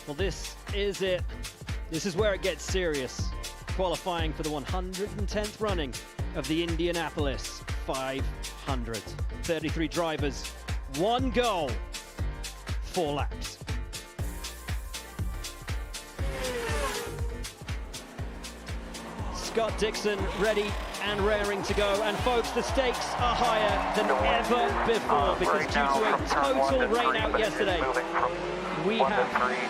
Well, this is it. This is where it gets serious. Qualifying for the 110th running of the Indianapolis 500. 33 drivers, one goal, 4 laps. Scott Dixon ready and raring to go. And folks, the stakes are higher than ever before because due to a total rainout yesterday, we have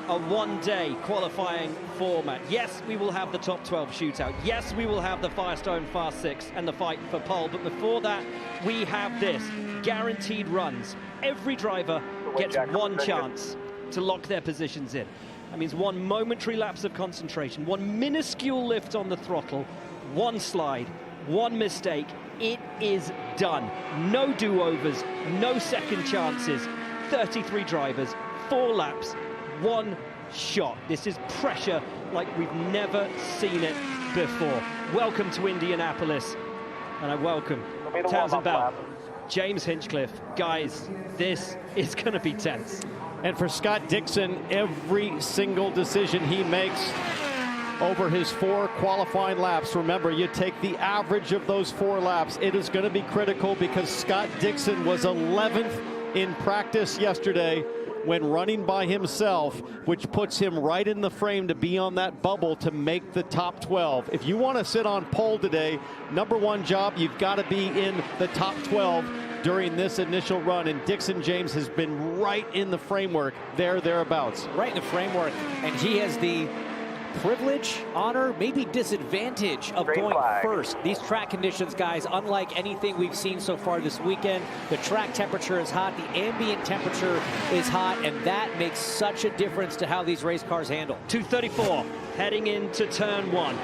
a one-day qualifying format. Yes, we will have the top 12 shootout. Yes, we will have the Firestone Fast 6 and the fight for pole. But before that, we have this. Guaranteed runs. Every driver gets one chance to lock their positions in. That means one momentary lapse of concentration, one minuscule lift on the throttle, one slide, one mistake. It is done. No do-overs, no second chances. 33 drivers, 4 laps, 1 shot. This is pressure like we've never seen it before. Welcome to Indianapolis, and I welcome Townsend Bell, James Hinchcliffe. Guys, this is going to be tense. And for Scott Dixon, every single decision he makes over his 4 qualifying laps, remember, you take the average of those 4 laps, it is going to be critical because Scott Dixon was 11th in practice yesterday when running by himself, which puts him right in the frame to be on that bubble to make the top 12. If you want to sit on pole today, #1 job, you've got to be in the top 12 during this initial run, and Dixon James has been right in the framework thereabouts. Right in the framework, and he has the privilege, honor, maybe disadvantage of going first. These track conditions, guys, unlike anything we've seen so far this weekend, the track temperature is hot, the ambient temperature is hot, and that makes such a difference to how these race cars handle. 234 heading into turn 1.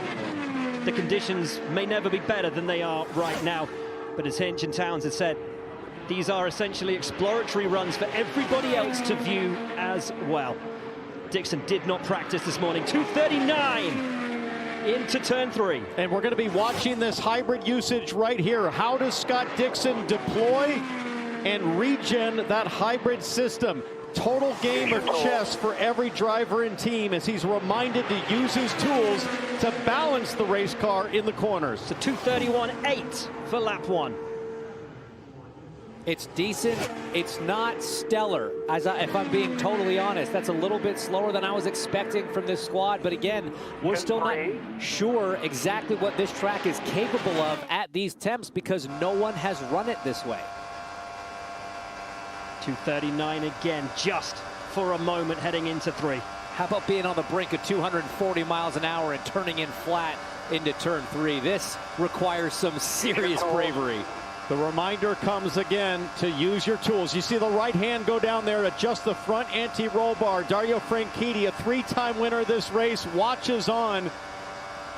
The conditions may never be better than they are right now, but as Hinch and Towns have said, these are essentially exploratory runs for everybody else to view as well. Dixon did not practice this morning. 239 into turn 3. And we're going to be watching this hybrid usage right here. How does Scott Dixon deploy and regen that hybrid system? Total game of chess for every driver and team as he's reminded to use his tools to balance the race car in the corners. So 231.8 for lap 1. It's decent. It's not stellar, if I'm being totally honest. That's a little bit slower than I was expecting from this squad. But again, we're still not sure exactly what this track is capable of at these temps because no one has run it this way. 239 again, just for a moment heading into 3. How about being on the brink of 240 miles an hour and turning in flat into turn 3? This requires some serious bravery. The reminder comes again to use your tools. You see the right hand go down there, adjust the front anti-roll bar. Dario Franchitti, a 3-time winner of this race, watches on.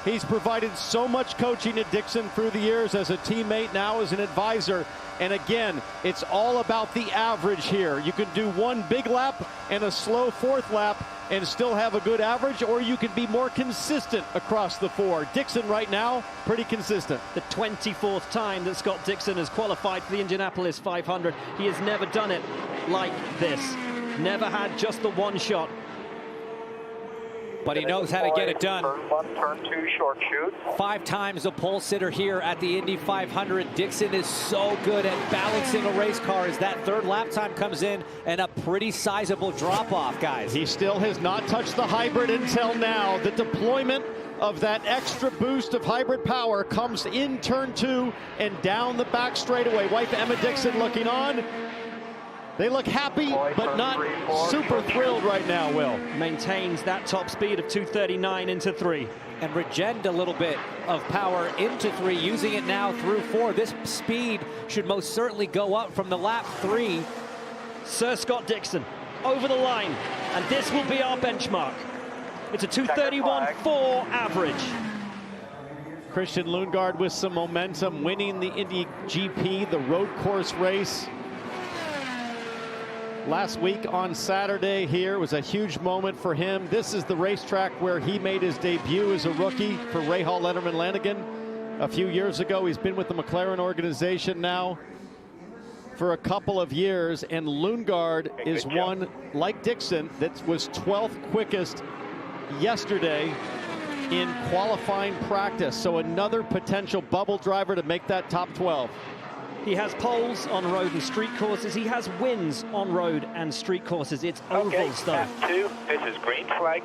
He's provided so much coaching to Dixon through the years as a teammate, now as an advisor. And again, it's all about the average here. You can do one big lap and a slow 4th lap and still have a good average, or you can be more consistent across the 4. Dixon right now, pretty consistent. The 24th time that Scott Dixon has qualified for the Indianapolis 500. He has never done it like this. Never had just the 1 shot. But he knows how to get it done. Turn 1, turn 2, short shoot. 5 times a pole sitter here at the Indy 500. Dixon is so good at balancing a race car as that 3rd lap time comes in and a pretty sizable drop-off, guys. He still has not touched the hybrid until now. The deployment of that extra boost of hybrid power comes in turn 2 and down the back straightaway. Wife Emma Dixon looking on. They look happy, but not super thrilled right now, Will. Maintains that top speed of 239 into 3. And regened a little bit of power into 3, using it now through 4. This speed should most certainly go up from the lap 3. Sir Scott Dixon over the line, and this will be our benchmark. It's a 231.4 average. Christian Lundgaard with some momentum, winning the Indy GP, the road course race. Last week on Saturday here was a huge moment for him. This is the racetrack where he made his debut as a rookie for Rahal Letterman Lanigan a few years ago. He's been with the McLaren organization now for a couple of years, and Lundgaard is one, like Dixon, that was 12th quickest yesterday in qualifying practice. So another potential bubble driver to make that top 12. He has poles on road and street courses. He has wins on road and street courses. It's ovals, though. Two. This is green flag.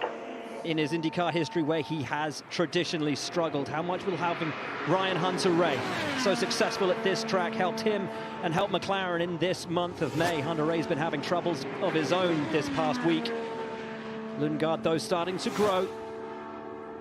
In his IndyCar history, where he has traditionally struggled. How much will help him? Ryan Hunter-Reay, so successful at this track, helped him and helped McLaren in this month of May. Hunter-Reay's been having troubles of his own this past week. Lundgaard, though, starting to grow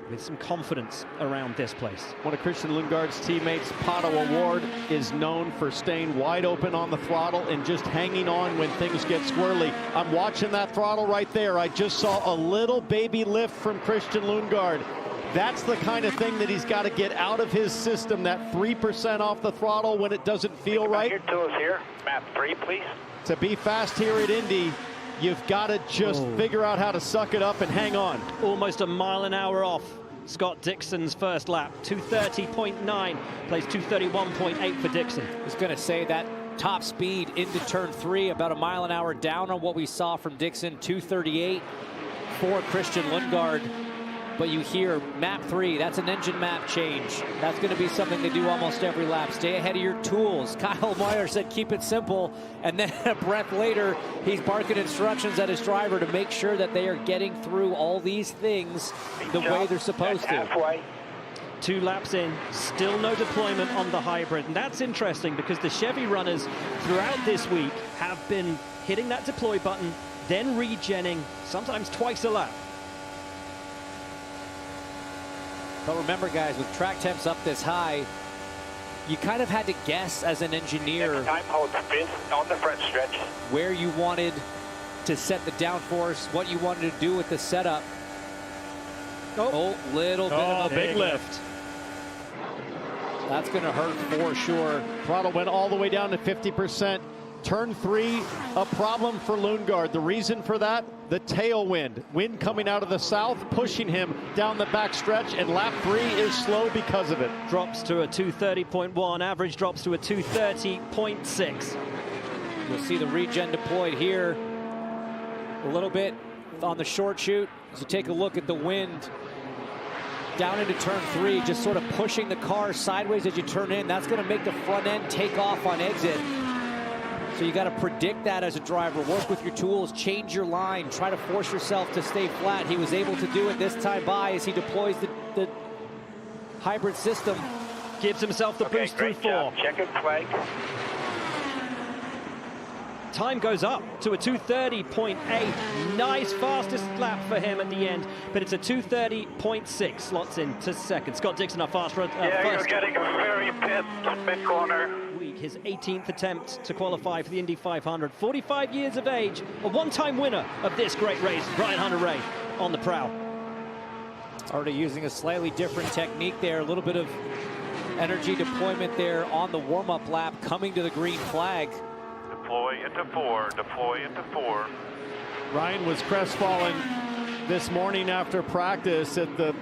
with some confidence around this place. One of Christian Lundgaard's teammates, Pato O'Ward, is known for staying wide open on the throttle and just hanging on when things get squirrely. I'm watching that throttle right there. I just saw a little baby lift from Christian Lundgaard. That's the kind of thing that he's got to get out of his system, that 3% off the throttle when it doesn't feel right. Your tools here. Map 3, please. To be fast here at Indy, you've got to just figure out how to suck it up and hang on. Almost a mile an hour off Scott Dixon's first lap. 2:30.9, plays 2:31.8 for Dixon. I was going to say that top speed into turn 3, about a mile an hour down on what we saw from Dixon. 2:38 for Christian Lundgaard. But you hear map 3, that's an engine map change. That's going to be something they do almost every lap. Stay ahead of your tools. Kyle Meyer said keep it simple. And then a breath later, he's barking instructions at his driver to make sure that they are getting through all these things the way they're supposed to. 2 laps in, still no deployment on the hybrid. And that's interesting because the Chevy runners throughout this week have been hitting that deploy button, then regenning, sometimes twice a lap. But remember, guys, with track temps up this high, you kind of had to guess as an engineer time hold 5th on the front stretch, where you wanted to set the downforce, what you wanted to do with the setup. Oh, little bit of a big lift. That's going to hurt for sure. Throttle went all the way down to 50%. Turn 3, a problem for Lundgaard. The reason for that, the tailwind. Wind coming out of the south, pushing him down the back stretch, and lap 3 is slow because of it. Drops to a 2:30.1, average drops to a 2:30.6. You'll see the regen deployed here a little bit on the short chute. As you take a look at the wind down into turn 3, just sort of pushing the car sideways as you turn in. That's going to make the front end take off on exit. So you got to predict that as a driver. Work with your tools, change your line, try to force yourself to stay flat. He was able to do it this time by as he deploys the hybrid system. Gives himself the boost through 4. Checkered flag. Time goes up to a 2:30.8. Nice fastest lap for him at the end, but it's a 2:30.6. Slots in to second. Scott Dixon, our fast run. You're getting a very pit corner. His 18th attempt to qualify for the Indy 500. 45 years of age, a one-time winner of this great race. Ryan Hunter-Reay on the prowl. Already using a slightly different technique there. A little bit of energy deployment there on the warm-up lap, coming to the green flag. Deploy into 4, deploy into 4. Ryan was crestfallen this morning after practice at the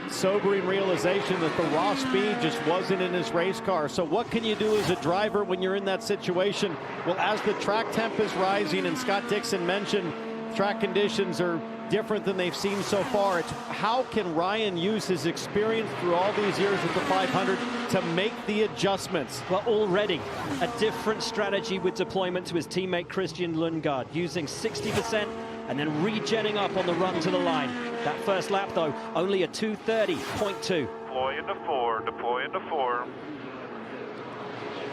sobering realization that the raw speed just wasn't in his race car. So what can you do as a driver when you're in that situation? Well, as the track temp is rising, and Scott Dixon mentioned track conditions are different than they've seen so far, it's how can Ryan use his experience through all these years at the 500 to make the adjustments? Well, already a different strategy with deployment to his teammate Christian Lundgaard, using 60% and then regenning up on the run to the line. That first lap, though, only a 2:30.2. Deploy into 4, deploy into 4.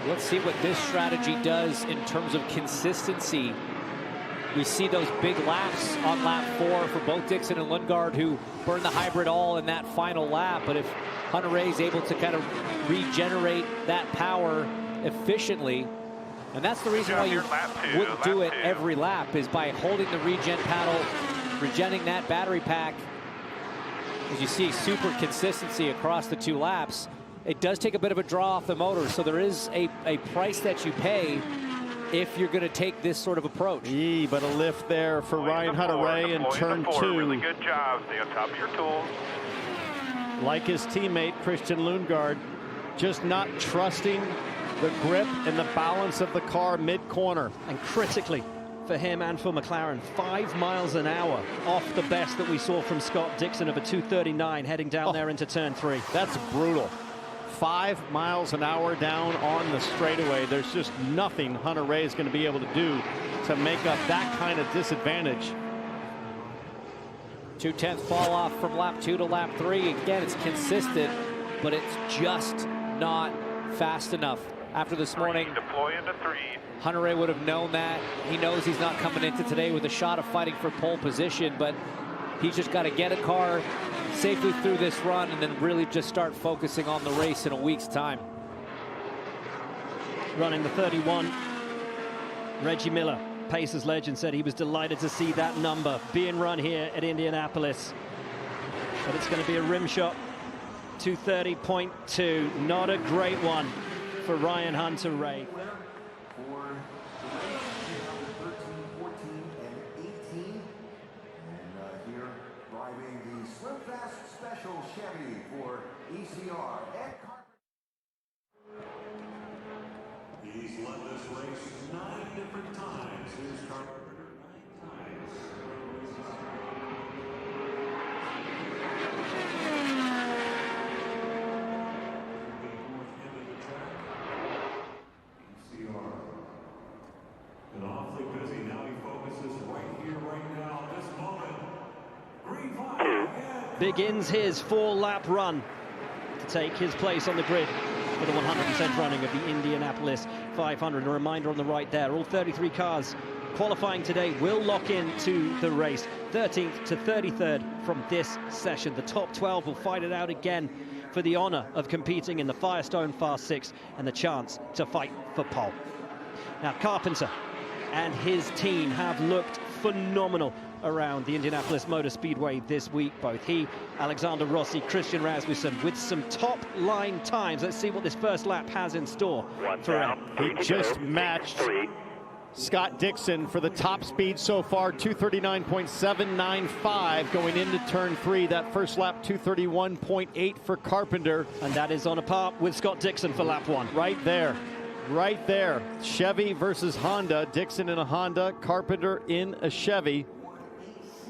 Let's see what this strategy does in terms of consistency. We see those big laps on lap 4 for both Dixon and Lundgaard, who burned the hybrid all in that final lap. But if Hunter-Reay is able to kind of regenerate that power efficiently, and that's the reason why you wouldn't do it every lap, is by holding the regen paddle, regenning that battery pack. As you see, super consistency across the 2 laps. It does take a bit of a draw off the motor, so there is a price that you pay if you're going to take this sort of approach. But a lift there for Ryan Hunter-Reay in turn 2. Really good job. Stay on top of your tools. Like his teammate Christian Lundgaard, just not trusting the grip and the balance of the car mid-corner. And critically for him and for McLaren, 5 miles an hour off the best that we saw from Scott Dixon of a 239 heading down there into turn 3. That's brutal. 5 miles an hour down on the straightaway. There's just nothing Hunter-Reay is going to be able to do to make up that kind of disadvantage. 2/10 fall off from lap 2 to lap 3. Again, it's consistent, but it's just not fast enough. After this morning, deploy into 3. Hunter-Reay would have known that. He knows he's not coming into today with a shot of fighting for pole position, but he's just got to get a car safely through this run and then really just start focusing on the race in a week's time. Running the 31, Reggie Miller, Pacers legend, said he was delighted to see that number being run here at Indianapolis. But it's going to be a rim shot. 230.2, not a great one for Ryan Hunter-Reay. For 13, 14, and 18. And here driving the Slim Fast Special Chevy for ECR at Carpenter. He's led this race 9 different times. Here's Carpenter 9 times. And awfully busy. Now he focuses right here, right now, this moment. Green flag. Begins his 4-lap run to take his place on the grid for the 100% running of the Indianapolis 500. A reminder on the right there, all 33 cars qualifying today will lock into the race. 13th to 33rd from this session. The top 12 will fight it out again for the honor of competing in the Firestone Fast 6 and the chance to fight for pole. Now, Carpenter and his team have looked phenomenal around the Indianapolis Motor Speedway this week. Both he, Alexander Rossi, Christian Rasmussen with some top line times. Let's see what this first lap has in store for him. He just matched Scott Dixon for the top speed so far, 239.795 going into turn 3. That first lap, 231.8 for Carpenter. And that is on a par with Scott Dixon for lap 1. Right there. Right there. Chevy versus Honda. Dixon in a Honda, Carpenter in a Chevy.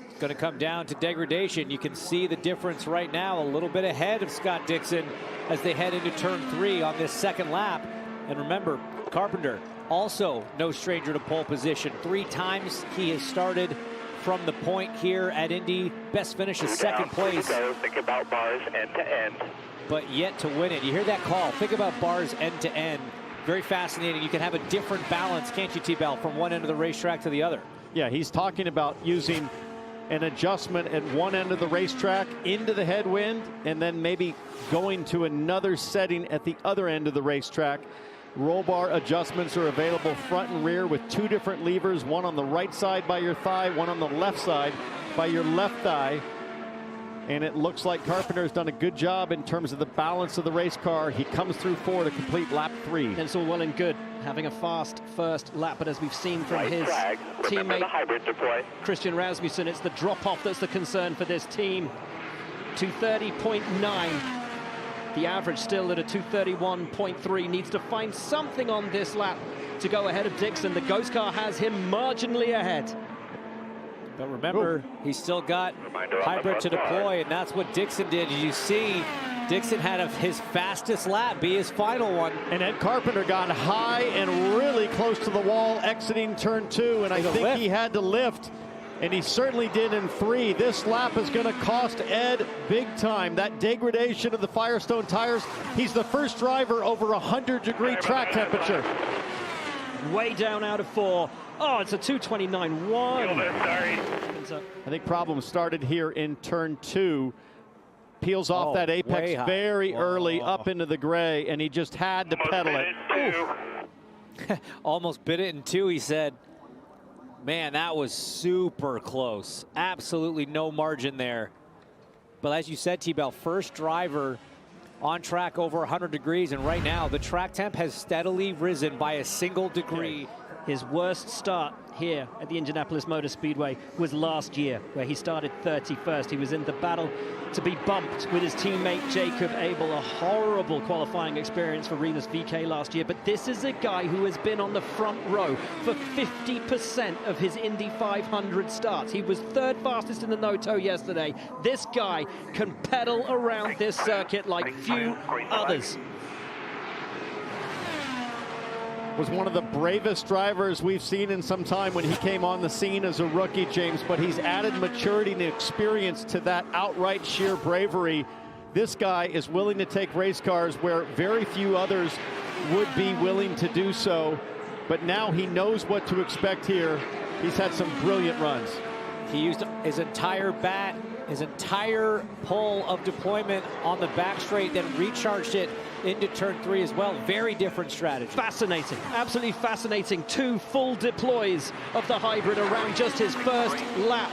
It's going to come down to degradation. You can see the difference right now, a little bit ahead of Scott Dixon as they head into turn 3 on this second lap. And remember, Carpenter also no stranger to pole position. 3 times he has started from the point here at Indy. Best finish is second place. Think about bars end to end. But yet to win it. You hear that call. Think about bars end to end. Very fascinating. You can have a different balance, can't you, T-Bell, from one end of the racetrack to the other? Yeah, he's talking about using an adjustment at one end of the racetrack into the headwind and then maybe going to another setting at the other end of the racetrack. Roll bar adjustments are available front and rear with 2 different levers, one on the right side by your thigh, one on the left side by your left thigh. And it looks like Carpenter's done a good job in terms of the balance of the race car. He comes through 4 to complete lap 3. And it's all well and good having a fast first lap, but as we've seen from his teammate Christian Rasmussen, it's the drop-off that's the concern for this team. 230.9. The average still at a 231.3. Needs to find something on this lap to go ahead of Dixon. The Ghost car has him marginally ahead. But remember, he's still got hybrid to deploy, and that's what Dixon did. As you see, Dixon had his fastest lap be his final one. And Ed Carpenter got high and really close to the wall exiting turn 2, and I think he had to lift, and he certainly did in 3. This lap is going to cost Ed big time. That degradation of the Firestone tires, he's the first driver over 100-degree track temperature. Way down out of 4. Oh, it's a 229.1. Sorry. I think problems started here in turn 2. Peels off that apex very early up into the gray, and he just had to pedal it. Almost bit it in 2, he said. Man, that was super close. Absolutely no margin there. But as you said, T-Bell, first driver on track over 100 degrees, and right now the track temp has steadily risen by a single degree. His worst start here at the Indianapolis Motor Speedway was last year, where he started 31st. He was in the battle to be bumped with his teammate Jacob Abel. A horrible qualifying experience for Rinus VeeKay last year, but this is a guy who has been on the front row for 50% of his Indy 500 starts. He was third fastest in the Noto yesterday. This guy can pedal around this circuit like few others. Was one of the bravest drivers we've seen in some time when he came on the scene as a rookie, James, but he's added maturity and experience to that outright sheer bravery. This guy is willing to take race cars where very few others would be willing to do so, but now he knows what to expect here. He's had some brilliant runs. He used his entire bat, his entire pull of deployment on the back straight, then recharged it into turn 3 as well. Very different strategy. Fascinating, absolutely fascinating. 2 full deploys of the hybrid around just his first lap.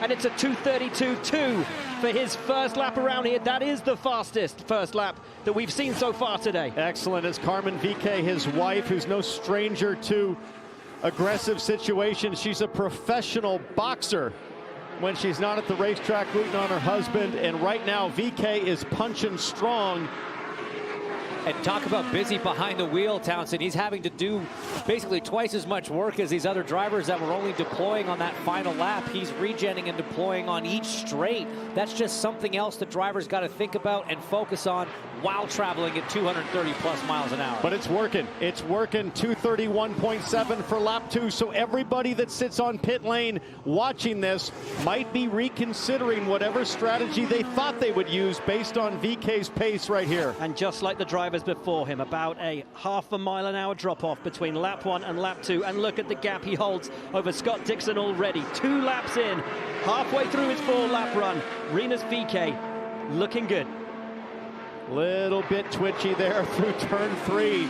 And it's a 2:32.2 for his first lap around here. That is the fastest first lap that we've seen so far today. Excellent. As Carmen VeeKay, his wife, who's no stranger to aggressive situations. She's a professional boxer when she's not at the racetrack rooting on her husband. And right now, VeeKay is punching strong. And talk about busy behind the wheel, Townsend. He's having to do basically twice as much work as these other drivers that were only deploying on that final lap. He's regenning and deploying on each straight. That's just something else the drivers got to think about and focus on while traveling at 230 plus miles an hour. But it's working. It's working. 231.7 for lap 2. So everybody that sits on pit lane watching this might be reconsidering whatever strategy they thought they would use based on VeeKay's pace right here. And just like the drivers before him, about a half-a-mile an hour drop off between lap 1 and lap 2. And look at the gap he holds over Scott Dixon already. 2 laps in, halfway through his 4-lap run. Rinus VeeKay looking good. Little bit twitchy there through turn 3.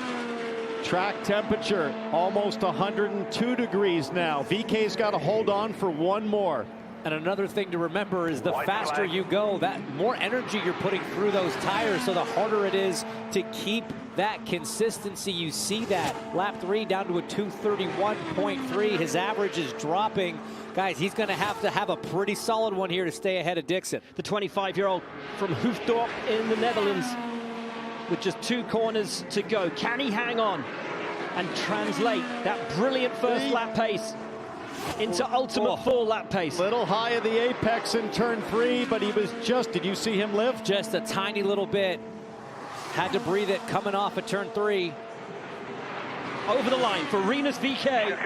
Track temperature almost 102 degrees now. VeeKay's got to hold on for one more. And another thing to remember is the faster you go, that more energy you're putting through those tires, so the harder it is to keep that consistency. You see that lap 3 down to a 231.3. His average is dropping. Guys, he's going to have a pretty solid one here to stay ahead of Dixon. The 25-year-old from Hoofddorp in the Netherlands with just 2 corners to go. Can he hang on and translate that brilliant first lap pace into ultimate 4-lap pace? Little high of the apex in turn 3, but he was just, did you see him lift? Just a tiny little bit. Had to breathe it coming off of turn 3. Over the line for Rinus VeeKay.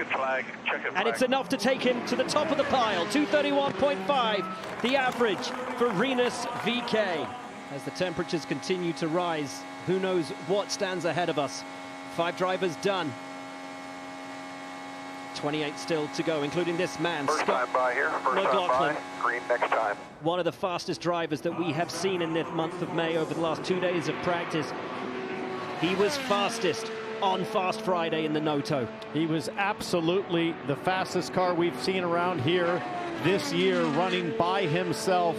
And it's enough to take him to the top of the pile. 231.5, the average for Rinus VeeKay. As the temperatures continue to rise, who knows what stands ahead of us. 5 drivers done. 28 still to go, including this man, Scott McLaughlin. Green next time. One of the fastest drivers that we have seen in the month of May over the last 2 days of practice. He was fastest on Fast Friday in the Noto. He was absolutely the fastest car we've seen around here this year, running by himself.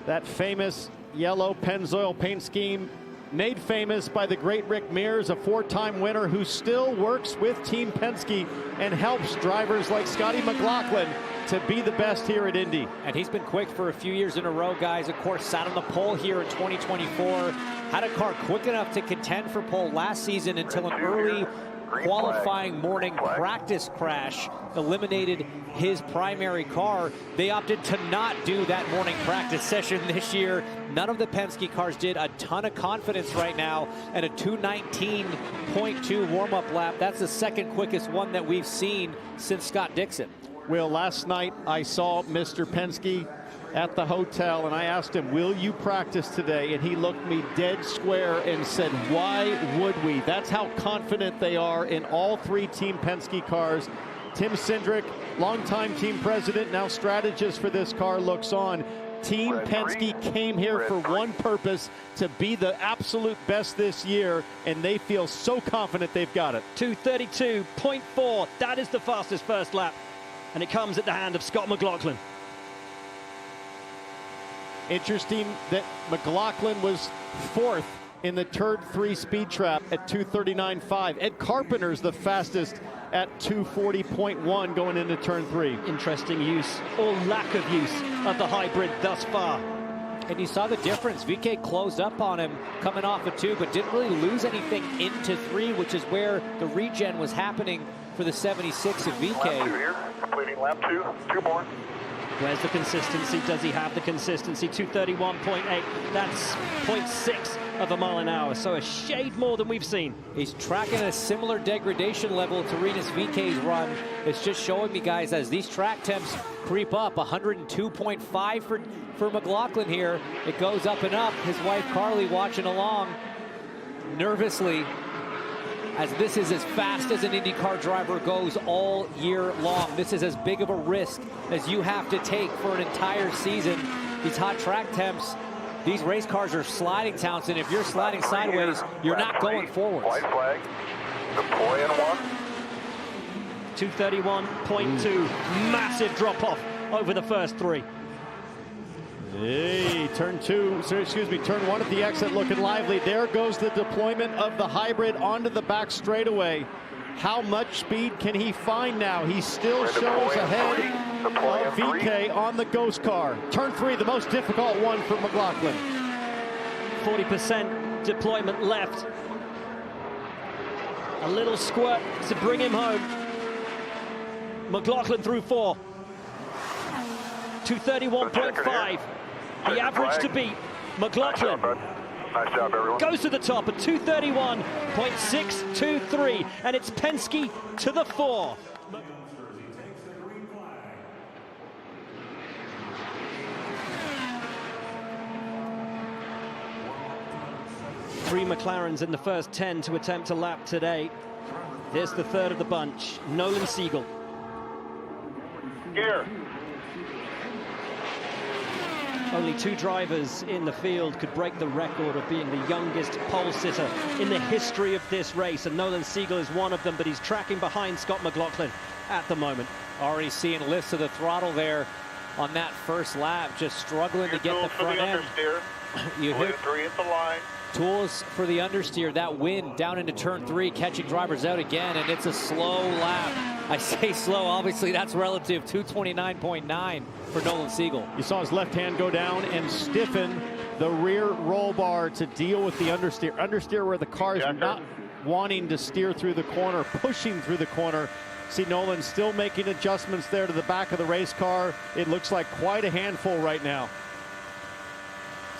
That famous yellow Pennzoil paint scheme, made famous by the great Rick Mears, a 4-time winner who still works with Team Penske and helps drivers like Scotty McLaughlin to be the best here at Indy. And he's been quick for a few years in a row, guys. Of course, sat on the pole here in 2024. Had a car quick enough to contend for pole last season until an early qualifying morning practice crash eliminated his primary car. They opted to not do that morning practice session this year. None of the Penske cars did. A ton of confidence right now, and a 219.2 warm-up lap. That's the second quickest one that we've seen since Scott Dixon. Will, last night I saw Mr. Penske at the hotel, and I asked him, will you practice today? And he looked me dead square and said, why would we? That's how confident they are in all 3 Team Penske cars. Tim Cindric, longtime team president, now strategist for this car, looks on. Team Penske came here for one purpose, to be the absolute best this year, and they feel so confident they've got it. 232.4, that is the fastest first lap, and it comes at the hand of Scott McLaughlin. Interesting that McLaughlin was 4th in the turn 3 speed trap at 239.5. Ed Carpenter's the fastest at 240.1 going into turn 3. Interesting use, or lack of use, of the hybrid thus far. And you saw the difference. VeeKay closed up on him coming off of 2, but didn't really lose anything into 3, which is where the regen was happening for the 76 of VeeKay. Lap 2 here, completing lap 2, 2 more. Where's the consistency? Does he have the consistency? 231.8. That's 0.6 of a mile an hour, so a shade more than we've seen. He's tracking a similar degradation level to Rinus VeeKay's run. It's just showing me, guys, as these track temps creep up, 102.5 for McLaughlin here. It goes up and up. His wife Carly watching along nervously, as this is as fast as an IndyCar driver goes all year long. This is as big of a risk as you have to take for an entire season. These hot track temps, these race cars are sliding, Townsend. If you're sliding sideways, you're not going forwards. White flag, deploy in 1. 231.2, massive drop-off over the first 3. Hey, turn 1 at the exit looking lively. There goes the deployment of the hybrid onto the back straightaway. How much speed can he find now? He still shows ahead of VeeKay on the ghost car. Turn 3, the most difficult one for McLaughlin. 40% deployment left. A little squirt to bring him home. McLaughlin through 4. 231.5. The average to beat. McLaughlin Nice job, everyone. goes to the top at 231.623, and it's Penske to the 4. Three McLarens in the first 10 to attempt a lap today. Here's the third of the bunch, Nolan Siegel. Gear. Only 2 drivers in the field could break the record of being the youngest pole sitter in the history of this race, and Nolan Siegel is one of them, but he's tracking behind Scott McLaughlin at the moment. Already seeing lifts of the throttle there on that first lap, just struggling to get the front end. You hit 3 at the line. tools for the understeer. That wind down into turn 3, catching drivers out again, and it's a slow lap. I say slow, obviously that's relative. 229.9 for Nolan Siegel. You saw his left hand go down and stiffen the rear roll bar to deal with the understeer. Understeer where the car is not wanting to steer through the corner, pushing through the corner. See Nolan still making adjustments there to the back of the race car. It looks like quite a handful right now.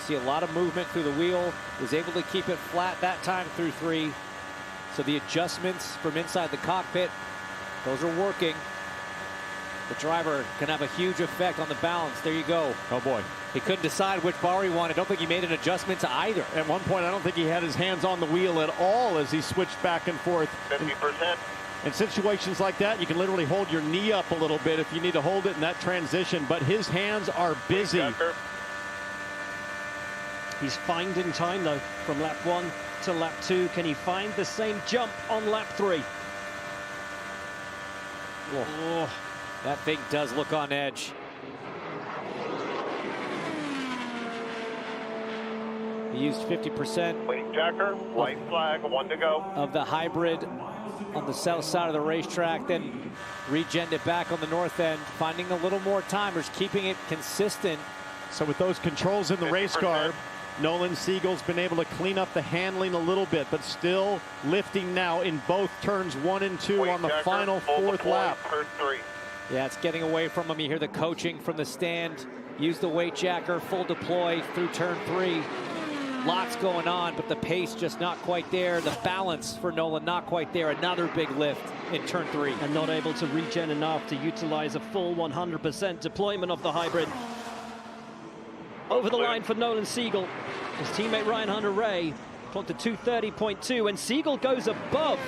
See a lot of movement through the wheel. Was able to keep it flat that time through 3. So the adjustments from inside the cockpit, those are working. The driver can have a huge effect on the balance. There you go. Oh boy. He couldn't decide which bar he wanted. I don't think he made an adjustment to either. At one point, I don't think he had his hands on the wheel at all as he switched back and forth. 50%. In situations like that, you can literally hold your knee up a little bit if you need to hold it in that transition, but his hands are busy. He's finding time though from lap 1 to lap 2. Can he find the same jump on lap 3? Oh, that thing does look on edge. He used 50% Waiting jacker, white flag, 1 to go. of the hybrid on the south side of the racetrack, then regened it back on the north end, finding a little more timers, keeping it consistent. So with those controls in the race car, Nolan Siegel's been able to clean up the handling a little bit, but still lifting now in both turns 1 and 2 on the final 4th lap. Turn 3. Yeah, it's getting away from him. You hear the coaching from the stand. Use the weight jacker, full deploy through turn 3. Lots going on, but the pace just not quite there. The balance for Nolan not quite there. Another big lift in turn 3. And not able to regen enough to utilize a full 100% deployment of the hybrid. Over the line for Nolan Siegel. His teammate Romain Hunter-Reay clocked a 230.2, and Siegel goes above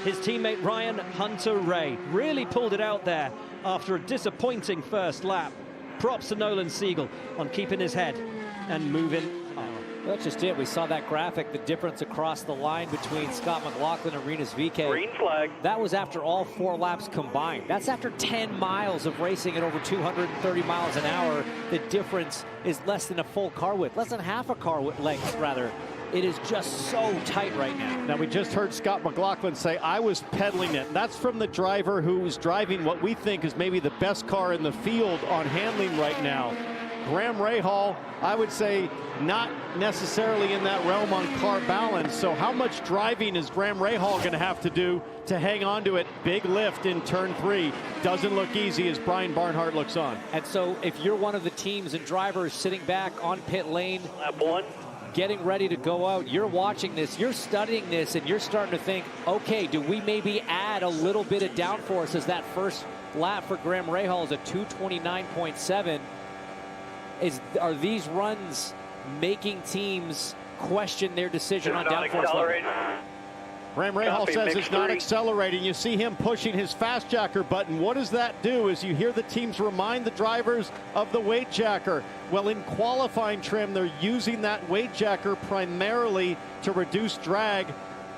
his teammate Romain Hunter-Reay. Really pulled it out there after a disappointing first lap. Props to Nolan Siegel on keeping his head and moving on. That's just it. We saw that graphic, the difference across the line between Scott McLaughlin and Rinus VeeKay. Green flag. That was after all 4 laps combined. That's after 10 miles of racing at over 230 miles an hour. The difference is less than a full car width, less than half a car width length, rather. It is just so tight right now. Now, we just heard Scott McLaughlin say, I was pedaling it. That's from the driver who's driving what we think is maybe the best car in the field on handling right now. Graham Rahal, I would say, not necessarily in that realm on car balance. So how much driving is Graham Rahal going to have to do to hang on to it? Big lift in turn 3. Doesn't look easy as Brian Barnhart looks on. And so if you're one of the teams and drivers sitting back on pit lane, Lap 1. getting ready to go out, you're watching this, you're studying this, and you're starting to think, okay, do we maybe add a little bit of downforce as that first lap for Graham Rahal is a 229.7. Are these runs making teams question their decision on downforce level? Graham Rahal says it's not accelerating. You see him pushing his fast jacker button. What does that do? As you hear the teams remind the drivers of the weight jacker. Well, in qualifying trim, they're using that weight jacker primarily to reduce drag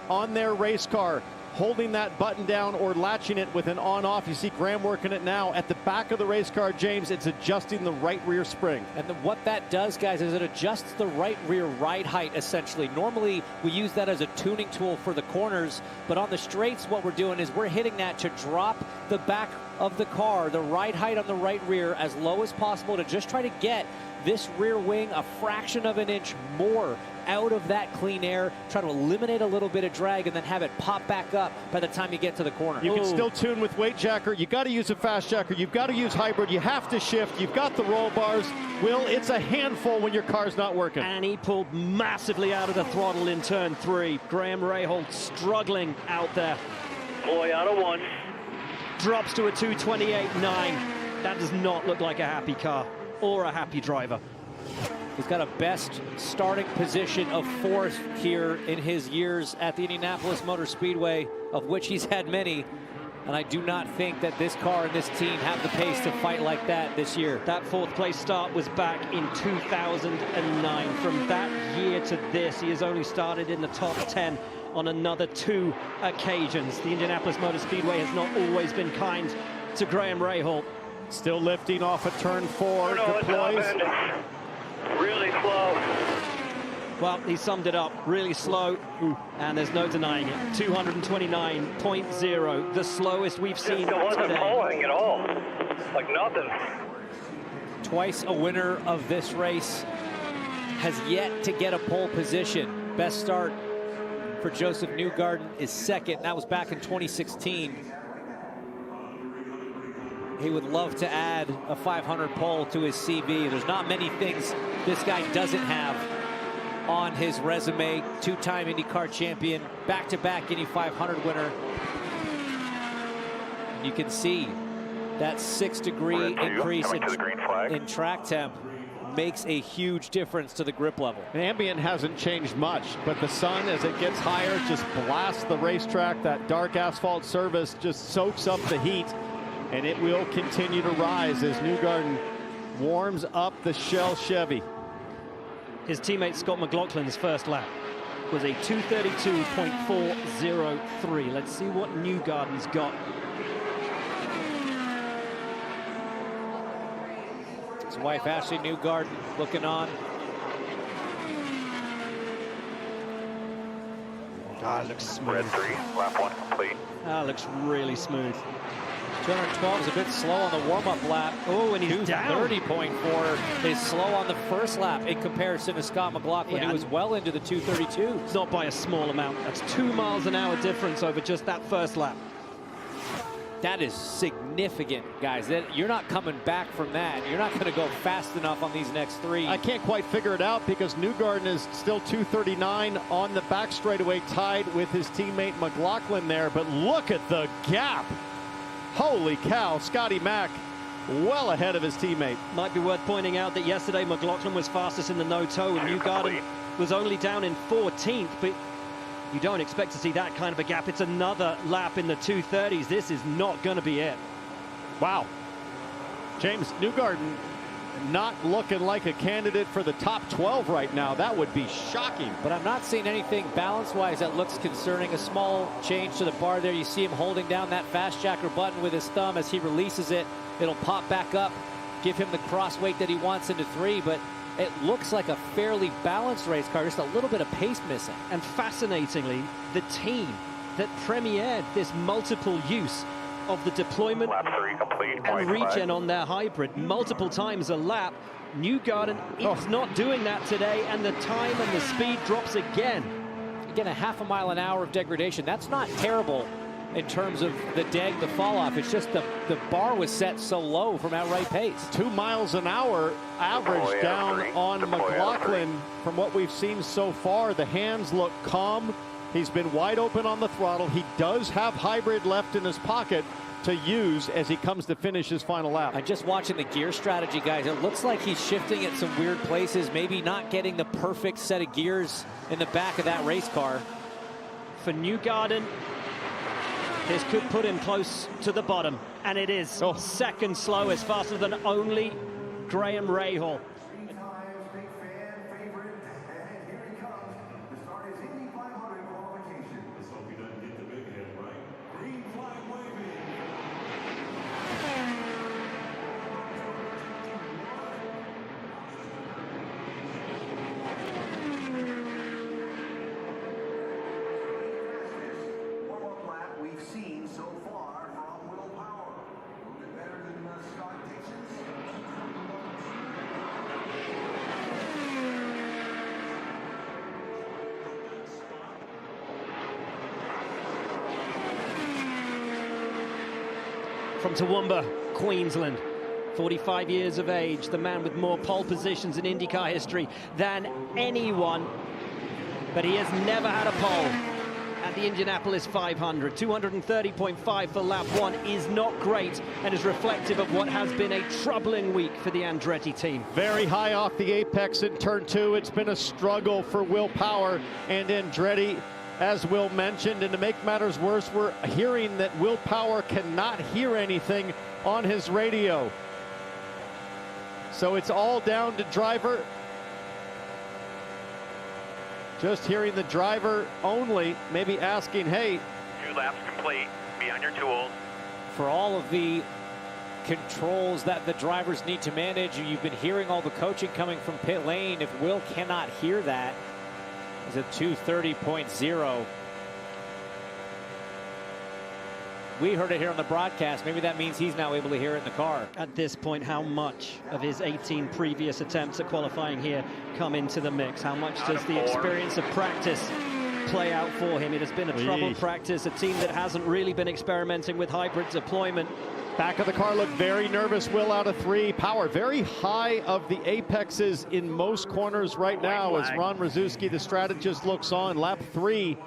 on their race car. Holding that button down or latching it with an on-off. You see Graham working it now. At the back of the race car, James, it's adjusting the right rear spring. And what that does, guys, is it adjusts the right rear ride height, essentially. Normally, we use that as a tuning tool for the corners, but on the straights, what we're doing is we're hitting that to drop the back of the car, the ride height on the right rear, as low as possible to just try to get this rear wing a fraction of an inch more out of that clean air, try to eliminate a little bit of drag and then have it pop back up by the time you get to the corner. You can still tune with weight jacker. You got to use a fast jacker. You've got to use hybrid. You have to shift. You've got the roll bars. Will, it's a handful when your car's not working. And he pulled massively out of the throttle in turn 3. Graham Rahal struggling out there. Boy, out of 1. Drops to a 228.9. That does not look like a happy car or a happy driver. He's got a best starting position of 4th here in his years at the Indianapolis Motor Speedway, of which he's had many. And I do not think that this car and this team have the pace to fight like that this year. That 4th place start was back in 2009. From that year to this, he has only started in the top 10 on another 2 occasions. The Indianapolis Motor Speedway has not always been kind to Graham Rahal. Still lifting off a turn 4, deploys. Really slow. Well, he summed it up. Really slow, and there's no denying it. 229.0, the slowest we've seen It wasn't today. falling at all. Like nothing. Twice a winner of this race, has yet to get a pole position. Best start for Josef Newgarden is 2nd. That was back in 2016. He would love to add a 500 pole to his CV. There's not many things this guy doesn't have on his resume. 2-time IndyCar champion, back-to-back Indy 500 winner. And you can see that 6-degree increase in track temp makes a huge difference to the grip level. Ambient hasn't changed much, but the sun, as it gets higher, just blasts the racetrack. That dark asphalt surface just soaks up the heat, and it will continue to rise as Newgarden warms up the Shell Chevy. His teammate Scott McLaughlin's first lap was a 232.403. Let's see what Newgarden's got. His wife Ashley Newgarden looking on. Ah, looks smooth. Red 3, lap 1 complete. Ah, looks really smooth. 212 is a bit slow on the warm-up lap. Oh, and he's down. 230.4 is slow on the first lap in comparison to Scott McLaughlin, who was well into the 232. It's not by a small amount. That's 2 miles an hour difference over just that first lap. That is significant, guys. You're not coming back from that. You're not going to go fast enough on these next 3. I can't quite figure it out because Newgarden is still 239 on the back straightaway, tied with his teammate McLaughlin there. But look at the gap. Holy cow, Scotty Mack well ahead of his teammate. Might be worth pointing out that yesterday McLaughlin was fastest in the no-toe and Newgarden was only down in 14th, but you don't expect to see that kind of a gap. It's another lap in the 230s. This is not going to be it. Wow. James, Newgarden not looking like a candidate for the top 12 right now. That would be shocking. But I'm not seeing anything balance-wise that looks concerning. A small change to the bar there. You see him holding down that fast jacker button with his thumb. As he releases it, it'll pop back up, give him the cross weight that he wants into 3. But it looks like a fairly balanced race car, just a little bit of pace missing. And fascinatingly, the team that premiered this multiple use of the deployment Lap 3 complete. and regen on their hybrid multiple times a lap, Newgarden is not doing that today, and the time and the speed drops again. Again, a half a mile an hour of degradation. That's not terrible in terms of the fall off. It's just the bar was set so low from outright pace. 2 miles an hour average down on McLaughlin. From what we've seen so far, the hands look calm. He's been wide open on the throttle. He does have hybrid left in his pocket to use as he comes to finish his final lap. I'm just watching the gear strategy, guys. It looks like he's shifting at some weird places, maybe not getting the perfect set of gears in the back of that race car. For Newgarden, this could put him close to the bottom, and it is second slowest, faster than only Graham Rahal. Big fan favorite, and here he comes. The start is Indy 500 qualification. Let's hope he doesn't get the big hit, right? Green flag waving. Warm-up lap we've seen so far from Will Power. A little bit better than Scott Dixon's. From Toowoomba, Queensland, 45 years of age, the man with more pole positions in IndyCar history than anyone, but he has never had a pole at the Indianapolis 500. 230.5 for lap 1 is not great and is reflective of what has been a troubling week for the Andretti team. Very high off the apex in turn 2. It's been a struggle for Will Power and Andretti, as Will mentioned, and to make matters worse, we're hearing that Will Power cannot hear anything on his radio. So it's all down to driver. Just hearing the driver only, maybe asking, hey. 2 laps complete. Be on your tools. For all of the controls that the drivers need to manage, you've been hearing all the coaching coming from pit lane. If Will cannot hear that, is a 230.0. We heard it here on the broadcast. Maybe that means he's now able to hear it in the car. At this point, how much of his 18 previous attempts at qualifying here come into the mix? How much does the experience of practice play out for him? It has been a troubled practice, a team that hasn't really been experimenting with hybrid deployment. Back of the car looked very nervous. Will out of 3. Power very high of the apexes in most corners right now as Ron Rzuski, the strategist, looks on. Lap 3,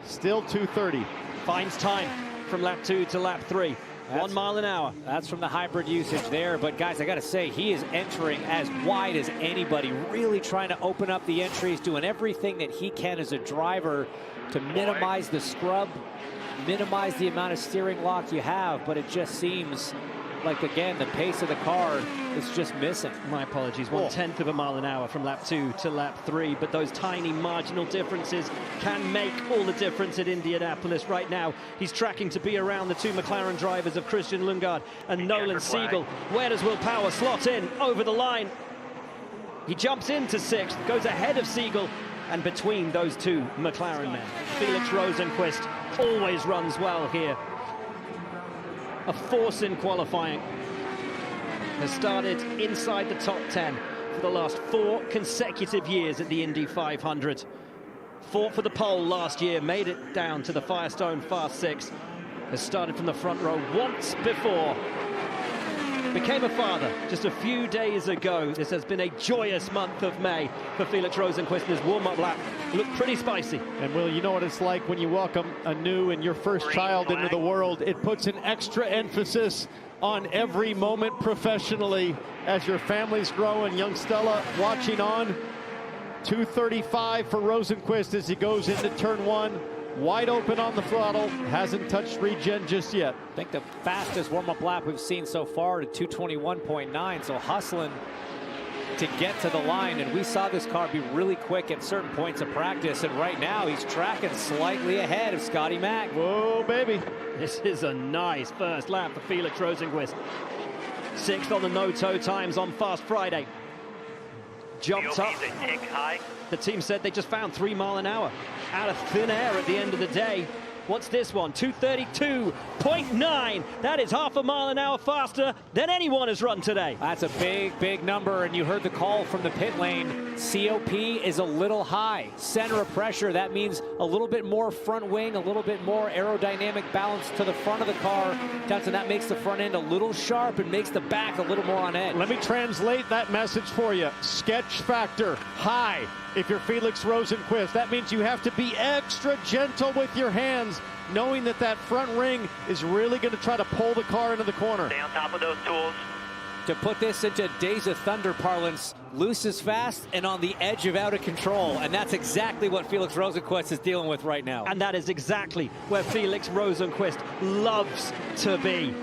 still 230. Finds time from lap 2 to lap 3. 1 mile an hour. That's from the hybrid usage there. But guys, I got to say, he is entering as wide as anybody, really trying to open up the entries, doing everything that he can as a driver to minimize the scrub, minimize the amount of steering lock you have. But it just seems like, again, the pace of the car is just missing. My apologies, 1/10 of a mile an hour from lap 2 to lap 3, but those tiny marginal differences can make all the difference at Indianapolis right now. He's tracking to be around the 2 McLaren drivers of Christian Lundgaard and Nolan Siegel. Where does Will Power slot in? Over the line. He jumps into 6th, goes ahead of Siegel, and between those 2 McLaren men. Felix Rosenqvist always runs well here. A force in qualifying. Has started inside the top 10 for the last 4 consecutive years at the Indy 500. Fought for the pole last year, made it down to the Firestone Fast 6. Has started from the front row once before. Became a father just a few days ago. This has been a joyous month of May for Felix Rosenqvist, and his warm-up lap looked pretty spicy. And Will, you know what it's like when you welcome a new and your first child into the world. It puts an extra emphasis on every moment professionally as your family's growing. Young Stella watching on. 235 for Rosenqvist as he goes into turn 1. wide open on the throttle, hasn't touched regen just yet. I think the fastest warm-up lap we've seen so far to 221.9, so hustling to get to the line, and we saw this car be really quick at certain points of practice, and right now he's tracking slightly ahead of Scotty Mack. Whoa, baby. This is a nice first lap for Felix Rosenqvist. 6th on the no-toe times on Fast Friday. Jumped up. The team said they just found 3 miles an hour out of thin air at the end of the day. What's this one? 232.9. That is half a mile an hour faster than anyone has run today. That's a big, big number, and you heard the call from the pit lane. COP is a little high. Center of pressure, that means a little bit more front wing, a little bit more aerodynamic balance to the front of the car. Johnson, that makes the front end a little sharp and makes the back a little more on edge. Let me translate that message for you. Sketch factor, high. If you're Felix Rosenqvist, that means you have to be extra gentle with your hands, knowing that that front ring is really going to try to pull the car into the corner. Stay on top of those tools. To put this into Days of Thunder parlance, loose is fast and on the edge of out of control, and that's exactly what Felix Rosenqvist is dealing with right now. And that is exactly where Felix Rosenqvist loves to be.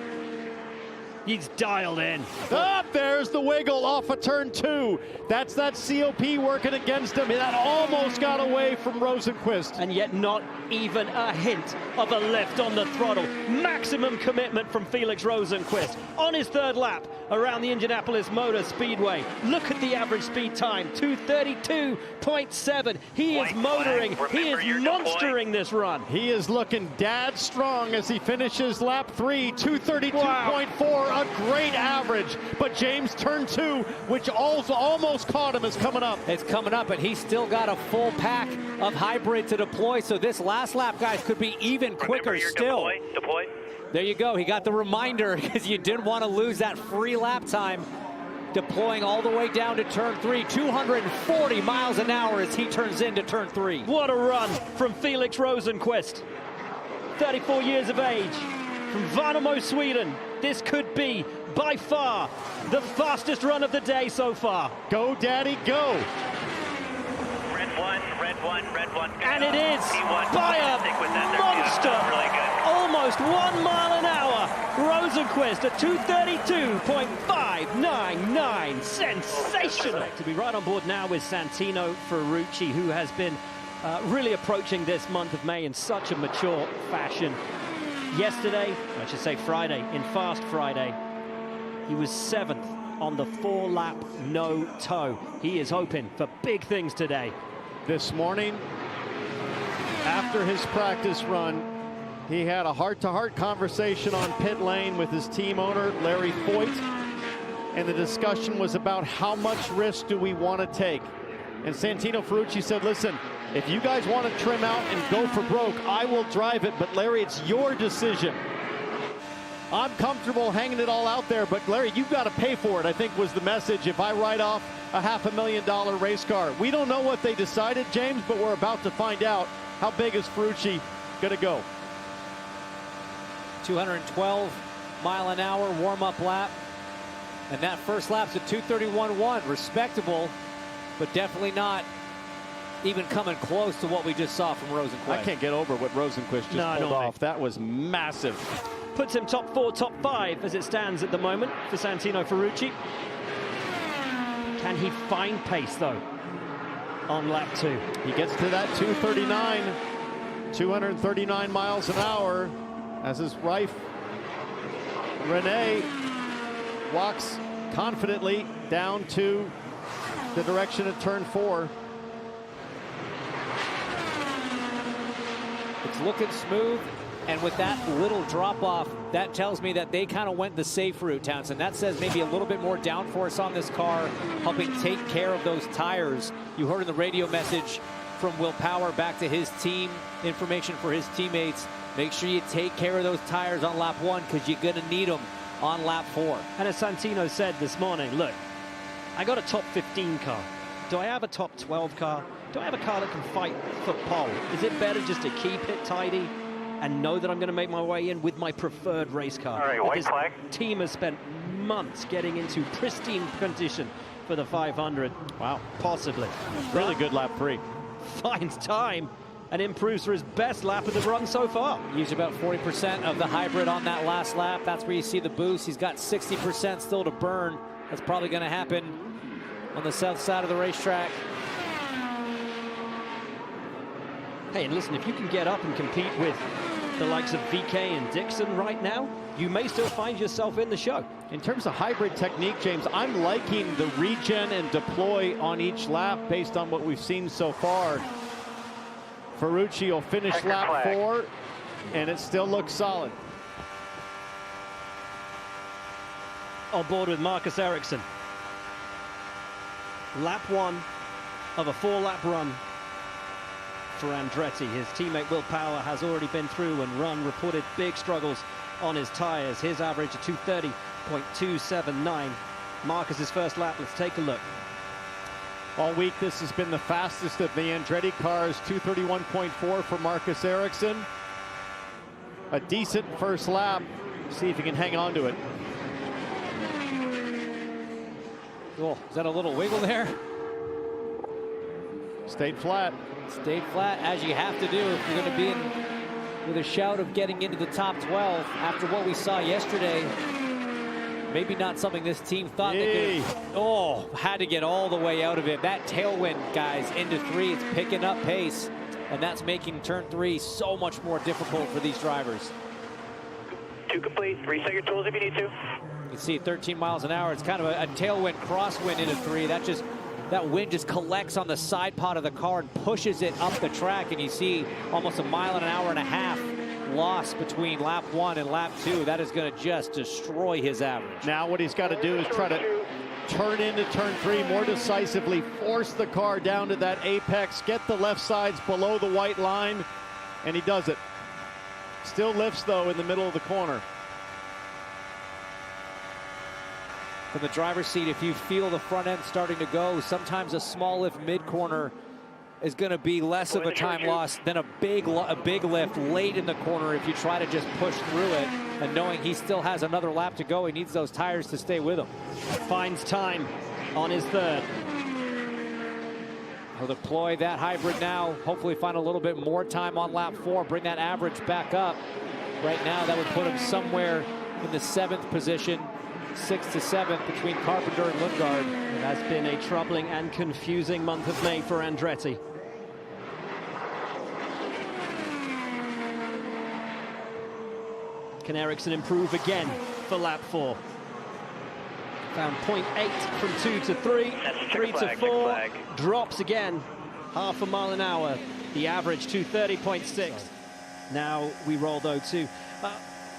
He's dialed in. Ah, there's the wiggle off of turn 2. That's that COP working against him. That almost got away from Rosenqvist. And yet not even a hint of a lift on the throttle. Maximum commitment from Felix Rosenqvist on his 3rd lap around the Indianapolis Motor Speedway. Look at the average speed time, 232.7. He is motoring. He is monstering this run. He is looking dad strong as he finishes lap 3, 232.4. Wow. A great average, but James, turn 2, which also almost caught him, is coming up. It's coming up, and he's still got a full pack of hybrid to deploy, so this last lap, guys, could be even quicker still. Deploy. There you go. He got the reminder because you didn't want to lose that free lap time. Deploying all the way down to turn 3, 240 miles an hour as he turns into turn 3. What a run from Felix Rosenqvist. 34 years of age, from Värnamo, Sweden. This could be, by far, the fastest run of the day so far. Go, Daddy, go. Red one. And it is by a monster. Really good. Almost 1 mile an hour. Rosenqvist at 232.599. Sensational. To be right on board now with Santino Ferrucci, who has been really approaching this month of May in such a mature fashion. Yesterday, I should say Friday, in Fast Friday, he was 7th on the 4-lap no-toe. He is hoping for big things today. This morning, after his practice run, he had a heart-to-heart conversation on pit lane with his team owner, Larry Foyt, and the discussion was about how much risk do we want to take. And Santino Ferrucci said, listen, if you guys want to trim out and go for broke, I will drive it, but Larry, it's your decision. I'm comfortable hanging it all out there, but Larry, you've got to pay for it, I think was the message if I write off a $500,000 race car. We don't know what they decided, James, but we're about to find out. How big is Ferrucci going to go? 212 mile an hour warm-up lap. And that first lap's at 231.1. Respectable, but definitely not even coming close to what we just saw from Rosenqvist. I can't get over what Rosenqvist just pulled off. That was massive. Puts him top 4, top 5 as it stands at the moment for Santino Ferrucci. Can he find pace, though, on lap 2? He gets to that 239 miles an hour as his wife, Renee, walks confidently down to the direction of turn 4. It's looking smooth, and with that little drop off, that tells me that they kind of went the safe route, Townsend. That says maybe a little bit more downforce on this car, helping take care of those tires. You heard in the radio message from Will Power back to his team, information for his teammates. Make sure you take care of those tires on lap 1 because you're going to need them on lap 4. And as Santino said this morning, look, I got a top 15 car. Do I have a top 12 car? Do I have a car that can fight for pole? Is it better just to keep it tidy and know that I'm going to make my way in with my preferred race car? All right, white flag. Team has spent months getting into pristine condition for the 500. Wow. Possibly. Really good lap 3. Finds time and improves for his best lap of the run so far. Used about 40% of the hybrid on that last lap. That's where you see the boost. He's got 60% still to burn. That's probably going to happen on the south side of the racetrack. Hey, and listen, if you can get up and compete with the likes of VeeKay and Dixon right now, you may still find yourself in the show. In terms of hybrid technique, James, I'm liking the regen and deploy on each lap based on what we've seen so far. Ferrucci will finish lap 4, and it still looks solid. On board with Marcus Ericsson. Lap 1 of a 4-lap run for Andretti. His teammate Will Power has already been through and run, reported big struggles on his tires. His average of 230.279. Marcus's first lap, let's take a look. All week, this has been the fastest of the Andretti cars, 231.4 for Marcus Ericsson. A decent first lap. See if he can hang on to it. Oh, is that a little wiggle there? Stayed flat. Stayed flat, as you have to do if you're going to be in with a shout of getting into the top 12 after what we saw yesterday. Maybe not something this team thought they could. Oh, had to get all the way out of it. That tailwind, guys, into 3. It's picking up pace, and that's making turn 3 so much more difficult for these drivers. 2 complete. Reset your tools if you need to. You can see 13 miles an hour. It's kind of a tailwind crosswind into 3. That wind just collects on the side pod of the car and pushes it up the track, and you see almost 1.5 miles loss between lap 1 and lap 2. That is going to just destroy his average. Now what he's got to do is try to turn into turn 3 more decisively, force the car down to that apex, get the left sides below the white line, and he does it. Still lifts, though, in the middle of the corner. From the driver's seat, if you feel the front end starting to go, sometimes a small lift mid-corner is going to be less of a time loss than a big lift late in the corner if you try to just push through it. And knowing he still has another lap to go, he needs those tires to stay with him. Finds time on his third. He'll deploy that hybrid now, hopefully find a little bit more time on lap 4, bring that average back up. Right now, that would put him somewhere in the 7th position. 6th to 7th between Carpenter and Lundgaard. It has been a troubling and confusing month of May for Andretti. Can Ericsson improve again for lap 4? Found 0.8 from 2 to 3, 3 to 4, drops again, 0.5 mile an hour. The average 230.6. Now we roll though to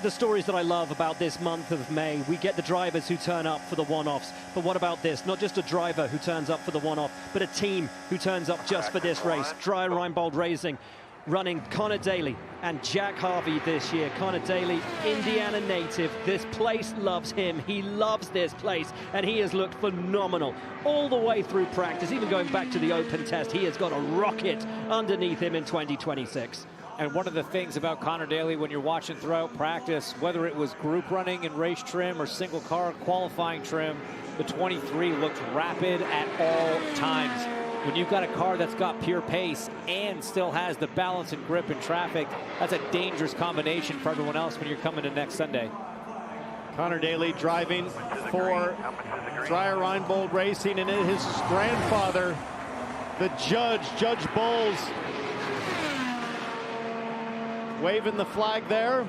the stories that I love about this month of May. We get the drivers who turn up for the one-offs. But what about this? Not just a driver who turns up for the one-off, but a team who turns up just for this race. Dreyer Reinbold Racing running Connor Daly and Jack Harvey this year. Connor Daly, Indiana native. This place loves him. He loves this place, and he has looked phenomenal all the way through practice, even going back to the open test. He has got a rocket underneath him in 2026. And one of the things about Connor Daly when you're watching throughout practice, whether it was group running and race trim or single car qualifying trim, the 23 looked rapid at all times. When you've got a car that's got pure pace and still has the balance and grip in traffic, that's a dangerous combination for everyone else when you're coming to next Sunday. Connor Daly driving for Dreyer Reinbold Racing, and his grandfather, the Judge Bowles, waving the flag there.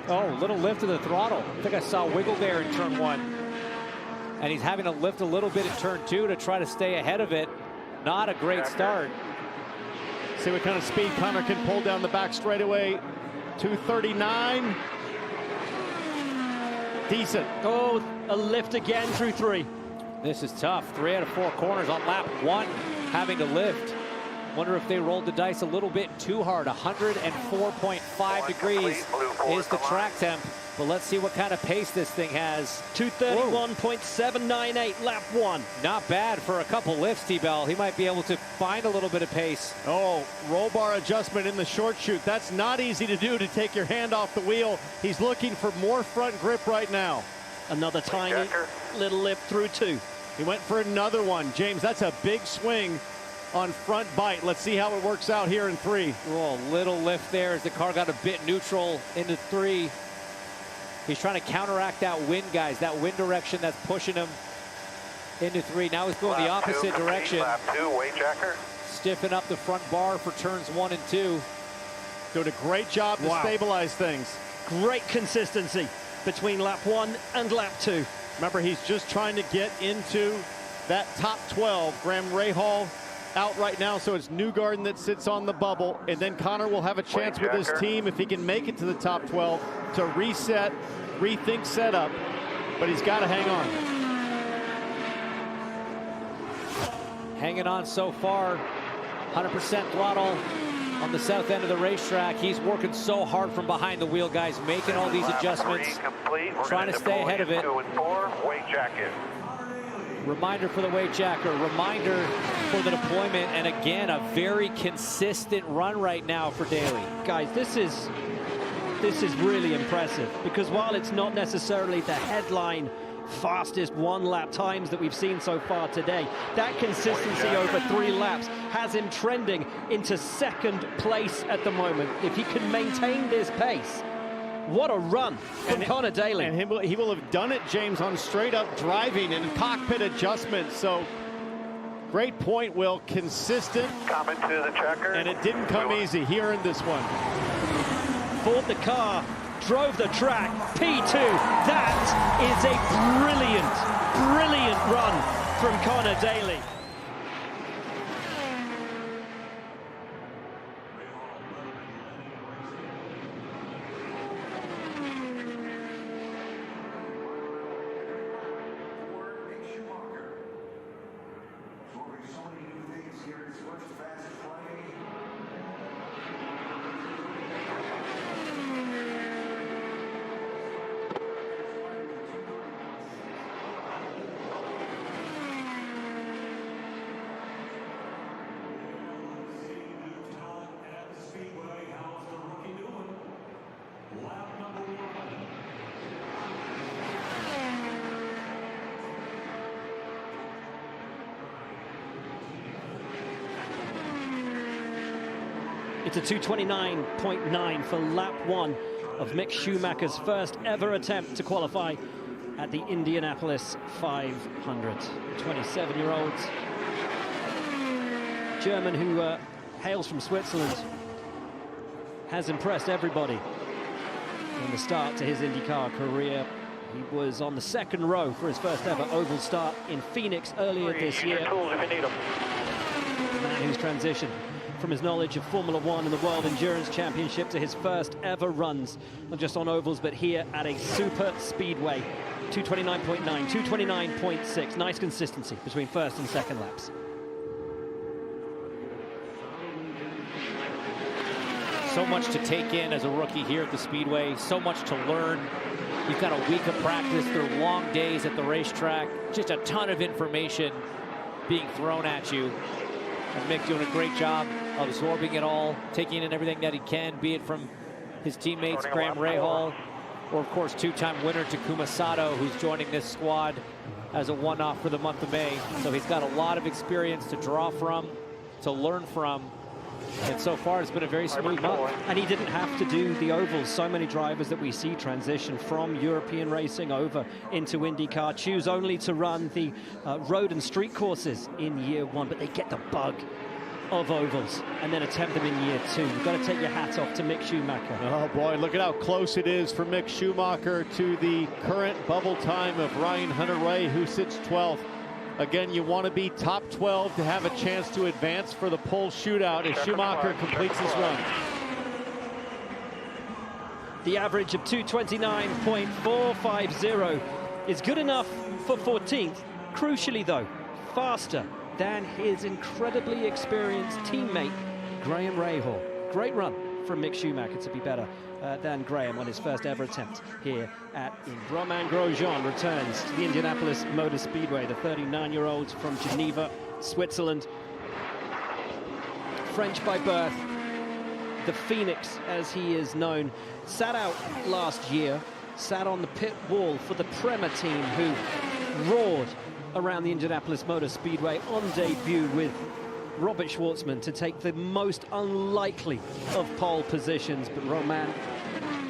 Oh, little lift of the throttle. I think I saw wiggle there in turn 1. And he's having to lift a little bit in turn 2 to try to stay ahead of it. Not a great start. See what kind of speed Connor can pull down the back straightaway. 239. Decent. Oh, a lift again through 3. This is tough. 3 out of 4 corners on lap 1, having to lift. Wonder if they rolled the dice a little bit too hard. 104.5 degrees is the track temp. But let's see what kind of pace this thing has. 231.798 lap 1. Not bad for a couple lifts, T-Bell. He might be able to find a little bit of pace. Oh, roll bar adjustment in the short chute. That's not easy to do, to take your hand off the wheel. He's looking for more front grip right now. Another tiny little lift through 2. He went for another one. James, that's a big swing on front bite. Let's see how it works out here in 3. Oh, little lift there as the car got a bit neutral into 3. He's trying to counteract that wind, guys. That wind direction that's pushing him into 3. Now he's going the opposite direction. Lap 2, weight jacker. Stiffen up the front bar for turns 1 and 2. Doing a great job to stabilize things. Great consistency between lap 1 and lap 2. Remember, he's just trying to get into that top 12. Rahal out right now, so it's Newgarden that sits on the bubble, and then Connor will have a chance with his team if he can make it to the top 12 to reset, rethink setup, but he's got to hang on. Hanging on so far, 100% throttle on the south end of the racetrack. He's working so hard from behind the wheel, guys, making all these adjustments, trying to stay ahead of it. 2 and 4, weight jacket. Reminder for the weight jacker, reminder for the deployment, and again, a very consistent run right now for Daly. Guys, this is really impressive, because while it's not necessarily the headline fastest one-lap times that we've seen so far today, that consistency over 3 laps has him trending into 2nd place at the moment. If he can maintain this pace, what a run from Connor Daly. And he will have done it, James, on straight-up driving and cockpit adjustments. So, great point, Will. Consistent. Coming to the checker. And it didn't come easy. He earned this one. Bought the car, drove the track, P2. That is a brilliant run from Connor Daly. Mick Schumacher. Moving so many new things here in his first fast play. It's a 2:29.9 for lap 1 of Mick Schumacher's first ever attempt to qualify at the Indianapolis 500. 27-year-old German who hails from Switzerland has impressed everybody in the start to his IndyCar career. He was on the 2nd row for his first ever oval start in Phoenix earlier this year. Tools if you need them. A man who's transitioned from his knowledge of Formula One and the World Endurance Championship to his first ever runs, not just on ovals, but here at a super speedway. 229.9, 229.6. Nice consistency between first and second laps. So much to take in as a rookie here at the Speedway, so much to learn. You've got a week of practice, they're long days at the racetrack, just a ton of information being thrown at you. And Mick doing a great job of absorbing it all, taking in everything that he can, be it from his teammates, Graham Rahal, or of course two-time winner Takuma Sato, who's joining this squad as a one-off for the month of May. So he's got a lot of experience to draw from, to learn from, and so far it's been a very smooth month. And he didn't have to do the ovals. So many drivers that we see transition from European racing over into IndyCar choose only to run the road and street courses in year 1, but they get the bug of ovals and then attempt them in year 2. You've got to take your hat off to Mick Schumacher. Oh boy, look at how close it is for Mick Schumacher to the current bubble time of Romain Hunter-Reay, who sits 12th. Again, you want to be top 12 to have a chance to advance for the pole shootout if Schumacher completes his run. The average of 229.450 is good enough for 14th. Crucially though, faster than his incredibly experienced teammate, Graham Rahal. Great run from Mick Schumacher to be better than Graham on his first ever attempt here at Indy. Romain Grosjean returns to the Indianapolis Motor Speedway, the 39-year-old from Geneva, Switzerland. French by birth, the Phoenix as he is known. Sat out last year, sat on the pit wall for the Prema team, who roared around the Indianapolis Motor Speedway on debut with Robert Schwartzman to take the most unlikely of pole positions, but Romain,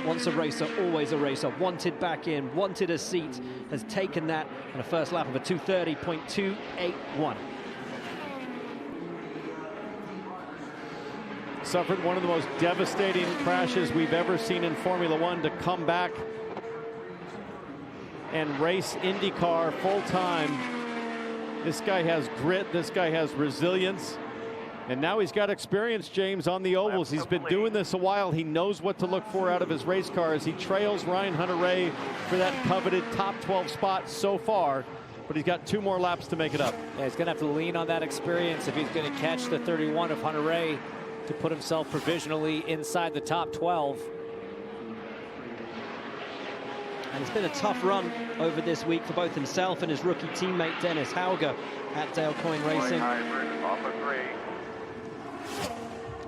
once a racer, always a racer, wanted back in, wanted a seat, has taken that on a first lap of a 2:30.281. Suffered one of the most devastating crashes we've ever seen in Formula One to come back and race IndyCar full time. This guy has grit, this guy has resilience, and now he's got experience, James, on the ovals. He's been doing this a while. He knows what to look for out of his race cars. He trails Ryan Hunter-Reay for that coveted top 12 spot so far, but he's got 2 more laps to make it up. Yeah, he's going to have to lean on that experience if he's going to catch the 31 of Hunter-Reay to put himself provisionally inside the top 12. And it's been a tough run over this week for both himself and his rookie teammate Dennis Hauger at Dale Coyne Racing.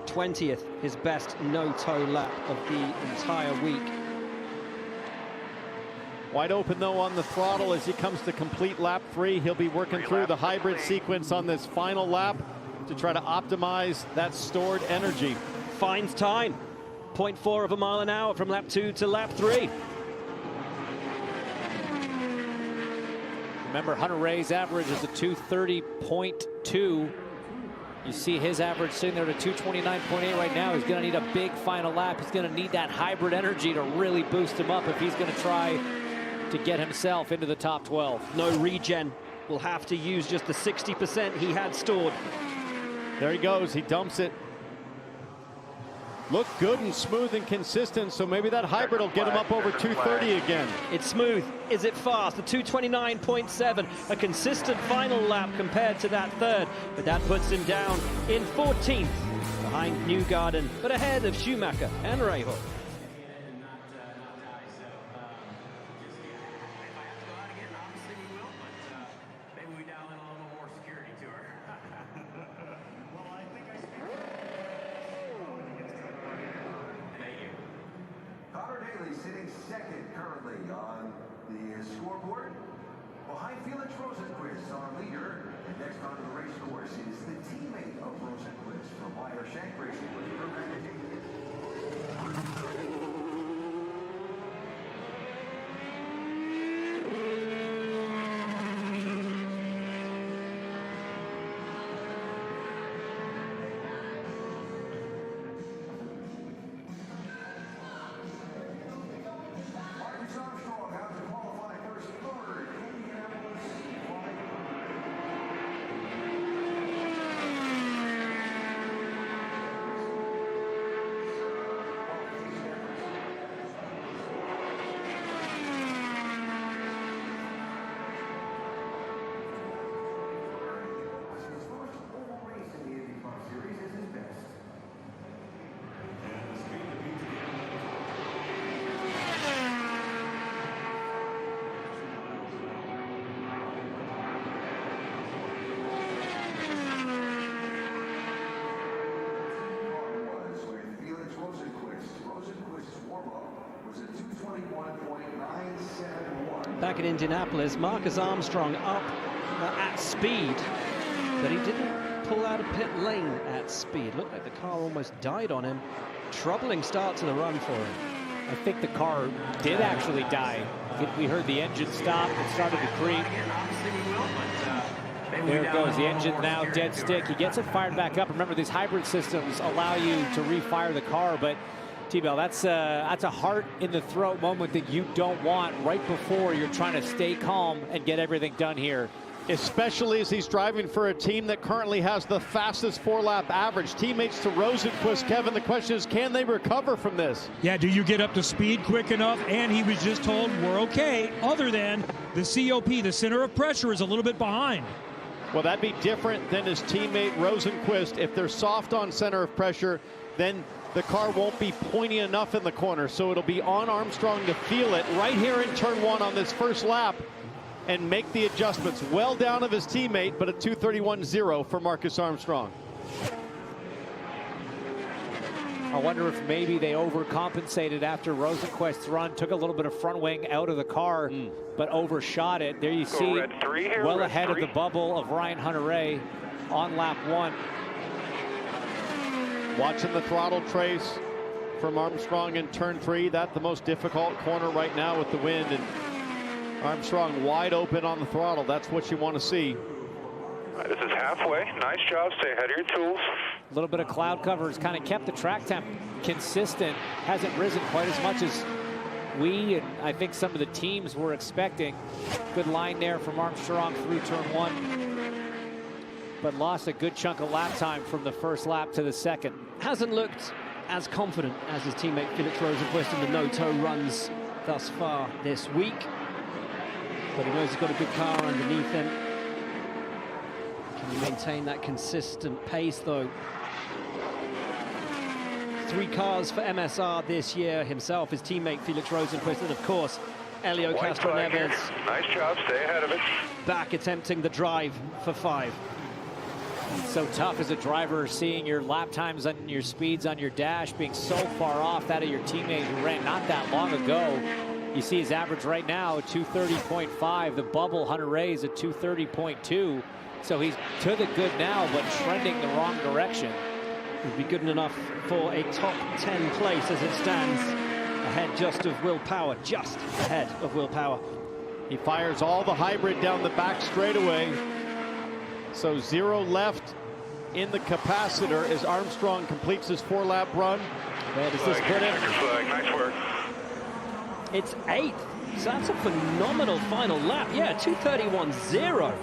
20th, his best no-toe lap of the entire week. Wide open though on the throttle as he comes to complete lap 3. He'll be working through the hybrid sequence on this final lap to try to optimize that stored energy. Finds time, 0.4 of a mile an hour from lap 2 to lap 3. Remember, Hunter-Reay's average is a 2:30.2. You see his average sitting there at a 2:29.8 right now. He's going to need a big final lap. He's going to need that hybrid energy to really boost him up if he's going to try to get himself into the top 12. No regen. Will have to use just the 60% he had stored. There he goes. He dumps it. Looked good and smooth and consistent, so maybe that hybrid will get him up over 2:30 again. It's smooth. Is it fast? The 2:29.7, a consistent final lap compared to that third, but that puts him down in 14th behind Newgarden, but ahead of Schumacher and Rahal. Sitting second currently on the scoreboard. Behind Felix Rosenqvist, our leader. And next onto the race course is the teammate of Rosenqvist from Wire Shank Racing with the Back in Indianapolis, Marcus Armstrong up at speed, but he didn't pull out of pit lane at speed. Looked like the car almost died on him. Troubling start to the run for him. I think the car did actually die. We heard the engine stop. It started to creep. There it goes. The engine now dead stick. He gets it fired back up. Remember, these hybrid systems allow you to refire the car, but T-Bell, that's a heart in the throat moment that you don't want right before you're trying to stay calm and get everything done here. Especially as he's driving for a team that currently has the fastest 4-lap average. Teammates to Rosenqvist, Kevin, the question is, can they recover from this? Yeah, do you get up to speed quick enough? And he was just told, we're okay, other than the COP, the center of pressure, is a little bit behind. Well, that'd be different than his teammate Rosenqvist. If they're soft on center of pressure, then the car won't be pointy enough in the corner, so it'll be on Armstrong to feel it right here in turn 1 on this first lap and make the adjustments. Well down of his teammate, but a 2:31.0 for Marcus Armstrong. I wonder if maybe they overcompensated after Rosenqvist's run, took a little bit of front wing out of the car, but overshot it. There you see, well ahead of the bubble of Ryan Hunter-Reay on lap 1. Watching the throttle trace from Armstrong in turn 3. That's the most difficult corner right now with the wind, and Armstrong wide open on the throttle. That's what you want to see. This is halfway. Nice job. Stay ahead of your tools. A little bit of cloud cover has kind of kept the track temp consistent. Hasn't risen quite as much as we and I think some of the teams were expecting. Good line there from Armstrong through turn 1. But lost a good chunk of lap time from the first lap to the second. Hasn't looked as confident as his teammate Felix Rosenqvist in the no-toe runs thus far this week. But he knows he's got a good car underneath him. Can he maintain that consistent pace, though? 3 cars for MSR this year himself, his teammate Felix Rosenqvist, and of course, Elio Castroneves. Nice job, stay ahead of it. Back attempting the drive for 5. It's so tough as a driver, seeing your lap times and your speeds on your dash being so far off that of your teammate who ran not that long ago. You see his average right now, 230.5. The bubble, Hunter-Reay, is at 230.2. So he's to the good now, but trending the wrong direction. Would be good enough for a top 10 place as it stands. Ahead just of Will Power, just ahead of Will Power. He fires all the hybrid down the back straightaway. So 0 left in the capacitor as Armstrong completes his 4-lap run. Where does this put him? Nice work. It's 8th. So that's a phenomenal final lap. Yeah, 2:31.0.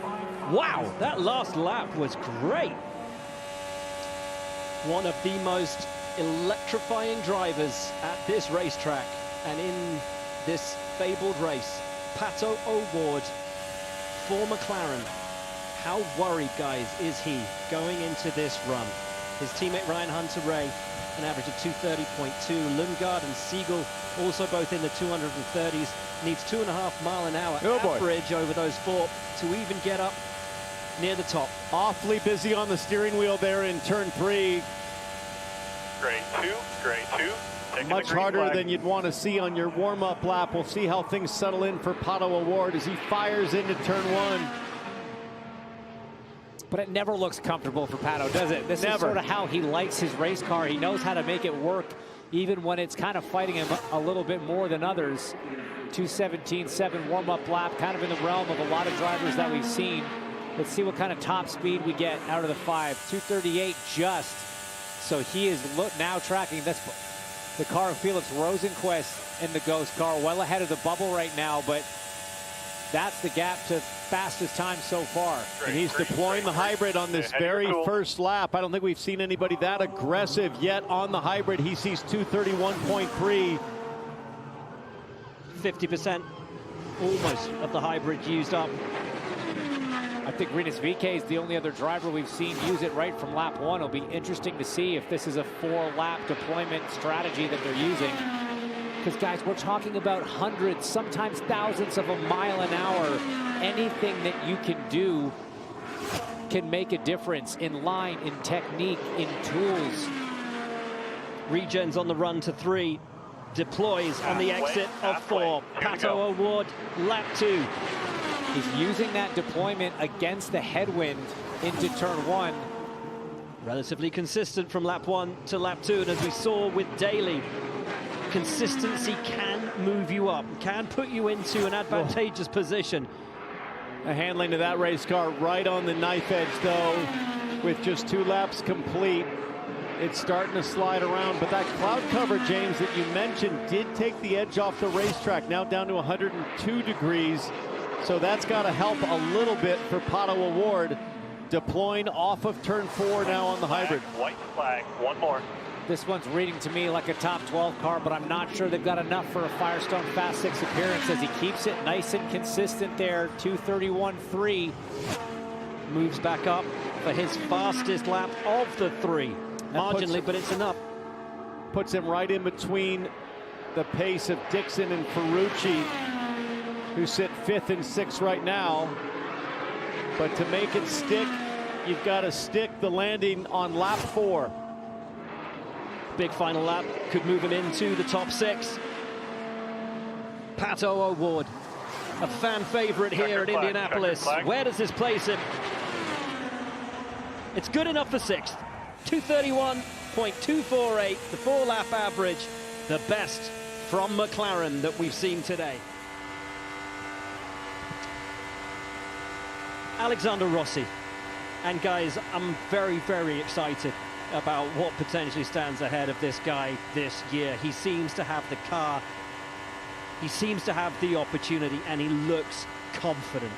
Wow, that last lap was great. One of the most electrifying drivers at this racetrack and in this fabled race, Pato O'Ward for McLaren. How worried, guys, is he going into this run? His teammate Romain Hunter-Reay, an average of 230.2. Lundgaard and Siegel, also both in the 230s. Needs 2.5 mile an hour average over those 4 to even get up near the top. Awfully busy on the steering wheel there in turn 3. Grade 2, grade 2. Much harder than you'd want to see on your warm-up lap. We'll see how things settle in for Pato O'Ward as he fires into turn 1. But it never looks comfortable for Pato, does it? This is sort of how he likes his race car. He knows how to make it work, even when it's kind of fighting him a little bit more than others. 2:17.7 warm-up lap, kind of in the realm of a lot of drivers that we've seen. Let's see what kind of top speed we get out of the 5. 2:38 just. So he is now tracking. That's the car of Felix Rosenqvist in the Ghost car, well ahead of the bubble right now, but that's the gap to fastest time so far. And he's deploying the hybrid on this very first lap. I don't think we've seen anybody that aggressive yet on the hybrid. He sees 231.3. 50% almost of the hybrid used up. I think Rinus VeeKay is the only other driver we've seen use it right from lap 1. It'll be interesting to see if this is a 4-lap deployment strategy that they're using. Because, guys, we're talking about hundreds, sometimes thousands of a mile an hour. Anything that you can do can make a difference in line, in technique, in tools. Regens on the run to 3. Deploys on the exit of 4. Pato O'Ward, lap 2. He's using that deployment against the headwind into turn 1. Relatively consistent from lap 1 to lap 2. And as we saw with Daly, consistency can move you up, can put you into an advantageous position. The handling of that race car right on the knife edge, though, with just 2 laps complete. It's starting to slide around, but that cloud cover, James, that you mentioned did take the edge off the racetrack, now down to 102 degrees. So that's got to help a little bit for Pato O'Ward, deploying off of turn 4 now on the hybrid. White flag, one more. This one's reading to me like a top 12 car, but I'm not sure they've got enough for a Firestone Fast 6 appearance as he keeps it nice and consistent there. 2:31.3. Moves back up for his fastest lap of the 3. Marginally, but it's enough. Puts him right in between the pace of Dixon and Ferrucci, who sit 5th and 6th right now. But to make it stick, you've got to stick the landing on lap 4. Big final lap could move him into the top 6. Pato O'Ward, a fan favorite here at Indianapolis. Where does this place him? It's good enough for 6th. 231.248, the 4-lap average, the best from McLaren that we've seen today. Alexander Rossi. And guys, I'm very, very excited about what potentially stands ahead of this guy this year. He seems to have the car, he seems to have the opportunity, and he looks confident.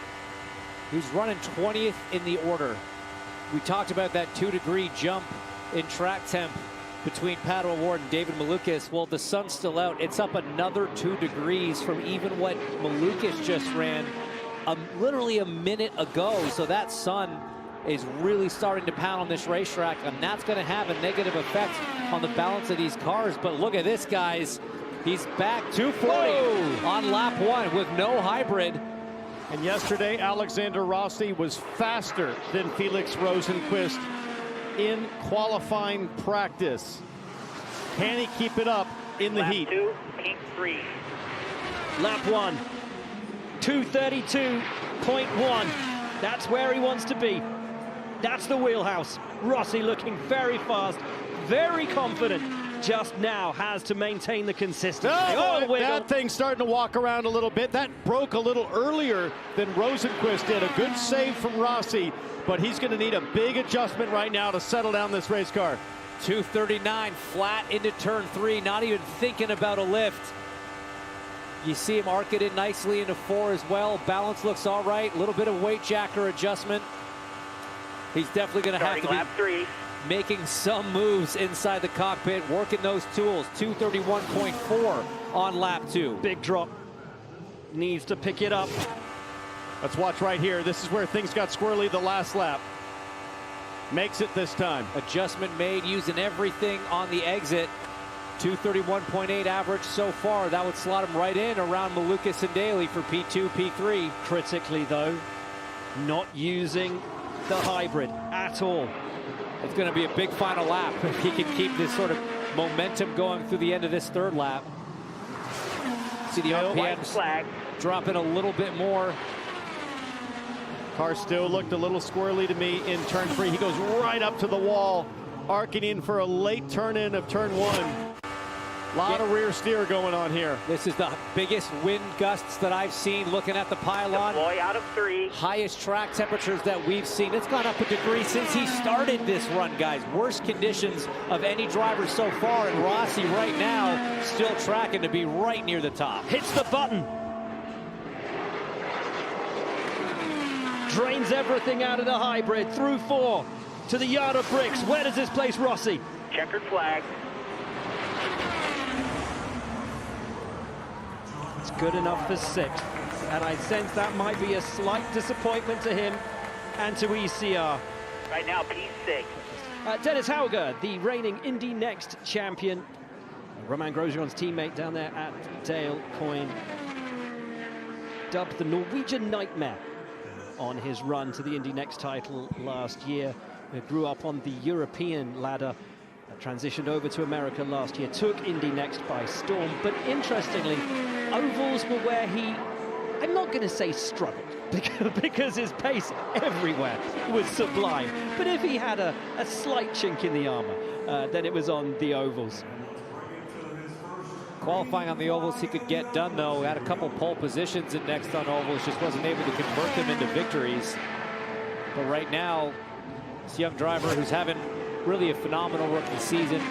He's running 20th in the order. We talked about that 2-degree jump in track temp between Pato O'Ward and David Malukas. Well, the sun's still out. It's up another 2 degrees from even what Malukas just ran literally a minute ago. So that sun is really starting to pound on this racetrack, and that's going to have a negative effect on the balance of these cars. But look at this, guys. He's back 240 on lap 1 with no hybrid. And yesterday, Alexander Rossi was faster than Felix Rosenqvist in qualifying practice. Can he keep it up in the heat? Lap 2, heat 3. Lap 1, 232.1. That's where he wants to be. That's the wheelhouse. Rossi looking very fast, very confident. Just now has to maintain the consistency. That thing's starting to walk around a little bit. That broke a little earlier than Rosenqvist did. A good save from Rossi, but he's going to need a big adjustment right now to settle down this race car. 239 flat into turn 3, not even thinking about a lift. You see him arc it in nicely into 4 as well. Balance looks all right. A little bit of weight jacker adjustment. He's definitely going to have to be lap 3. Making some moves inside the cockpit, working those tools. 231.4 on lap 2. Big drop. Needs to pick it up. Let's watch right here. This is where things got squirrely the last lap. Makes it this time. Adjustment made using everything on the exit. 231.8 average so far. That would slot him right in around Malukas and Daly for P2, P3. Critically, though, not using the hybrid at all. It's going to be a big final lap if he can keep this sort of momentum going through the end of this 3rd lap. See the RPMs dropping a little bit more. Car still looked a little squirrely to me in turn 3. He goes right up to the wall, arcing in for a late turn in of turn 1. A lot of rear steer going on here. This is the biggest wind gusts that I've seen looking at the pylon. Deploy out of 3. Highest track temperatures that we've seen. It's gone up a degree since he started this run, guys. Worst conditions of any driver so far, and Rossi right now still tracking to be right near the top. Hits the button. Drains everything out of the hybrid through 4 to the yard of bricks. Where does this place Rossi? Checkered flag. It's good enough for 6th, and I sense that might be a slight disappointment to him and to ECR. Right now, P6. Dennis Hauger, the reigning Indy Next champion. Romain Grosjean's teammate down there at Dale Coyne. Dubbed the Norwegian Nightmare on his run to the Indy Next title last year. He grew up on the European ladder. Transitioned over to America last year, took Indy Next by storm, but interestingly, ovals were where he, I'm not going to say struggled, because his pace everywhere was sublime, but if he had a slight chink in the armor, then it was on the ovals. Qualifying on the ovals he could get done, though. Had a couple pole positions in Next on ovals, just wasn't able to convert them into victories. But right now, this young driver who's having really a phenomenal rookie season.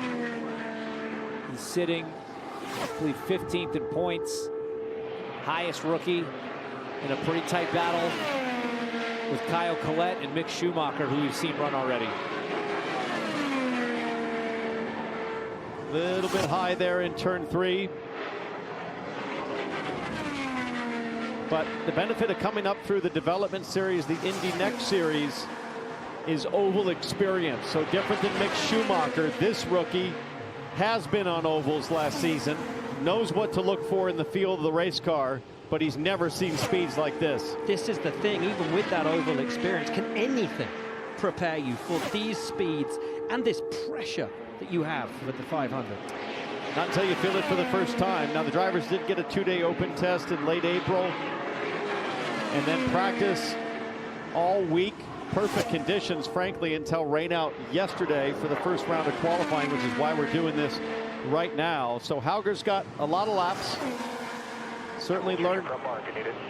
He's sitting, I believe, 15th in points. Highest rookie in a pretty tight battle with Kyle Collette and Mick Schumacher, who we've seen run already. A little bit high there in turn 3. But the benefit of coming up through the development series, the Indy Next series, is oval experience. So different than Mick Schumacher, this rookie has been on ovals last season, knows what to look for in the field of the race car, but he's never seen speeds like this. This is the thing, even with that oval experience, can anything prepare you for these speeds and this pressure that you have with the 500? Not until you feel it for the first time. Now, the drivers did get a 2-day open test in late April and then practice all week perfect conditions, frankly, until rain out yesterday for the first round of qualifying, which is why we're doing this right now. So Hauger's got a lot of laps. Certainly learned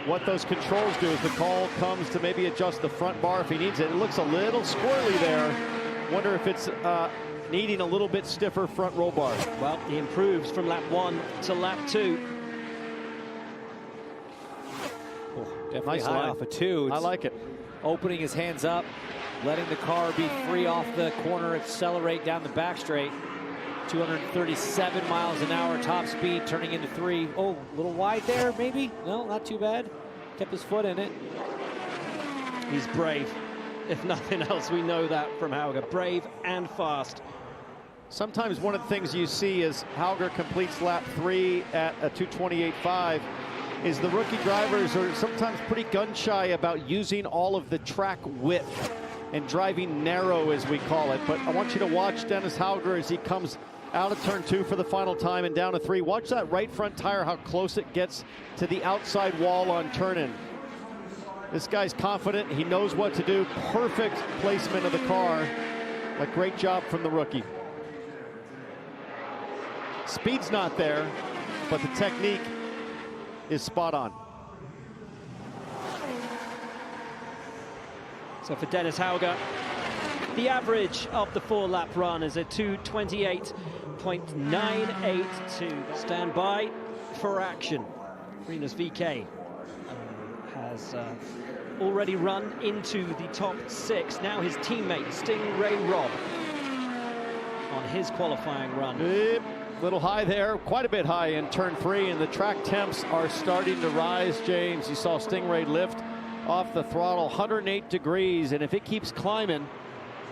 what those controls do as the call comes to maybe adjust the front bar if he needs it. It looks a little squirrely there. Wonder if it's needing a little bit stiffer front roll bar. Well, he improves from lap 1 to lap 2. Oh, definitely nice high line. off a 2. I like it. Opening his hands up, letting the car be free off the corner, accelerate down the back straight. 237 miles an hour top speed, turning into 3. Oh, a little wide there, maybe? No, not too bad. Kept his foot in it. He's brave. If nothing else, we know that from Hauger. Brave and fast. Sometimes one of the things you see as Hauger completes lap 3 at a 2:28.5 is the rookie drivers are sometimes pretty gun shy about using all of the track width and driving narrow, as we call it. But I want you to watch Dennis Hauger as he comes out of turn 2 for the final time and down to 3. Watch that right front tire, how close it gets to the outside wall on turn-in. This guy's confident. He knows what to do. Perfect placement of the car. A great job from the rookie. Speed's not there, but the technique is spot on. So for Dennis Hauger, the average of the 4-lap run is a 2:28.982. Stand by for action. Rinus VeeKay has already run into the top 6. Now his teammate Stingray Robb on his qualifying run. Little high there, quite a bit high in turn 3, and the track temps are starting to rise, James. You saw Stingray lift off the throttle, 108 degrees, and if it keeps climbing,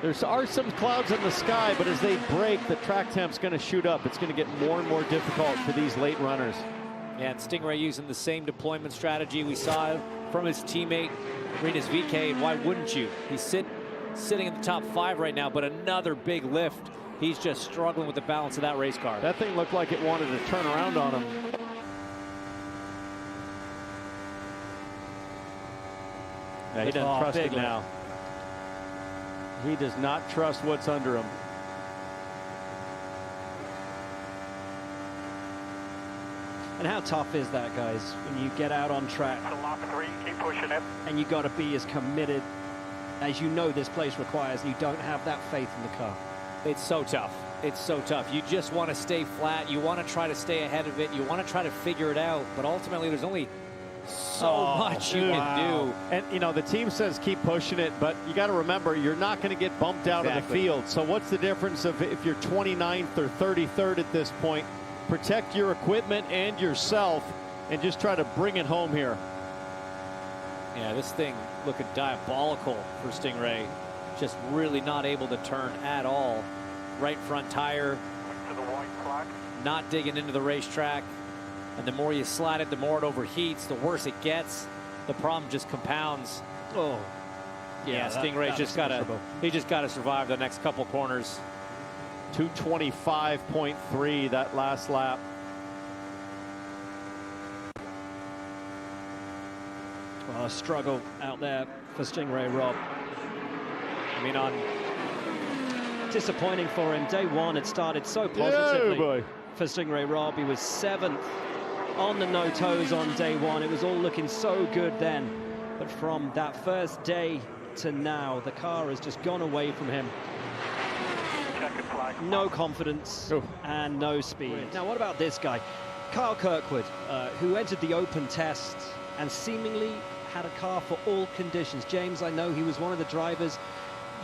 there are some clouds in the sky, but as they break, the track temp's going to shoot up. It's going to get more and more difficult for these late runners. Yeah, and Stingray using the same deployment strategy we saw from his teammate Rinus VeeKay, and why wouldn't you? He's sitting in the top 5 right now, but another big lift. He's just struggling with the balance of that race car. That thing looked like it wanted to turn around on him. Yeah, he doesn't trust it now. He does not trust what's under him. And how tough is that, guys, when you get out on track? Lock 3, keep pushing it. And you got to be as committed as you know this place requires, and you don't have that faith in the car. It's so tough. It's so tough. You just want to stay flat. You want to try to stay ahead of it. You want to try to figure it out. But ultimately, there's only so much you can do. And, you know, the team says keep pushing it, but you got to remember, you're not going to get bumped out of the field. So what's the difference if you're 29th or 33rd at this point? Protect your equipment and yourself and just try to bring it home here. Yeah, this thing looking diabolical for Stingray. Just really not able to turn at all. Right front tire. To the white flag. Not digging into the racetrack. And the more you slide it, the more it overheats, the worse it gets. The problem just compounds. Oh, yeah, Stingray's just gotta survive the next couple corners. 225.3 that last lap. Well, a struggle out there for Stingray Robb. I mean, disappointing for him. Day 1, it started so positively for Stingray Robb. He was 7th on the no-toes on day 1. It was all looking so good then. But from that first day to now, the car has just gone away from him. No confidence and no speed. Now, what about this guy? Kyle Kirkwood, who entered the open test and seemingly had a car for all conditions. James, I know he was one of the drivers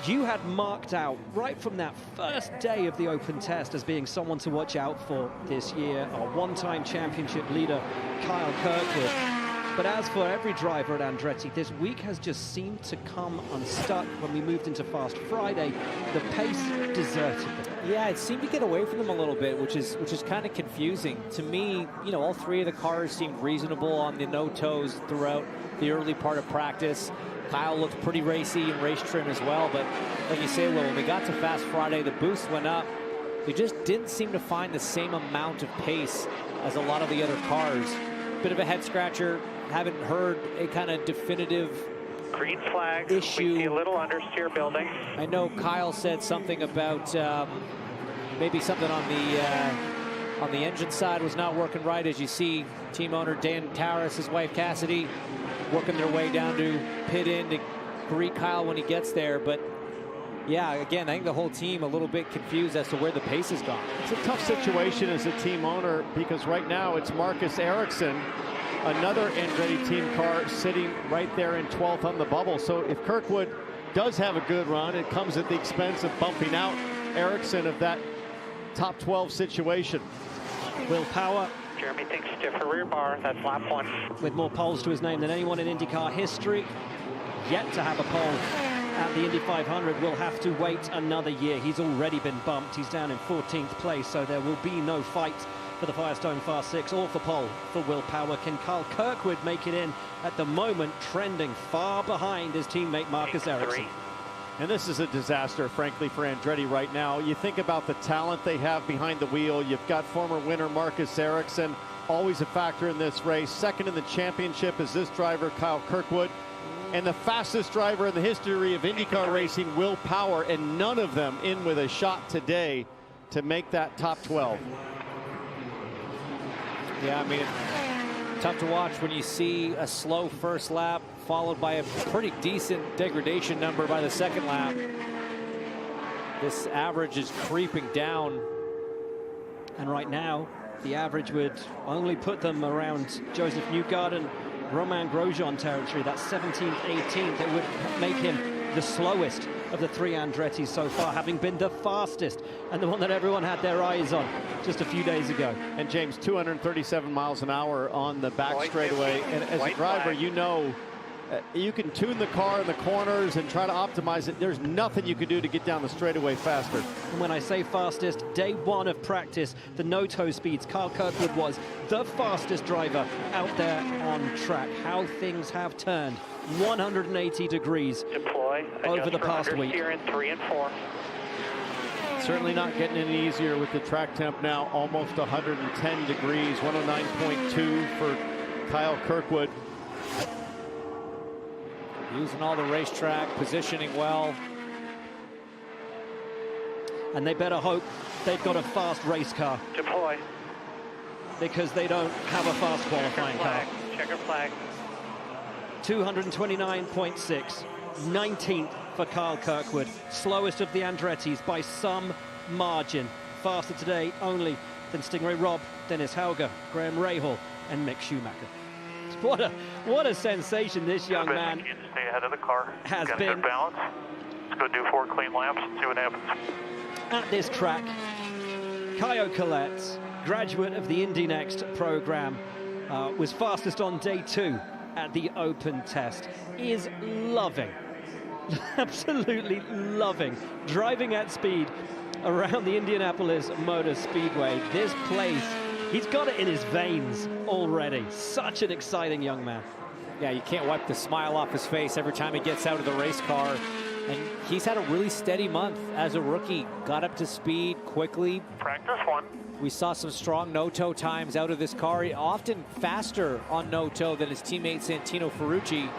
you had marked out right from that first day of the open test as being someone to watch out for this year. Our one-time championship leader, Kyle Kirkwood. But as for every driver at Andretti, this week has just seemed to come unstuck. When we moved into Fast Friday, the pace deserted them. Yeah, it seemed to get away from them a little bit, which is kind of confusing. To me, you know, all 3 of the cars seemed reasonable on the no-toes throughout the early part of practice. Kyle looked pretty racy and race trim as well, but like you say, Will, when we got to Fast Friday, the boost went up. They just didn't seem to find the same amount of pace as a lot of the other cars. Bit of a head scratcher. Haven't heard a kind of definitive Green flag. issue. We see a little understeer building. I know Kyle said something about maybe something on the engine side was not working right, as you see team owner Dan Taras, his wife Cassidy, working their way down to pit in to greet Kyle when he gets there. But yeah, again, I think the whole team a little bit confused as to where the pace has gone. It's a tough situation as a team owner, because right now it's Marcus Ericsson, another Andretti team car, sitting right there in 12th on the bubble. So if Kirkwood does have a good run, it comes at the expense of bumping out Ericsson of that top 12 situation. Will Power, Jeremy thinks stiffer rear bar. That's lap 1. with more poles to his name than anyone in IndyCar history, yet to have a pole at the Indy 500, will have to wait another year. He's already been bumped. He's down in 14th place, so there will be no fight for the Firestone Fast 6 or for pole for Will Power. Can Kyle Kirkwood make it in? At the moment, trending far behind his teammate Marcus Ericsson. And this is a disaster, frankly, for Andretti right now. You think about the talent they have behind the wheel. You've got former winner Marcus Ericsson, always a factor in this race. Second in the championship is this driver, Kyle Kirkwood. And the fastest driver in the history of IndyCar racing, Will Power, and none of them in with a shot today to make that top 12. Yeah, I mean, tough to watch when you see a slow first lap followed by a pretty decent degradation number by the second lap. This average is creeping down. And right now, the average would only put them around Josef Newgarden, Romain Grosjean territory. That's 17th, 18th. It would make him the slowest of the three Andrettis so far, having been the fastest and the one that everyone had their eyes on just a few days ago. And James, 237 miles an hour on the back straightaway. And as a driver, you know, you can tune the car in the corners and try to optimize it. There's nothing you can do to get down the straightaway faster. And when I say fastest, day one of practice, the no-toe speeds, Kyle Kirkwood was the fastest driver out there on track. How things have turned 180 degrees over the past week. In 3 and 4. Certainly not getting any easier with the track temp now, almost 110 degrees, 109.2 for Kyle Kirkwood. Using all the racetrack, positioning well. And they better hope they've got a fast race car. Deploy. Because they don't have a fast qualifying car. Checker flag. 229.6. 19th for Kyle Kirkwood. Slowest of the Andrettis by some margin. Faster today only than Stingray Robb, Dennis Hauger, Graham Rahal, and Mick Schumacher. What a sensation this young man Stay ahead of the car. has Get been good balance. Let's go do 4 clean laps and see what happens. at this track. Caio Collet, graduate of the Indy Next program, was fastest on day 2 at the open test. Is loving, absolutely loving, driving at speed around the Indianapolis Motor Speedway. This place, he's got it in his veins already. Such an exciting young man. Yeah, you can't wipe the smile off his face every time he gets out of the race car. And he's had a really steady month as a rookie. Got up to speed quickly. Practice 1. We saw some strong no-toe times out of this car, often faster on no-toe than his teammate Santino Ferrucci.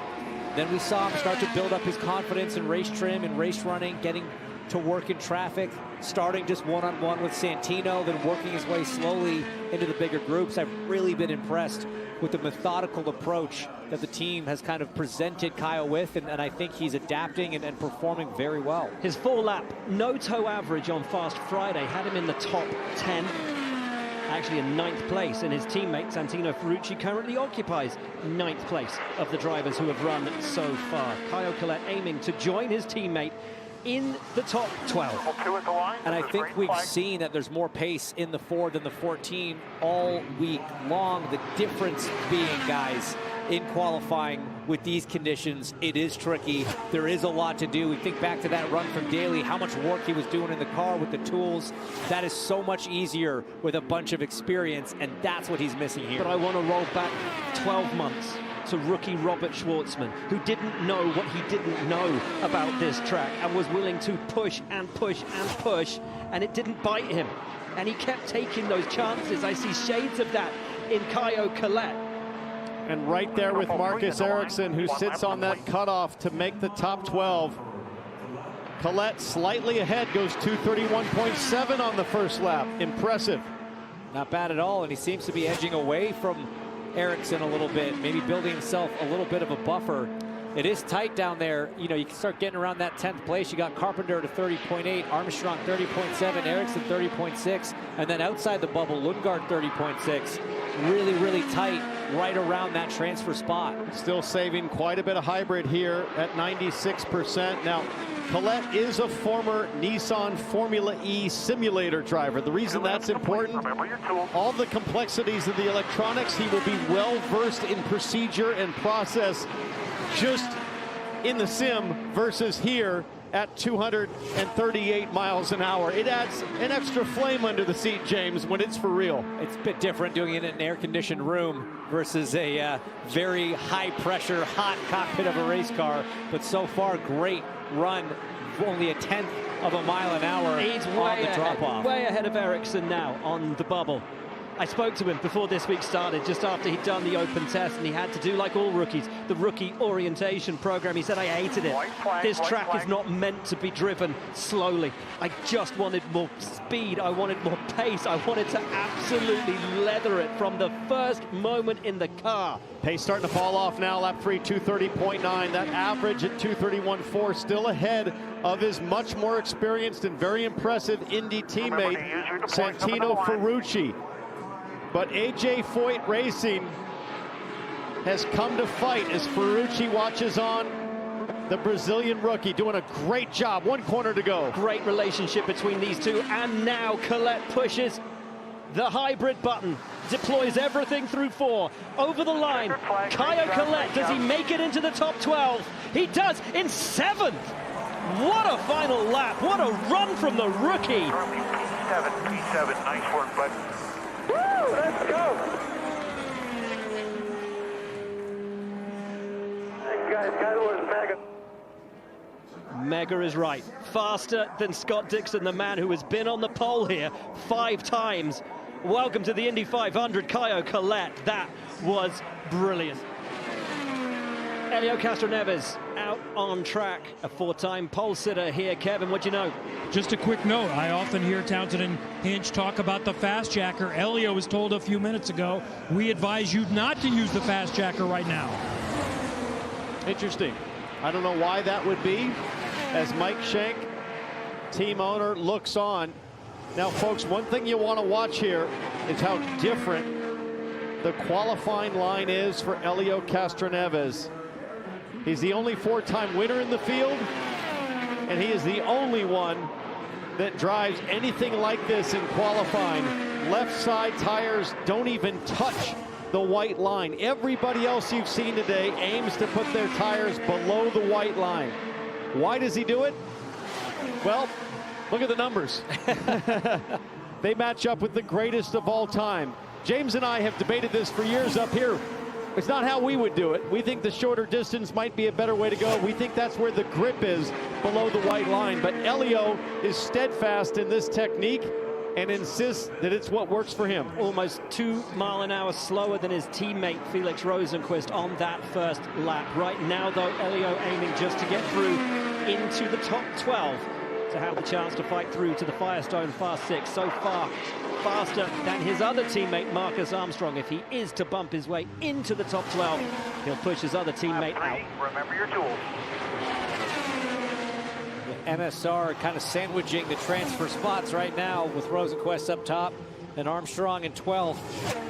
Then we saw him start to build up his confidence in race trim and race running, getting to work in traffic, starting just one-on-one with Santino, then working his way slowly into the bigger groups. I've really been impressed with the methodical approach that the team has kind of presented Kyle with, and I think he's adapting and performing very well. His 4-lap no-toe average on Fast Friday had him in the top 10, actually in 9th place, and his teammate Santino Ferrucci currently occupies 9th place of the drivers who have run so far. Caio Collet aiming to join his teammate in the top 12. And I think we've seen that there's more pace in the 4 than the 14 all week long. The difference being, guys, in qualifying with these conditions, it is tricky. There is a lot to do. We think back to that run from Daly, how much work he was doing in the car with the tools. That is so much easier with a bunch of experience, and that's what he's missing here. But I want to roll back 12 months to rookie Robert Schwartzman, who didn't know what he didn't know about this track and was willing to push and push and push, and it didn't bite him. And he kept taking those chances. I see shades of that in Caio Collet. And right there with Marcus Ericsson, who sits on that cutoff to make the top 12. Collette slightly ahead, goes 2:31.7 on the first lap. Impressive. Not bad at all, and he seems to be edging away from Ericsson a little bit, maybe building himself a little bit of a buffer. It is tight down there. You know, you can start getting around that 10th place. You got Carpenter to 30.8, Armstrong 30.7, Ericsson 30.6, and then outside the bubble, Lundgaard 30.6. Really, really tight right around that transfer spot. Still saving quite a bit of hybrid here at 96%. Now, Collette is a former Nissan Formula E simulator driver. The reason that's important, all the complexities of the electronics, he will be well versed in procedure and process just in the sim versus here at 238 miles an hour. It adds an extra flame under the seat, James, when it's for real. It's a bit different doing it in an air-conditioned room versus a very high-pressure, hot cockpit of a race car. But so far, great run. Only a 1/10 of a mile an hour. He's on the drop-off. Way ahead of Ericsson now on the bubble. I spoke to him before this week started, just after he'd done the open test, and he had to do, like all rookies, the rookie orientation program. He said, I hated it. This track is not meant to be driven slowly. I just wanted more speed. I wanted more pace. I wanted to absolutely leather it from the first moment in the car. Pace starting to fall off now, lap 3, 230.9. That average at 231.4, still ahead of his much more experienced and very impressive Indy teammate, Santino Ferrucci. But AJ Foyt Racing has come to fight as Ferrucci watches on. The Brazilian rookie doing a great job. 1 corner to go. Great relationship between these two. And now Collette pushes the hybrid button, deploys everything through 4. Over the line, Kaio Collette, does he make it into the top 12? He does in 7th. What a final lap. What a run from the rookie. P7, nice work, bud. Woo, let's go. Thanks, guys. That was mega. Mega is right. Faster than Scott Dixon, the man who has been on the pole here 5 times. Welcome to the Indy 500, Kaio Collette. That was brilliant. Elio Castroneves out on track, a 4-time pole sitter here. Kevin, what do you know? Just a quick note, I often hear Townsend and Hinch talk about the fast jacker. Elio was told a few minutes ago, we advise you not to use the fast jacker right now. Interesting. I don't know why that would be, as Mike Shank, team owner, looks on. Now, folks, one thing you want to watch here is how different the qualifying line is for Elio Castroneves. He's the only 4-time winner in the field, and he is the only one that drives anything like this in qualifying. Left side tires don't even touch the white line. Everybody else you've seen today aims to put their tires below the white line. Why does he do it? Well, look at the numbers. They match up with the greatest of all time. James and I have debated this for years up here. It's not how we would do it. We think the shorter distance might be a better way to go. We think that's where the grip is, below the white line. But Elio is steadfast in this technique and insists that it's what works for him. Almost 2 miles an hour slower than his teammate Felix Rosenqvist on that first lap. Right now, though, Elio aiming just to get through into the top 12 to have the chance to fight through to the Firestone Fast 6. So far, faster than his other teammate Marcus Armstrong. If he is to bump his way into the top 12, he'll push his other teammate out. Remember your tools. MSR kind of sandwiching the transfer spots right now with Rosenqvist up top and Armstrong in 12th.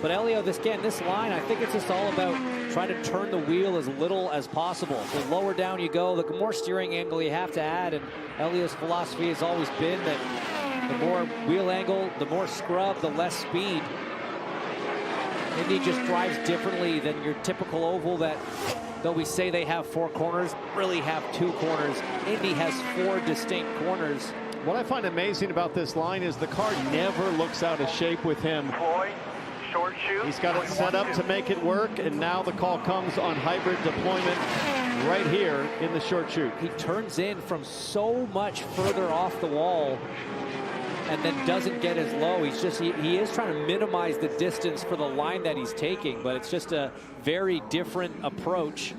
But Elio, this line, I think it's just all about trying to turn the wheel as little as possible. The lower down you go, the more steering angle you have to add. And Elio's philosophy has always been that the more wheel angle, the more scrub, the less speed. Indy just drives differently than your typical oval that, though we say they have 4 corners, really have 2 corners. Indy has 4 distinct corners. What I find amazing about this line is the car never looks out of shape with him. Deploy, short shoot. He's got it set up to make it work, and now the call comes on hybrid deployment right here in the short chute. He turns in from so much further off the wall. and then doesn't get as low. He is trying to minimize the distance for the line that he's taking, but it's just a very different approach.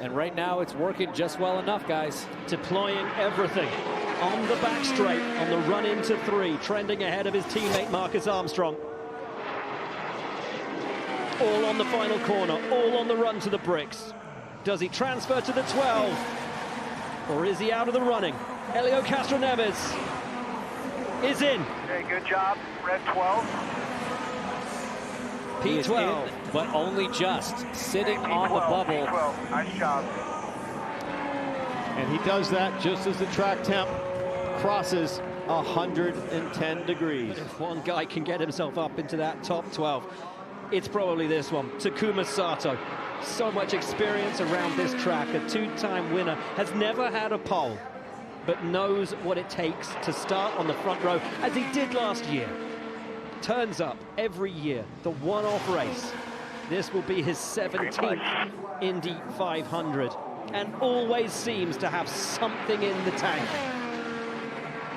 And right now it's working just well enough, guys. Deploying everything on the back straight, on the run into 3, trending ahead of his teammate Marcus Armstrong. All on the final corner, all on the run to the bricks. Does he transfer to the 12? Or is he out of the running? Elio Castroneves is in. Okay, good job. Red 12. P12. In, but only just sitting on the bubble. P12. Nice job. And he does that just as the track temp crosses 110 degrees. If one guy can get himself up into that top 12, it's probably this one, Takuma Sato. So much experience around this track, a 2-time winner, has never had a pole, but knows what it takes to start on the front row, as he did last year. Turns up every year, the one-off race. This will be his 17th Indy 500, and always seems to have something in the tank.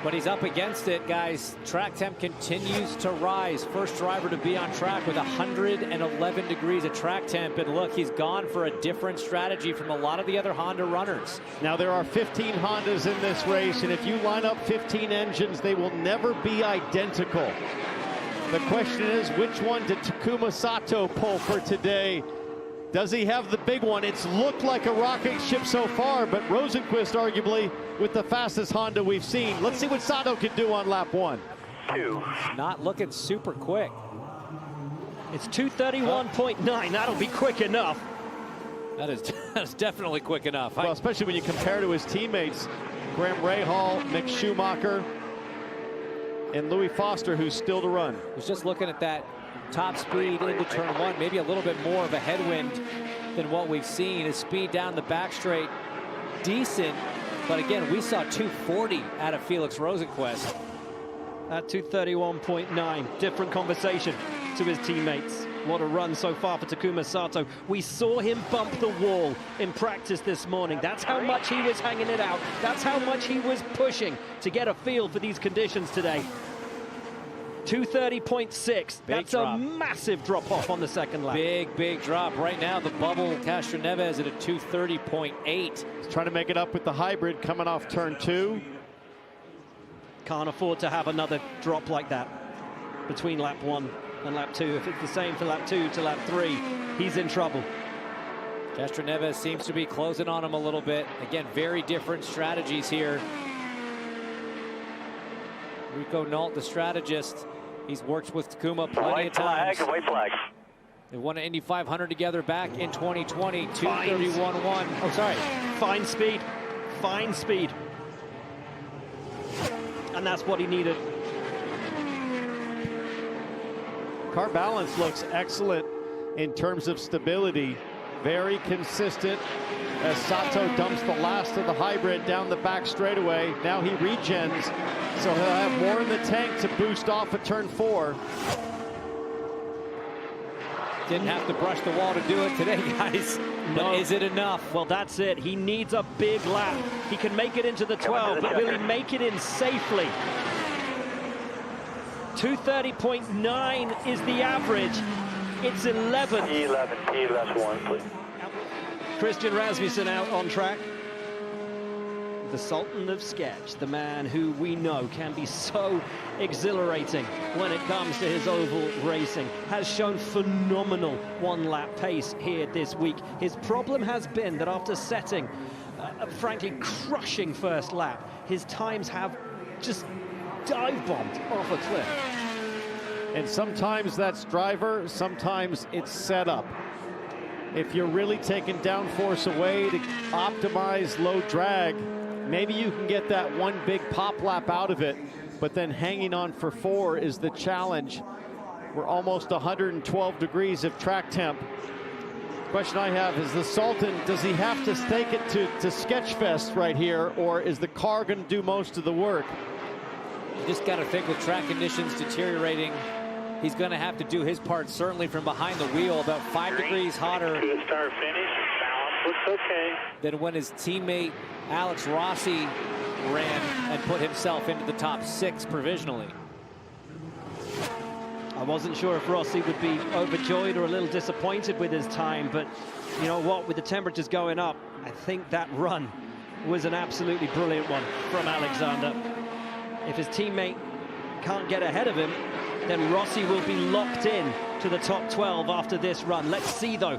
But he's up against it, guys. Track temp continues to rise. First driver to be on track with 111 degrees of track temp. And look, he's gone for a different strategy from a lot of the other Honda runners. Now, there are 15 Hondas in this race, and if you line up 15 engines, they will never be identical. The question is, which one did Takuma Sato pull for today? Does he have the big one? It's looked like a rocket ship so far, but Rosenqvist arguably with the fastest Honda we've seen. Let's see what Sato can do on lap 1. 2. Not looking super quick. It's 2:31.9. That'll be quick enough. That's definitely quick enough. Well, especially when you compare to his teammates, Rahal, Mick Schumacher, and Louis Foster, who's still to run. I was just looking at that top speed into turn 1, maybe a little bit more of a headwind than what we've seen. His speed down the back straight, decent, but again, we saw 240 out of Felix Rosenqvist. At 2:31.9, different conversation to his teammates. What a run so far for Takuma Sato. We saw him bump the wall in practice this morning. That's how much he was hanging it out. That's how much he was pushing to get a feel for these conditions today. 2:30.6. That's drop. A massive drop off on the second lap. Big drop. Right now, the bubble Castroneves at a 2:30.8. He's trying to make it up with the hybrid coming off turn 2. Can't afford to have another drop like that between lap 1 and lap 2. If it's the same for lap 2 to lap 3, he's in trouble. Castroneves seems to be closing on him a little bit. Again, very different strategies here. Rico Nault, the strategist, he's worked with Takuma plenty of times. White flag. They won an Indy 500 together back in 2020, 2:31.1. Oh, sorry. Fine speed, fine speed. And that's what he needed. Car balance looks excellent in terms of stability. Very consistent as Sato dumps the last of the hybrid down the back straightaway. Now he regens, so he'll have more in the tank to boost off at turn 4. Didn't have to brush the wall to do it today, guys. But is it enough? Well, that's it. He needs a big lap. He can make it into the 12, but will he make it in safely? 2:30.9 is the average. It's 11. P1, please. Christian Rasmussen out on track. The Sultan of Sketch, the man who we know can be so exhilarating when it comes to his oval racing, has shown phenomenal one-lap pace here this week. His problem has been that after setting a frankly crushing first lap, his times have just dive-bombed off a cliff. And sometimes that's driver, sometimes it's setup. If you're really taking downforce away to optimize low drag, maybe you can get that one big pop lap out of it, but then hanging on for 4 is the challenge. We're almost 112 degrees of track temp. Question I have is the Sultan, does he have to stake it to Sketchfest right here, or is the car going to do most of the work? You just got to think with track conditions deteriorating, he's going to have to do his part, certainly from behind the wheel, about 5 degrees hotter To the start finish. Balance looks okay. than when his teammate Alex Rossi ran and put himself into the top 6 provisionally. I wasn't sure if Rossi would be overjoyed or a little disappointed with his time, but you know what, with the temperatures going up, I think that run was an absolutely brilliant one from Alexander. If his teammate can't get ahead of him, then Rossi will be locked in to the top 12 after this run. Let's see, though,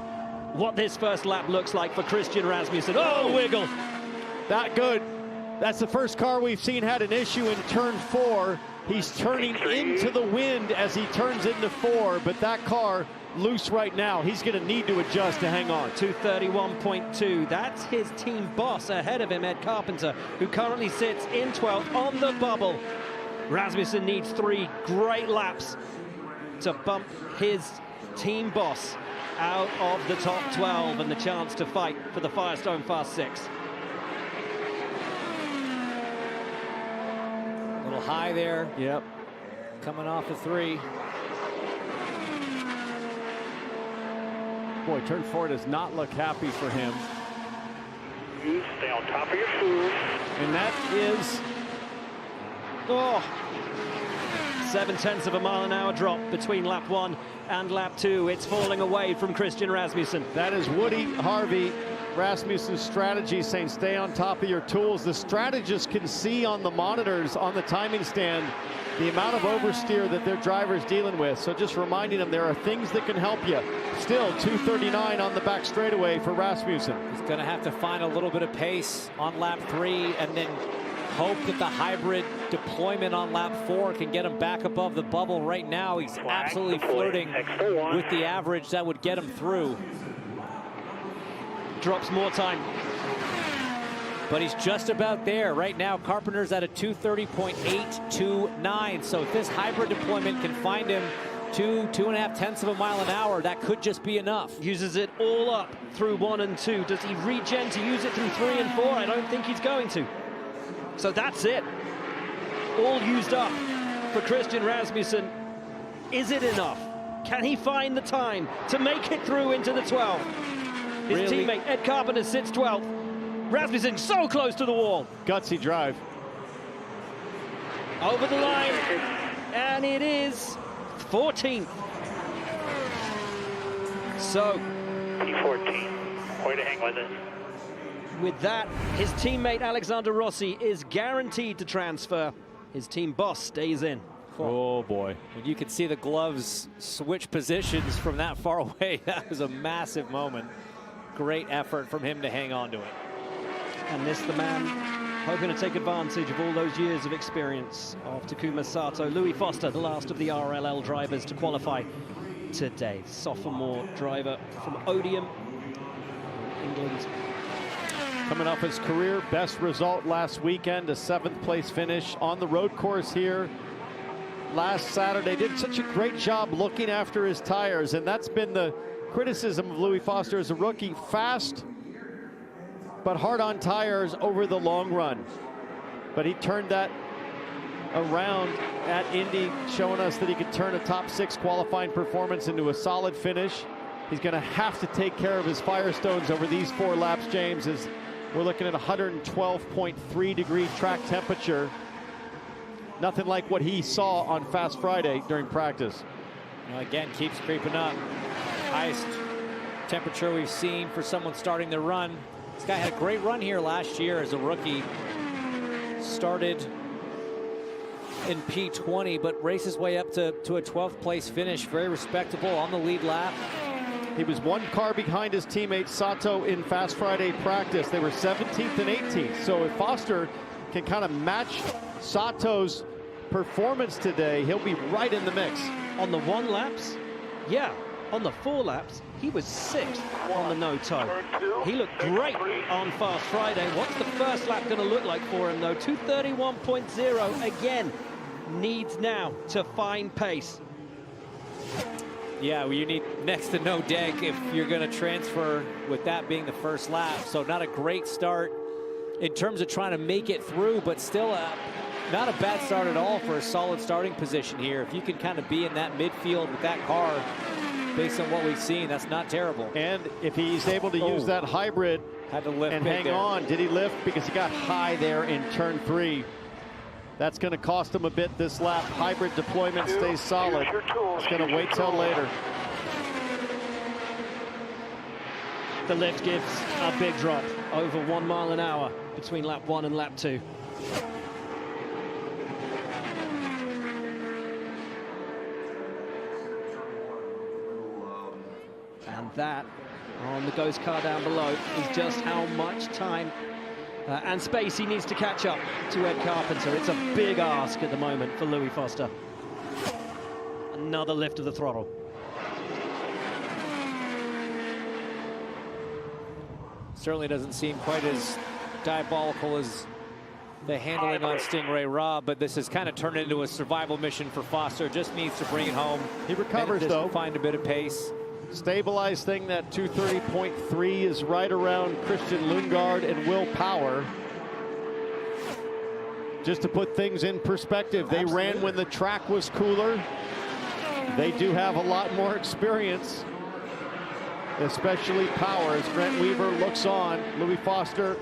what this first lap looks like for Christian Rasmussen. Oh, wiggle! That good. That's the first car we've seen had an issue in turn 4. He's turning into the wind as he turns into 4, but that car loose right now. He's going to need to adjust to hang on. 231.2. That's his team boss ahead of him, Ed Carpenter, who currently sits in 12th on the bubble. Rasmussen needs 3 great laps to bump his team boss out of the top 12 and the chance to fight for the Firestone Fast 6. A little high there. Yep. Coming off of 3. Boy, turn 4 does not look happy for him. You stay on top of your food. And that is... Oh, 0.7 miles an hour drop between lap 1 and lap 2. It's falling away from Christian Rasmussen. That is Woody Harvey, Rasmussen's strategy, saying stay on top of your tools. The strategists can see on the monitors on the timing stand the amount of oversteer that their driver's dealing with. So just reminding them there are things that can help you. Still 239 on the back straightaway for Rasmussen. He's going to have to find a little bit of pace on lap 3 and then hope that the hybrid deployment on lap 4 can get him back above the bubble. Right now, he's absolutely flirting with the average that would get him through. Drops more time. But he's just about there. Right now, Carpenter's at a 230.829. So if this hybrid deployment can find him 2.5 miles an hour, that could just be enough. Uses it all up through 1 and 2. Does he regen to use it through 3 and 4? I don't think he's going to. So that's it. All used up for Christian Rasmussen. Is it enough? Can he find the time to make it through into the 12? His teammate, Ed Carpenter, sits 12th. Rasmussen so close to the wall. Gutsy drive. Over the line. And it is 14th. So, P14. Way to hang with it. with that, his teammate Alexander Rossi is guaranteed to transfer. His team boss stays in. Oh boy. And you can see the gloves switch positions from that far away. That was a massive moment. Great effort from him to hang on to it. And this the man hoping to take advantage of all those years of experience of Takuma Sato. Louis Foster, the last of the RLL drivers to qualify today. Sophomore driver from Odium, England. Coming off his career best result last weekend, a 7th place finish on the road course here last Saturday. Did such a great job looking after his tires, and that's been the criticism of Louis Foster as a rookie. Fast, but hard on tires over the long run. But he turned that around at Indy, showing us that he could turn a top 6 qualifying performance into a solid finish. He's going to have to take care of his Firestones over these 4 laps, James, as we're looking at 112.3 degree track temperature. Nothing like what he saw on Fast Friday during practice. Now again, keeps creeping up. Highest temperature we've seen for someone starting their run. This guy had a great run here last year as a rookie. Started in P20, but raced his way up to a 12th place finish. Very respectable on the lead lap. He was 1 car behind his teammate Sato in Fast Friday practice. They were 17th and 18th. So if Foster can kind of match Sato's performance today, he'll be right in the mix. On the 1 laps, yeah. On the 4 laps, he was 6th on the no-toe. He looked great on Fast Friday. What's the first lap going to look like for him, though? 231.0 again. Needs now to find pace. Yeah, well, you need next to no deg if you're going to transfer, with that being the first lap. So not a great start in terms of trying to make it through, but still not a bad start at all for a solid starting position here. If you can kind of be in that midfield with that car, based on what we've seen, that's not terrible. And if he's able to use that hybrid Had to lift and big hang there. on. Did he lift? Because he got high there in turn 3. That's going to cost him a bit this lap. Hybrid deployment stays solid. It's going to wait till later. The lift gives a big drop, over 1 mile an hour between lap 1 and lap 2. And that, on the ghost car down below, is just how much time and space he needs to catch up to Ed Carpenter. It's a big ask at the moment for Louis Foster. Another lift of the throttle. Certainly doesn't seem quite as diabolical as the handling on Stingray Robb, but this has kind of turned into a survival mission for Foster. Just needs to bring it home. He recovers, and just though. Find a bit of pace. Stabilized thing, that 230.3 is right around Christian Lundgaard and Will Power. Just to put things in perspective, they ran when the track was cooler. They do have a lot more experience, especially Power, as Brent Weaver looks on. Louis Foster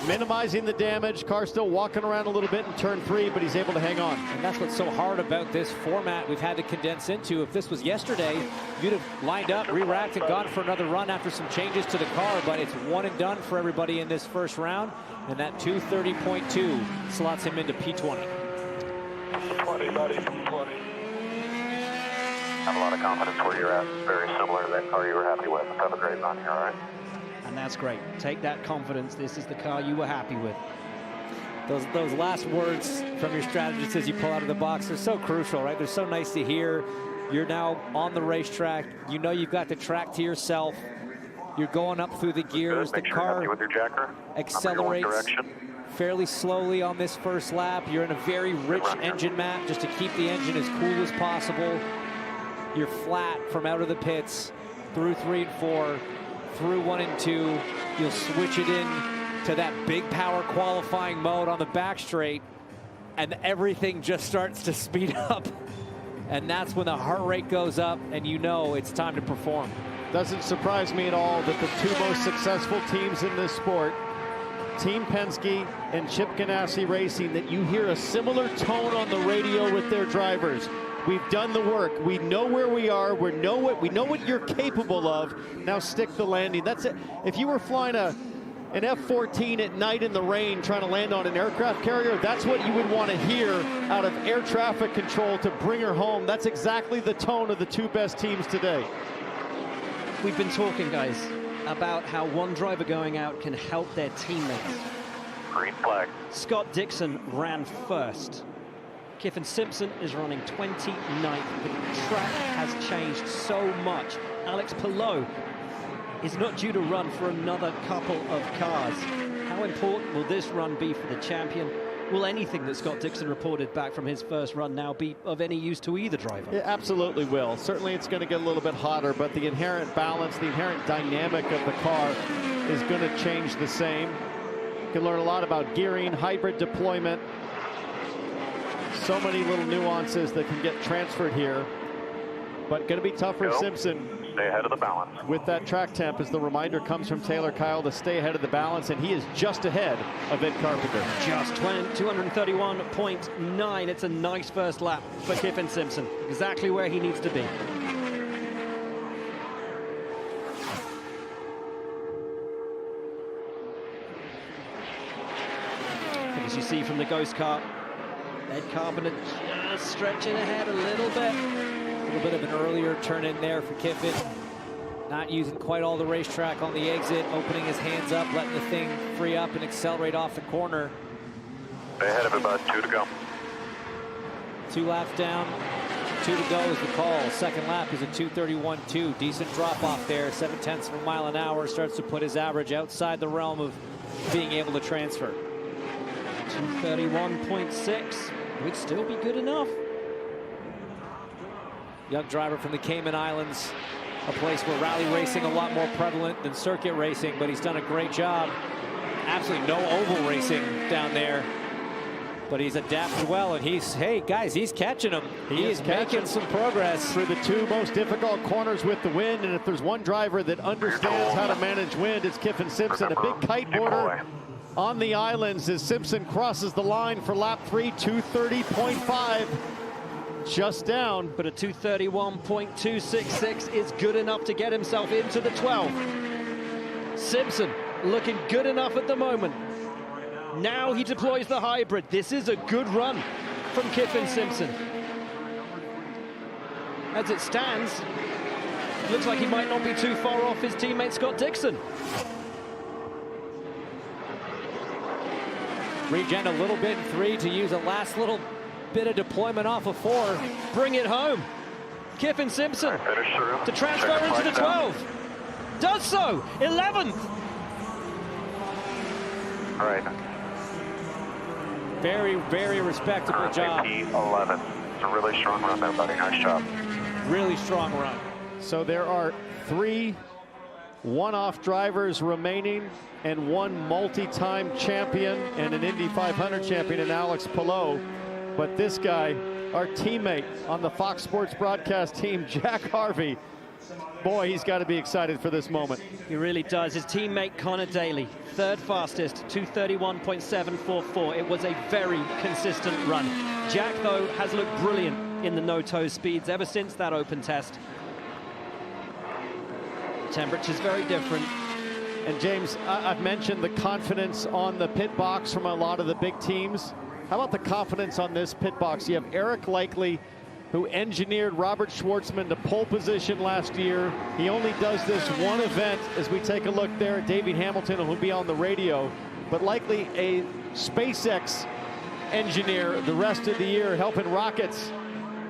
minimizing the damage. Car still walking around a little bit in turn 3, but he's able to hang on. And that's what's so hard about this format we've had to condense into. If this was yesterday, you'd have lined up, re-racked, and gone for another run after some changes to the car, but it's one and done for everybody in this first round, and that 230.2 slots him into P20. 20, buddy, 20. Have a lot of confidence where you're at. Very similar to that car you were happy with. Have a great run here, all right? And that's great. Take that confidence. This is the car you were happy with. Those last words from your strategist as you pull out of the box are so crucial, right? They're so nice to hear. You're now on the racetrack. You know you've got the track to yourself. You're going up through the gears. The car with your jacker. accelerates fairly slowly on this first lap. You're in a very rich engine map just to keep the engine as cool as possible. You're flat from out of the pits through 3 and 4. Through 1 and 2, you'll switch it in to that big power qualifying mode on the back straight, and everything just starts to speed up. And that's when the heart rate goes up, and you know it's time to perform. Doesn't surprise me at all that the 2 most successful teams in this sport, Team Penske and Chip Ganassi Racing, that you hear a similar tone on the radio with their drivers. We've done the work. We know where we are. We know what you're capable of. Now stick the landing. That's it. If you were flying an F-14 at night in the rain trying to land on an aircraft carrier, that's what you would want to hear out of air traffic control to bring her home. That's exactly the tone of the 2 best teams today. We've been talking, guys, about how one driver going out can help their teammates. Green flag. Scott Dixon ran first. Kyffin Simpson is running 29th. The track has changed so much. Alex Palou is not due to run for another couple of cars. How important will this run be for the champion? Will anything that Scott Dixon reported back from his first run now be of any use to either driver? It absolutely will. Certainly it's going to get a little bit hotter, but the inherent balance, the inherent dynamic of the car is going to change the same. You can learn a lot about gearing, hybrid deployment. So many little nuances that can get transferred here, but going to be tough for Simpson. Stay ahead of the balance. With that track temp, as the reminder comes from Taylor Kyle to stay ahead of the balance, and he is just ahead of Ed Carpenter. Just 231.9. It's a nice first lap for Kyffin Simpson. Exactly where he needs to be. And as you see from the ghost car, Ed Carpenter just stretching ahead a little bit. A little bit of an earlier turn in there for Kyffin. Not using quite all the racetrack on the exit, opening his hands up, letting the thing free up and accelerate off the corner. Stay ahead of it, bud. 2 to go. 2 laps down, 2 to go is the call. Second lap is a 2:31.2. Decent drop off there, 0.7 of a mile an hour. Starts to put his average outside the realm of being able to transfer. 231.6 would still be good enough. Young driver from the Cayman Islands, a place where rally racing a lot more prevalent than circuit racing, but he's done a great job. Absolutely no oval racing down there. But he's adapted well, and hey guys, he's catching them. He is making some progress through the two most difficult corners with the wind. And if there's one driver that understands how to manage wind, it's Kyffin Simpson. A big kiteboarder on the islands as Simpson crosses the line for lap 3, 2:30.5. Just down. But a 2:31.266 is good enough to get himself into the 12. Simpson looking good enough at the moment. Now he deploys the hybrid. This is a good run from Kyffin Simpson. As it stands, looks like he might not be too far off his teammate Scott Dixon. Regen a little bit in 3 to use a last little bit of deployment off of 4. Bring it home. Kyffin Simpson to transfer into the 12. Does so. 11th. All right. Very, very respectable job. P11. It's a really strong run there, buddy. Nice job. Really strong run. So there are 3 one-off drivers remaining and 1 multi-time champion and an Indy 500 champion in Alex Palou. But this guy, our teammate on the Fox Sports broadcast team, Jack Harvey, boy, he's got to be excited for this moment. He really does. His teammate Connor Daly, 3rd fastest, 2:31.744. It was a very consistent run. Jack, though, has looked brilliant in the no-toe speeds ever since that open test. Temperature's very different. And James, I've mentioned the confidence on the pit box from a lot of the big teams. How about the confidence on this pit box? You have Eric Likely, who engineered Robert Schwartzman to pole position last year. He only does this one event as we take a look there at Davey Hamilton, who will be on the radio. But likely a SpaceX engineer the rest of the year, helping rockets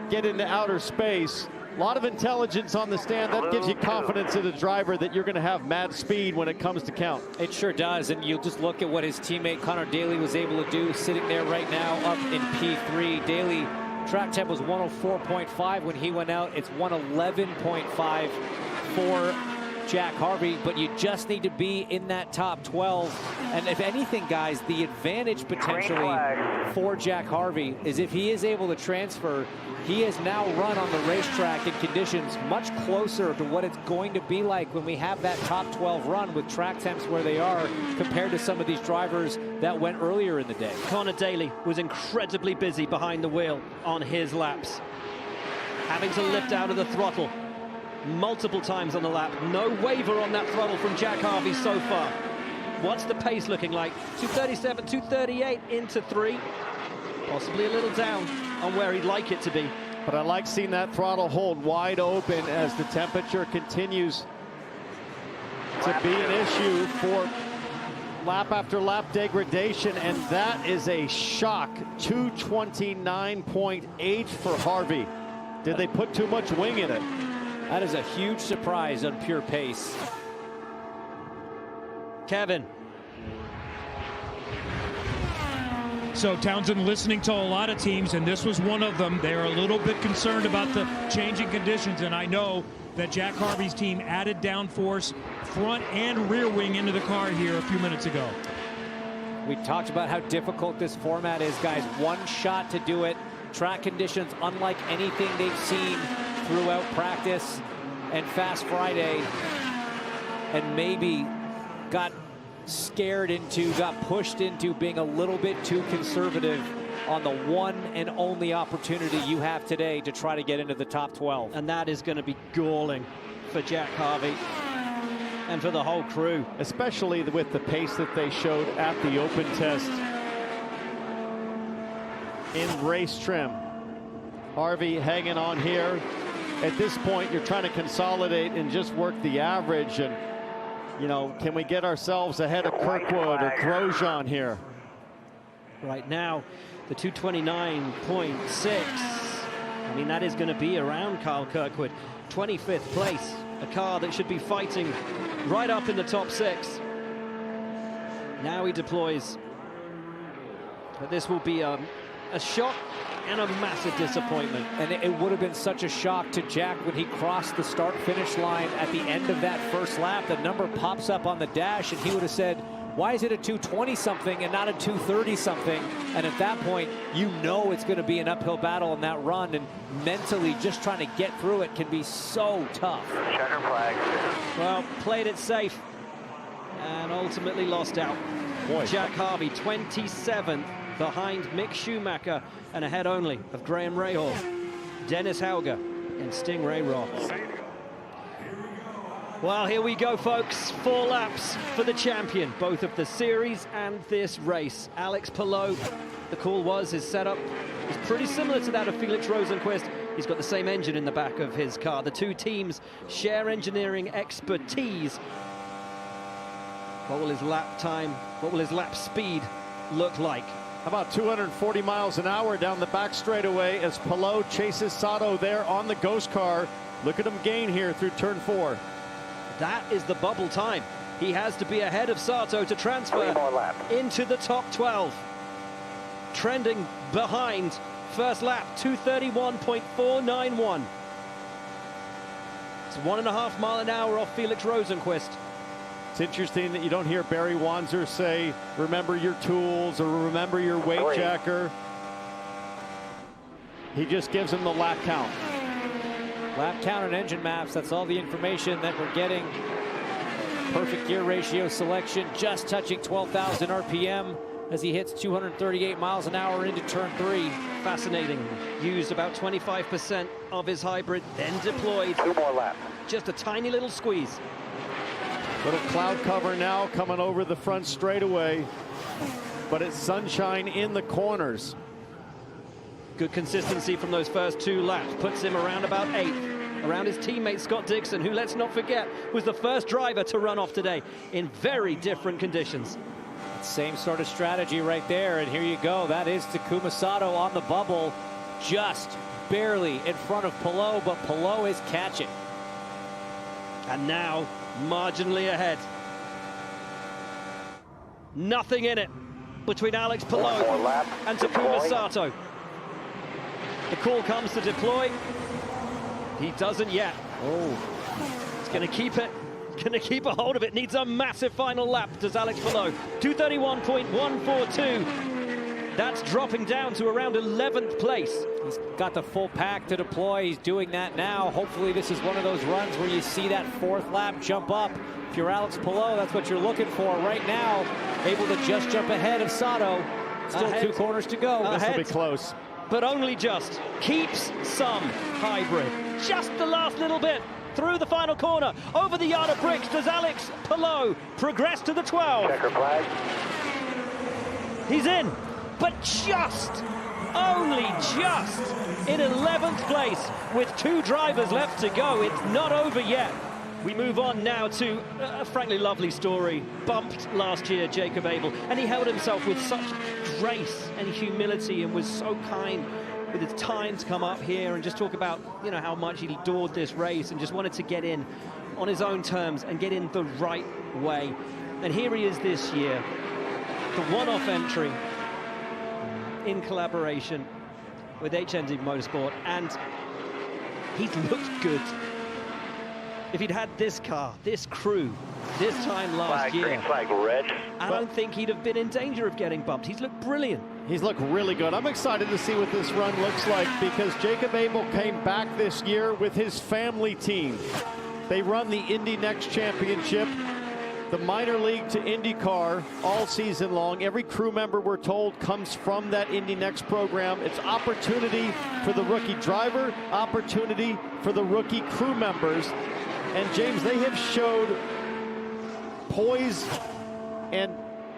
get into outer space. A lot of intelligence on the stand. That gives you confidence in the driver that you're going to have mad speed when it comes to count. It sure does, and you'll just look at what his teammate Connor Daly was able to do sitting there right now up in P3. Daly track temp was 104.5 when he went out. It's 111.5 for Jack Harvey, but you just need to be in that top 12. And if anything, guys, the advantage potentially for Jack Harvey is if he is able to transfer. He has now run on the racetrack in conditions much closer to what it's going to be like when we have that top 12 run with track temps where they are compared to some of these drivers that went earlier in the day. Connor Daly was incredibly busy behind the wheel on his laps, having to lift out of the throttle multiple times on the lap. No waver on that throttle from Jack Harvey so far. What's the pace looking like? 2:37, 2:38 into 3. Possibly a little down on where he'd like it to be. But I like seeing that throttle hold wide open as the temperature continues to be an issue for lap after lap degradation, and that is a shock. 229.8 for Harvey. Did they put too much wing in it? That is a huge surprise on pure pace. Kevin. So Townsend listening to a lot of teams, and this was one of them. They're a little bit concerned about the changing conditions, and I know that Jack Harvey's team added downforce front and rear wing into the car here a few minutes ago. We talked about how difficult this format is, guys. One shot to do it. Track conditions unlike anything they've seen throughout practice and Fast Friday, and maybe got pushed into being a little bit too conservative on the one and only opportunity you have today to try to get into the top 12. And that is going to be galling for Jack Harvey and for the whole crew. Especially with the pace that they showed at the open test in race trim. Harvey hanging on here. At this point, you're trying to consolidate and just work the average. And, you know, can we get ourselves ahead of Kirkwood or Grosjean here? Right now, the 229.6. I mean, that is going to be around Kyle Kirkwood. 25th place, a car that should be fighting right up in the top 6. Now he deploys. But this will be a shock and a massive disappointment. And it would have been such a shock to Jack when he crossed the start-finish line at the end of that first lap. The number pops up on the dash, and he would have said, Why is it a 220 something and not a 230 something? And at that point, you know it's going to be an uphill battle in that run, and mentally just trying to get through it can be so tough. Checker flag. Well, played it safe and ultimately lost out. Boy. Jack Harvey, 27th behind Mick Schumacher and ahead only of Graham Rahal, Dennis Hauger, and Stingray Robb. Well, here we go, folks. 4 laps for the champion, both of the series and this race. Alex Palou, the call was his setup is pretty similar to that of Felix Rosenqvist. He's got the same engine in the back of his car. The two teams share engineering expertise. What will his lap time, what will his lap speed look like? About 240 miles an hour down the back straightaway as Palou chases Sato there on the ghost car. Look at him gain here through turn 4. That is the bubble time. He has to be ahead of Sato to transfer into the top 12. Trending behind first lap, 231.491. It's 1.5 mile an hour off Felix Rosenqvist. It's interesting that you don't hear Barry Wanzer say, remember your tools or remember your weight jacker. He just gives him the lap count. Lap count and engine maps, that's all the information that we're getting. Perfect gear ratio selection, just touching 12,000 RPM as he hits 238 miles an hour into turn 3. Fascinating. Used about 25% of his hybrid, then deployed. 2 more laps. Just a tiny little squeeze. Little cloud cover now coming over the front straightaway, but it's sunshine in the corners. Good consistency from those first 2 laps. Puts him around about 8th. Around his teammate Scott Dixon, who, let's not forget, was the first driver to run off today in very different conditions. Same sort of strategy right there, and here you go. That is Takuma Sato on the bubble, just barely in front of Palou, but Palou is catching. And now, marginally ahead. Nothing in it between Alex Palou and Takuma Sato. The call comes to deploy. He doesn't yet. Oh, he's going to keep it. Going to keep a hold of it. Needs a massive final lap, does Alex Palou. 231.142. That's dropping down to around 11th place. He's got the full pack to deploy. He's doing that now. Hopefully this is one of those runs where you see that 4th lap jump up. If you're Alex Palou, that's what you're looking for right now. Able to just jump ahead of Sato. Still Ahead. 2 corners to go. This will be close. But only just. Keeps some hybrid. Just the last little bit. Through the final corner. Over the yard of bricks. Does Alex Palou progress to the 12? Checker flag. He's in. But just, only just, in 11th place with 2 drivers left to go. It's not over yet. We move on now to a frankly lovely story. Bumped last year, Jacob Abel, and he held himself with such grace and humility and was so kind with his time to come up here and just talk about, you know, how much he adored this race and just wanted to get in on his own terms and get in the right way. And here he is this year, the one-off entry in collaboration with HND Motorsport, and he's looked good. If he'd had this car, this crew, this time last year, green flag, red. I don't think he'd have been in danger of getting bumped. He's looked brilliant. He's looked really good. I'm excited to see what this run looks like because Jacob Abel came back this year with his family team. They run the Indy Next Championship, the minor league to INDYCAR all season long. Every crew member, we're told, comes from that Indy Next program. It's opportunity for the rookie driver, opportunity for the rookie crew members. And James, they have showed poise and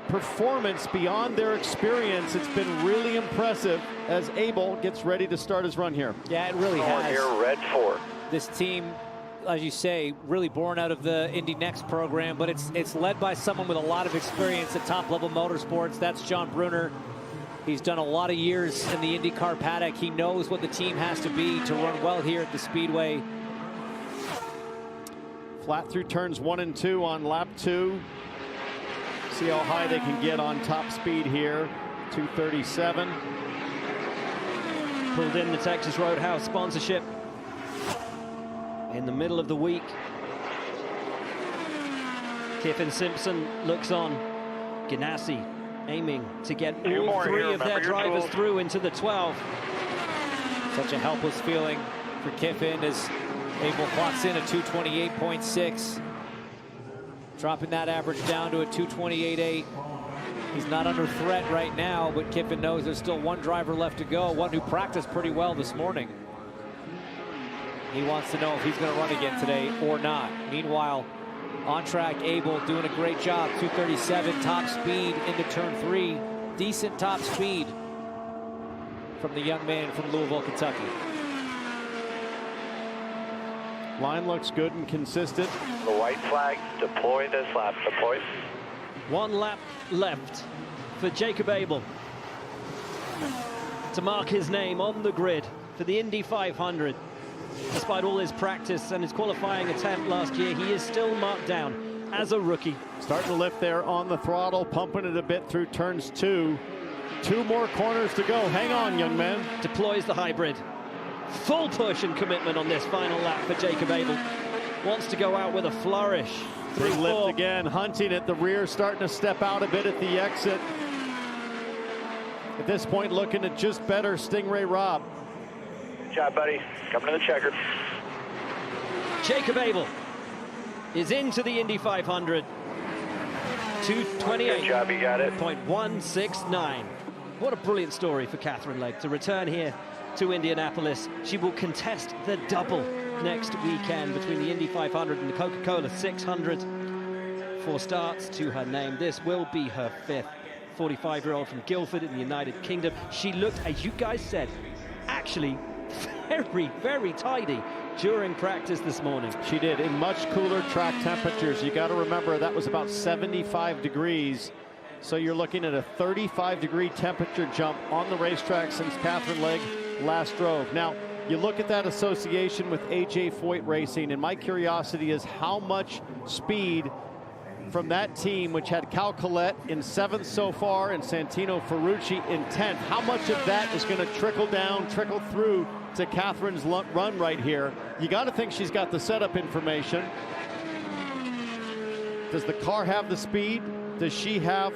performance beyond their experience. It's been really impressive as Abel gets ready to start his run here. Yeah, it really has. Here, red 4. This team, as you say, really born out of the Indy Next program, but it's led by someone with a lot of experience at top-level motorsports. That's John Brunner. He's done a lot of years in the IndyCar paddock. He knows what the team has to be to run well here at the Speedway. Flat through turns 1 and 2 on lap 2. See how high they can get on top speed here. 237. Pulled in the Texas Roadhouse sponsorship in the middle of the week. Kyffin Simpson looks on. Ganassi aiming to get all three of their drivers through into the 12. Such a helpless feeling for Kyffin as Abel clocks in at 228.6. Dropping that average down to a 228.8. He's not under threat right now, but Kyffin knows there's still one driver left to go, one who practiced pretty well this morning. He wants to know if he's going to run again today or not. Meanwhile, on track, Abel doing a great job. 237 top speed into turn 3. Decent top speed from the young man from Louisville, Kentucky. Line looks good and consistent. The white flag, deploy this lap, deploy. 1 lap left for Jacob Abel to mark his name on the grid for the Indy 500. Despite all his practice and his qualifying attempt last year, he is still marked down as a rookie. Starting to lift there on the throttle, pumping it a bit through turns 2. 2 more corners to go. Hang on, young man. Deploys the hybrid. Full push and commitment on this final lap for Jacob Abel. Wants to go out with a flourish. Big lift again, hunting at the rear, starting to step out a bit at the exit. At this point, looking at just better Stingray Robb. Good job, buddy. Coming to the checker. Jacob Abel is into the Indy 500. 228. Good job, you got it. .169. What a brilliant story for Katherine Legge to return here to Indianapolis. She will contest the double next weekend between the Indy 500 and the Coca-Cola 600. 4 starts to her name. This will be her 5th. 45-year-old from Guildford in the United Kingdom. She looked, as you guys said, actually very, very tidy during practice this morning. She did, in much cooler track temperatures. You got to remember that was about 75 degrees. So you're looking at a 35-degree temperature jump on the racetrack since Katherine Legge last drove. Now, you look at that association with AJ Foyt Racing, and my curiosity is how much speed from that team, which had Cal Collette in 7th so far and Santino Ferrucci in 10th, how much of that is going to trickle down, trickle through to Katherine's run right here? You got to think she's got the setup information. Does the car have the speed? Does she have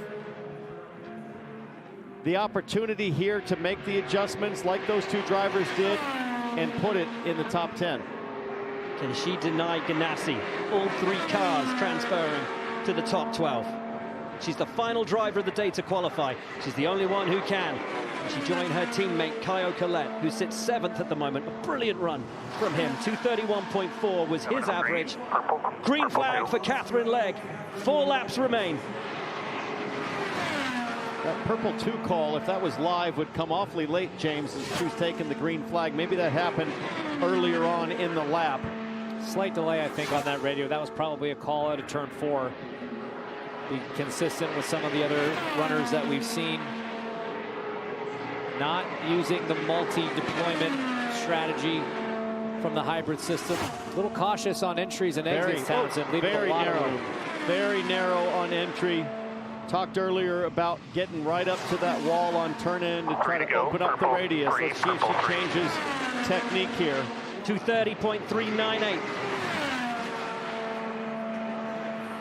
the opportunity here to make the adjustments like those 2 drivers did and put it in the top 10? Can she deny Ganassi all 3 cars transferring to the top 12? She's the final driver of the day to qualify. She's the only one who can. And she joined her teammate Kyle Collette, who sits 7th at the moment. A brilliant run from him. 231.4 was his average. Green flag for Katherine Legge. 4 laps remain. That purple 2 call, if that was live, would come awfully late, James, as she was taking the green flag. Maybe that happened earlier on in the lap. Slight delay, I think, on that radio. That was probably a call out of turn 4. Be consistent with some of the other runners that we've seen. Not using the multi-deployment strategy from the hybrid system. A little cautious on entries and exits, Townsend. Very narrow. Very narrow on entry. Talked earlier about getting right up to that wall on turn in to try to open up the radius. Let's see if she changes technique here. 230.398.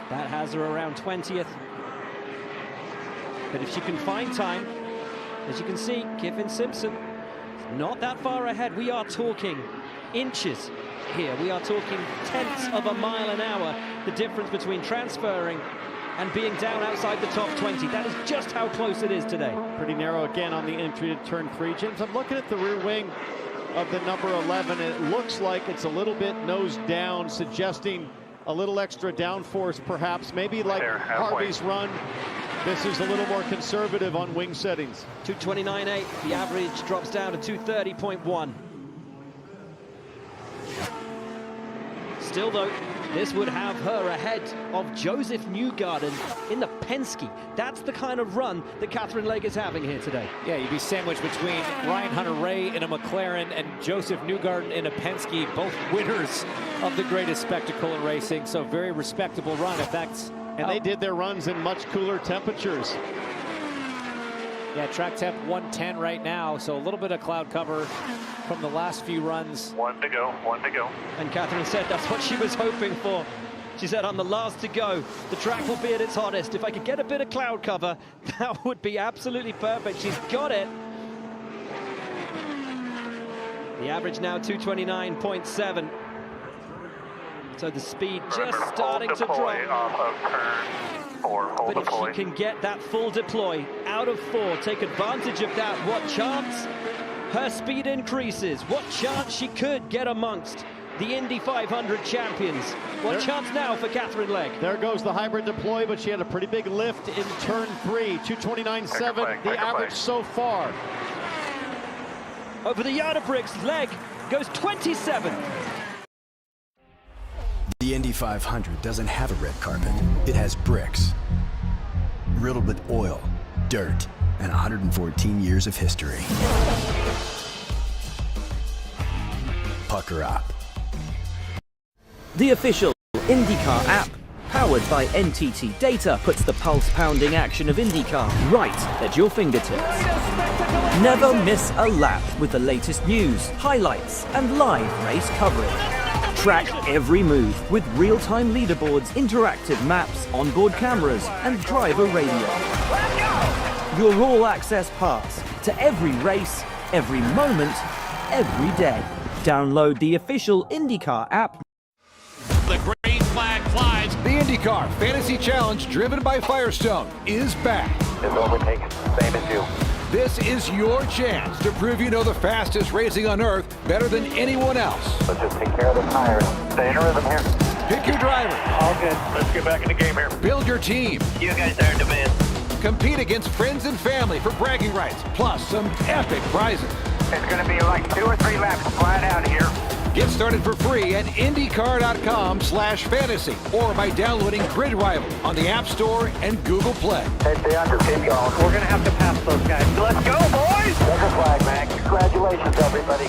That has her around 20th. But if she can find time, as you can see, Kyffin Simpson not that far ahead. We are talking inches here. We are talking tenths of a mile an hour. The difference between transferring and being down outside the top 20. That is just how close it is today. Pretty narrow again on the entry to turn 3. James, I'm looking at the rear wing of the number 11, and it looks like it's a little bit nose down, suggesting a little extra downforce perhaps. Maybe like Harvey's run, this is a little more conservative on wing settings. 229.8, the average drops down to 230.1. Still though, this would have her ahead of Josef Newgarden in the Penske. That's the kind of run that Katherine Legge is having here today. Yeah, you'd be sandwiched between Ryan Hunter-Reay in a McLaren and Josef Newgarden in a Penske, both winners of the greatest spectacle in racing. So very respectable run. In fact, and they did their runs in much cooler temperatures. Yeah, track temp 110 right now, so a little bit of cloud cover from the last few runs. 1 to go, 1 to go. And Katherine said that's what she was hoping for. She said, I'm the last to go. The track will be at its hottest. If I could get a bit of cloud cover, that would be absolutely perfect. She's got it. The average now 229.7. So the speed just starting to drop. Off of turn 4, hold but if deploy. she can get that full deploy out of 4, take advantage of that, what chance her speed increases? What chance she could get amongst the Indy 500 champions? What chance now for Katherine Legge? There goes the hybrid deploy, but she had a pretty big lift in turn 3. 229.7, the average so far. Over the yard of bricks, Legge goes 27. The Indy 500 doesn't have a red carpet. It has bricks, riddled with oil, dirt, and 114 years of history. Pucker up. The official INDYCAR app, powered by NTT Data, puts the pulse-pounding action of INDYCAR right at your fingertips. Never miss a lap with the latest news, highlights, and live race coverage. Track every move with real-time leaderboards, interactive maps, onboard cameras, and driver radio. Your all-access pass to every race, every moment, every day. Download the official INDYCAR app. The green flag flies. The INDYCAR Fantasy Challenge, driven by Firestone, is back. It's overtaken, same as you. This is your chance to prove you know the fastest racing on Earth better than anyone else. Let's just take care of the tires. Stay in rhythm here. Pick your driver. All good. Let's get back in the game here. Build your team. You guys are in demand. Compete against friends and family for bragging rights, plus some epic prizes. It's going to be like 2 or 3 laps flat out here. Get started for free at INDYCAR.com/fantasy or by downloading Grid Rival on the App Store and Google Play. Hey, stay under, keep going. We're going to have to pass those guys. Let's go, boys! Checker flag, man. Congratulations, everybody.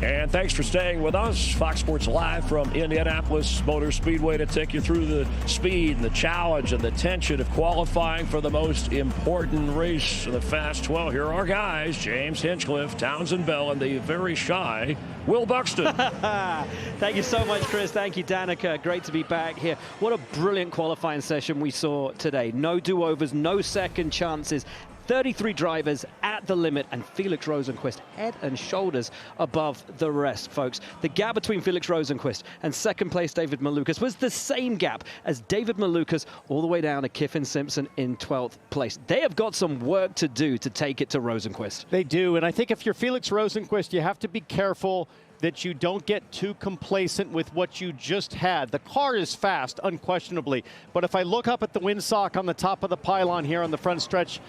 And thanks for staying with us. Fox Sports Live from Indianapolis Motor Speedway to take you through the speed and the challenge and the tension of qualifying for the most important race in the Fast 12. Here are our guys, James Hinchcliffe, Townsend Bell, and the very shy Will Buxton. Thank you so much, Chris. Thank you, Danica. Great to be back here. What a brilliant qualifying session we saw today. No do-overs, no second chances. 33 drivers at the limit, and Felix Rosenqvist head and shoulders above the rest, folks. The gap between Felix Rosenqvist and second place David Malukas was the same gap as David Malukas all the way down to Kyffin Simpson in 12th place. They have got some work to do to take it to Rosenqvist. They do, and I think if you're Felix Rosenqvist, you have to be careful that you don't get too complacent with what you just had. The car is fast, unquestionably, but if I look up at the windsock on the top of the pylon here on the front stretch,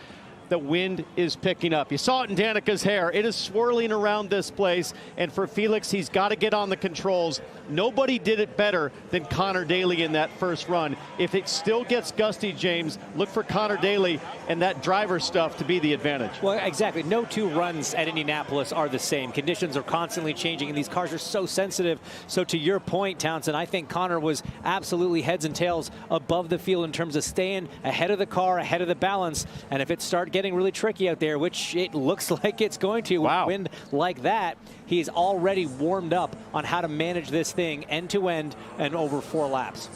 the wind is picking up. You saw it in Danica's hair. It is swirling around this place, and for Felix, he's got to get on the controls. Nobody did it better than Connor Daly in that first run. If it still gets gusty, James, look for Connor Daly and that driver stuff to be the advantage. Well, exactly. No 2 runs at Indianapolis are the same. Conditions are constantly changing, and these cars are so sensitive. So to your point, Townsend, I think Connor was absolutely heads and tails above the field in terms of staying ahead of the car, ahead of the balance. And if it starts getting really tricky out there, which it looks like it's going to, with wind like that, he's already warmed up on how to manage this thing end-to-end and over 4 laps.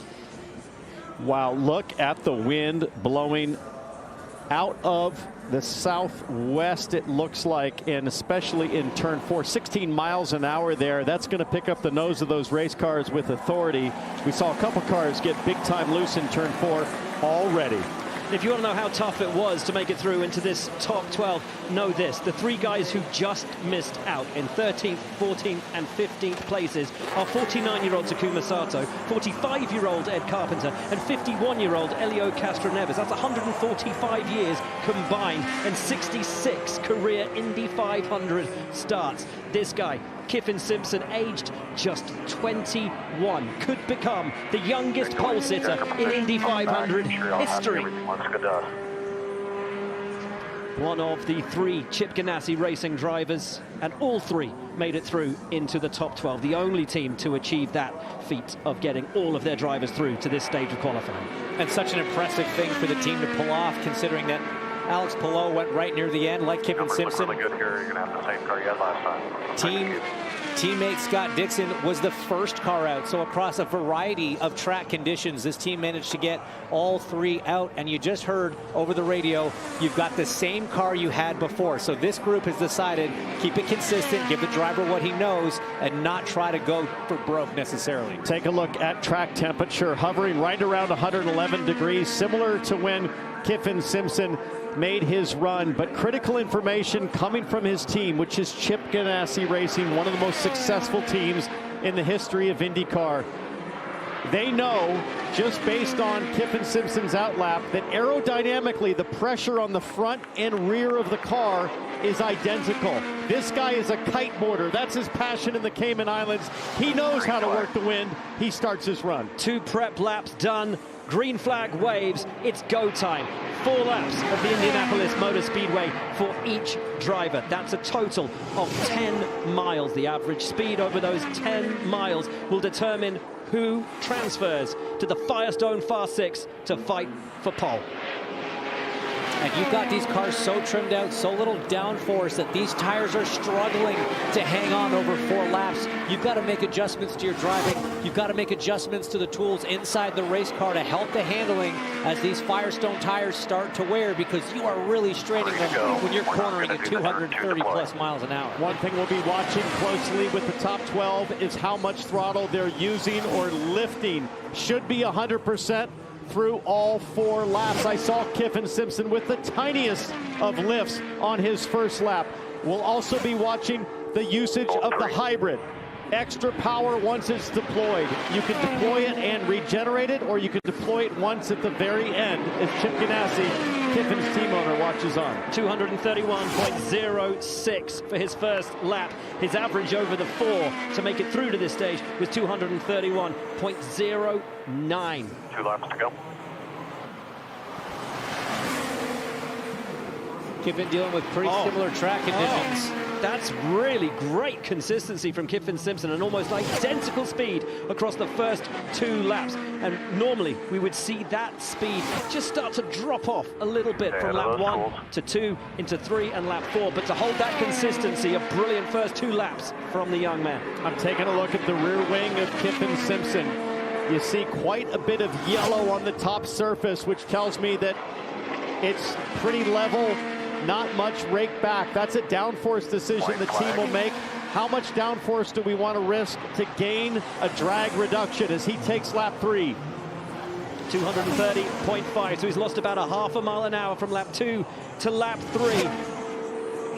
Wow, look at the wind blowing out of the southwest, it looks like, and especially in turn 4, 16 miles an hour there. That's going to pick up the nose of those race cars with authority. We saw a couple cars get big time loose in turn 4 already. If you want to know how tough it was to make it through into this top 12, know this. The 3 guys who just missed out in 13th, 14th, and 15th places are 49-year-old Takuma Sato, 45-year-old Ed Carpenter, and 51-year-old Elio Castroneves. That's 145 years combined and 66 career Indy 500 starts. This guy, Kyffin Simpson, aged just 21, could become the youngest pole sitter in Indy 500 history. One of the 3 Chip Ganassi Racing drivers, and all 3 made it through into the top 12. The only team to achieve that feat of getting all of their drivers through to this stage of qualifying. And such an impressive thing for the team to pull off, considering that Alex Palou went right near the end, like Kyffin Simpson. Really good here. You're going to have the same car you had last time. Teammate Scott Dixon was the first car out, so across a variety of track conditions, this team managed to get all three out. And you just heard over the radio, you've got the same car you had before. So this group has decided, keep it consistent, give the driver what he knows, and not try to go for broke necessarily. Take a look at track temperature, hovering right around 111 degrees, similar to when Kyffin Simpson made his run. But critical information coming from his team, which is Chip Ganassi Racing, one of the most successful teams in the history of IndyCar. They know, just based on Kyffin Simpson's outlap, that aerodynamically the pressure on the front and rear of the car is identical. This guy is a kiteboarder. That's his passion in the Cayman Islands. He knows how to work the wind. He starts his run. 2 prep laps done. Green flag waves. It's go time. 4 laps of the Indianapolis Motor Speedway for each driver. That's a total of 10 miles. The average speed over those 10 miles will determine who transfers to the Firestone Fast 6 to fight for pole. And you've got these cars so trimmed out, so little downforce that these tires are struggling to hang on over 4 laps. You've got to make adjustments to your driving. You've got to make adjustments to the tools inside the race car to help the handling as these Firestone tires start to wear, because you are really straining them when you're cornering at 230 plus miles an hour. One thing we'll be watching closely with the top 12 is how much throttle they're using or lifting. Should be 100% through all 4 laps. I saw Kyffin Simpson with the tiniest of lifts on his first lap. We'll also be watching the usage of the hybrid. Extra power once it's deployed. You can deploy it and regenerate it, or you can deploy it once at the very end, as Chip Ganassi, Kyffin's team owner, watches on. 231.06 for his first lap. His average over the 4 to make it through to this stage was 231.09. 2 laps to go. Kyffin dealing with pretty similar track conditions. That's really great consistency from Kyffin Simpson, and almost identical speed across the first 2 laps. And normally we would see that speed just start to drop off a little bit from lap 1 to 2 into 3 and lap 4. But to hold that consistency, a brilliant first 2 laps from the young man. I'm taking a look at the rear wing of Kyffin Simpson. You see quite a bit of yellow on the top surface, which tells me that it's pretty level. Not much rake back. That's a downforce decision the team will make. How much downforce do we want to risk to gain a drag reduction as he takes lap 3? 230.5, so he's lost about a half a mile an hour from lap 2 to lap 3.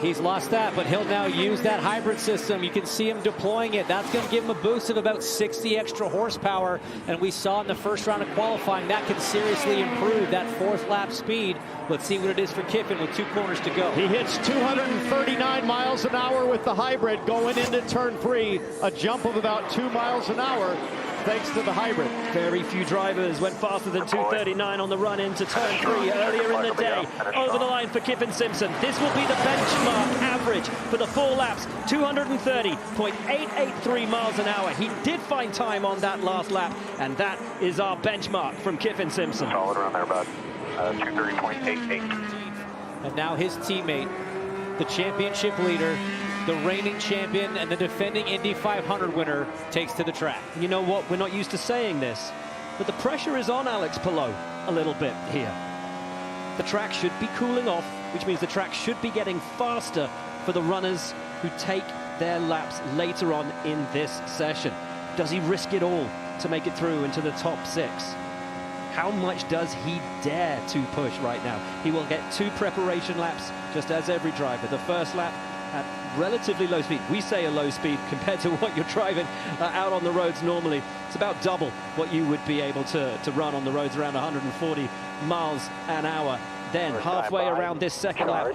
He's lost that, but he'll now use that hybrid system. You can see him deploying it. That's going to give him a boost of about 60 extra horsepower. And we saw in the first round of qualifying that can seriously improve that 4th lap speed. Let's see what it is for Kyffin with 2 corners to go. He hits 239 miles an hour with the hybrid going into turn 3, a jump of about 2 miles an hour. Thanks to the hybrid. Very few drivers went faster than 239 on the run into turn 3 earlier in the day. Over the line for Kyffin Simpson. This will be the benchmark average for the 4 laps. 230.883 miles an hour. He did find time on that last lap, and that is our benchmark from Kyffin Simpson. Solid around there, bud. 230.88. And now his teammate, the championship leader, the reigning champion and the defending Indy 500 winner, takes to the track. You know what? We're not used to saying this, but the pressure is on Alex Palou a little bit here. The track should be cooling off, which means the track should be getting faster for the runners who take their laps later on in this session. Does he risk it all to make it through into the top 6? How much does he dare to push right now? He will get 2 preparation laps, just as every driver. The first lap at relatively low speed. We say a low speed compared to what you're driving out on the roads normally. It's about double what you would be able to run on the roads, around 140 miles an hour. Then halfway around this second lap,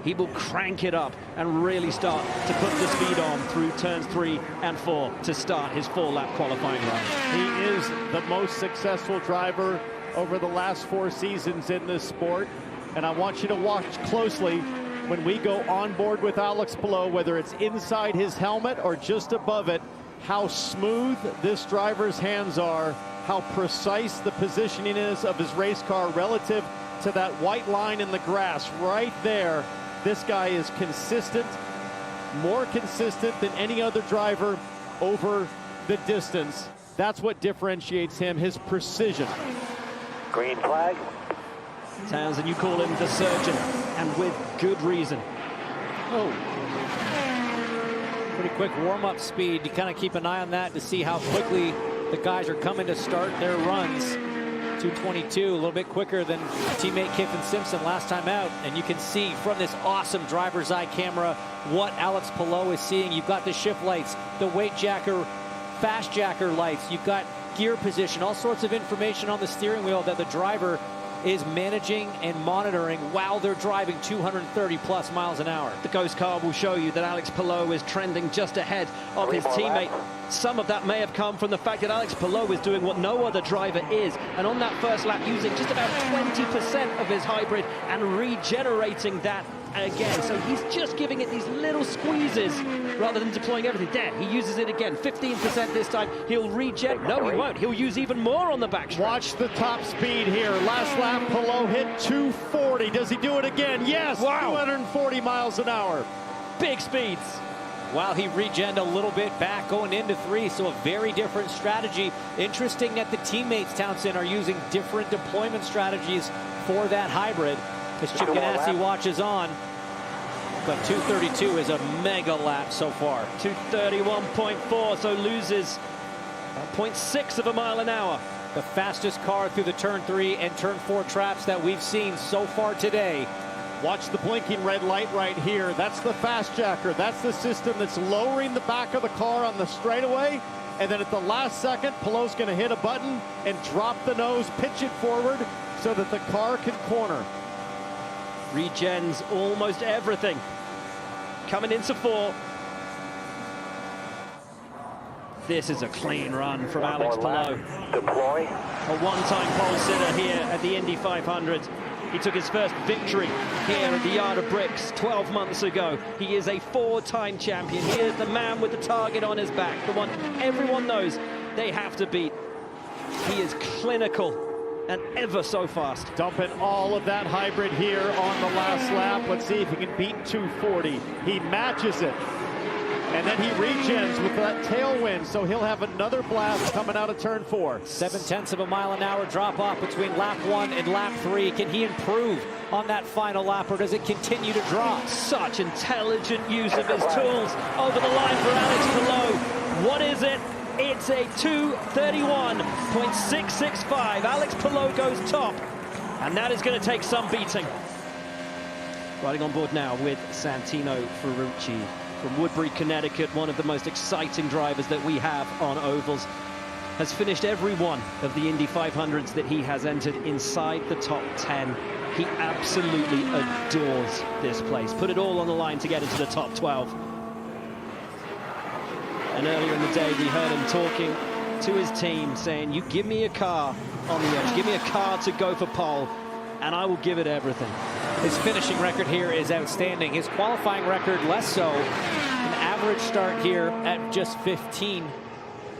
he will crank it up and really start to put the speed on through turns 3 and 4 to start his 4-lap qualifying run. He is the most successful driver over the last 4 seasons in this sport, and I want you to watch closely when we go on board with Alex Palou, whether it's inside his helmet or just above it, how smooth this driver's hands are, how precise the positioning is of his race car relative to that white line in the grass right there. This guy is consistent, more consistent than any other driver over the distance. That's what differentiates him, his precision. Green flag. Townsend, you call him the surgeon, and with good reason. Oh. Pretty quick warm-up speed. You kind of keep an eye on that to see how quickly the guys are coming to start their runs. 2:22, a little bit quicker than teammate Kyffin Simpson last time out. And you can see from this awesome driver's eye camera what Alex Palou is seeing. You've got the shift lights, the weight jacker, fast jacker lights. You've got gear position, all sorts of information on the steering wheel that the driver is managing and monitoring while they're driving 230 plus miles an hour. The Ghost car will show you that Alex Palou is trending just ahead of his teammate. Some of that may have come from the fact that Alex Palou is doing what no other driver is, and on that first lap using just about 20% of his hybrid and regenerating that again. So he's just giving it these little squeezes rather than deploying everything. There, he uses it again, 15% this time. He'll regen. No, he won't. He'll use even more on the backstretch. Watch the top speed here. Last lap, Palou hit 240. Does he do it again? Yes, wow. 240 miles an hour. Big speeds. While he regened a little bit back going into 3, so a very different strategy. Interesting that the teammates, Townsend, are using different deployment strategies for that hybrid. As Chip Ganassi watches on, but 232 is a mega lap so far. 231.4, so loses 0.6 of a mile an hour. The fastest car through the turn 3 and turn 4 traps that we've seen so far today. Watch the blinking red light right here. That's the fast jacker. That's the system that's lowering the back of the car on the straightaway. And then at the last second, Palou's going to hit a button and drop the nose, pitch it forward so that the car can corner. Regens almost everything. Coming into 4. This is a clean run from Alex Palou. Deploy. A one-time pole sitter here at the Indy 500. He took his first victory here at the Yard of Bricks 12 months ago. He is a 4-time champion. He is the man with the target on his back, the one everyone knows they have to beat. He is clinical and ever so fast. Dumping all of that hybrid here on the last lap. Let's see if he can beat 240. He matches it. And then he regens with that tailwind, so he'll have another blast coming out of turn 4. 0.7 of a mile an hour drop off between lap 1 and lap 3. Can he improve on that final lap, or does it continue to drop? Such intelligent use of his tools over the line for Alex Palou. What is it? It's a 231.665. Alex Palou goes top, and that is going to take some beating. Riding on board now with Santino Ferrucci from Woodbury, Connecticut, one of the most exciting drivers that we have on ovals. Has finished every one of the Indy 500s that he has entered inside the top 10. He absolutely adores this place. Put it all on the line to get into the top 12. And earlier in the day, we heard him talking to his team, saying, you give me a car on the edge, give me a car to go for pole, and I will give it everything. His finishing record here is outstanding. His qualifying record less so. An average start here at just 15.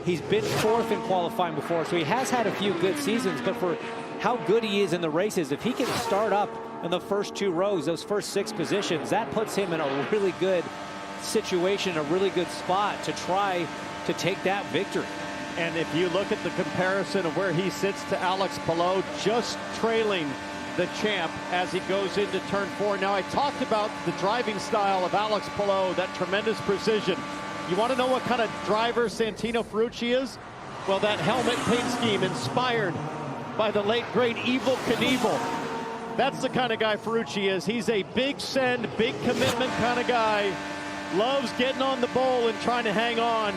He's been 4th in qualifying before, so he has had a few good seasons, but for how good he is in the races, if he can start up in the first 2 rows, those first 6 positions, that puts him in a really good situation, a really good spot to try to take that victory. And if you look at the comparison of where he sits to Alex Palou, just trailing the champ as he goes into turn 4. Now, I talked about the driving style of Alex Palou, that tremendous precision. You want to know what kind of driver Santino Ferrucci is? Well, that helmet paint scheme inspired by the late, great Evel Knievel. That's the kind of guy Ferrucci is. He's a big send, big commitment kind of guy. Loves getting on the bowl and trying to hang on.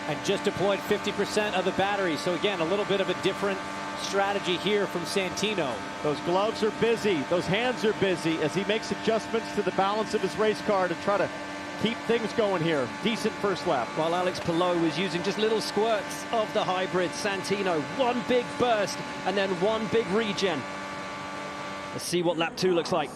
And just deployed 50% of the battery. So again, a little bit of a different strategy here from Santino. Those gloves are busy. Those hands are busy as he makes adjustments to the balance of his race car to try to keep things going here. Decent first lap. While Alex Palou was using just little squirts of the hybrid, Santino, one big burst and then one big regen. Let's see what lap 2 looks like.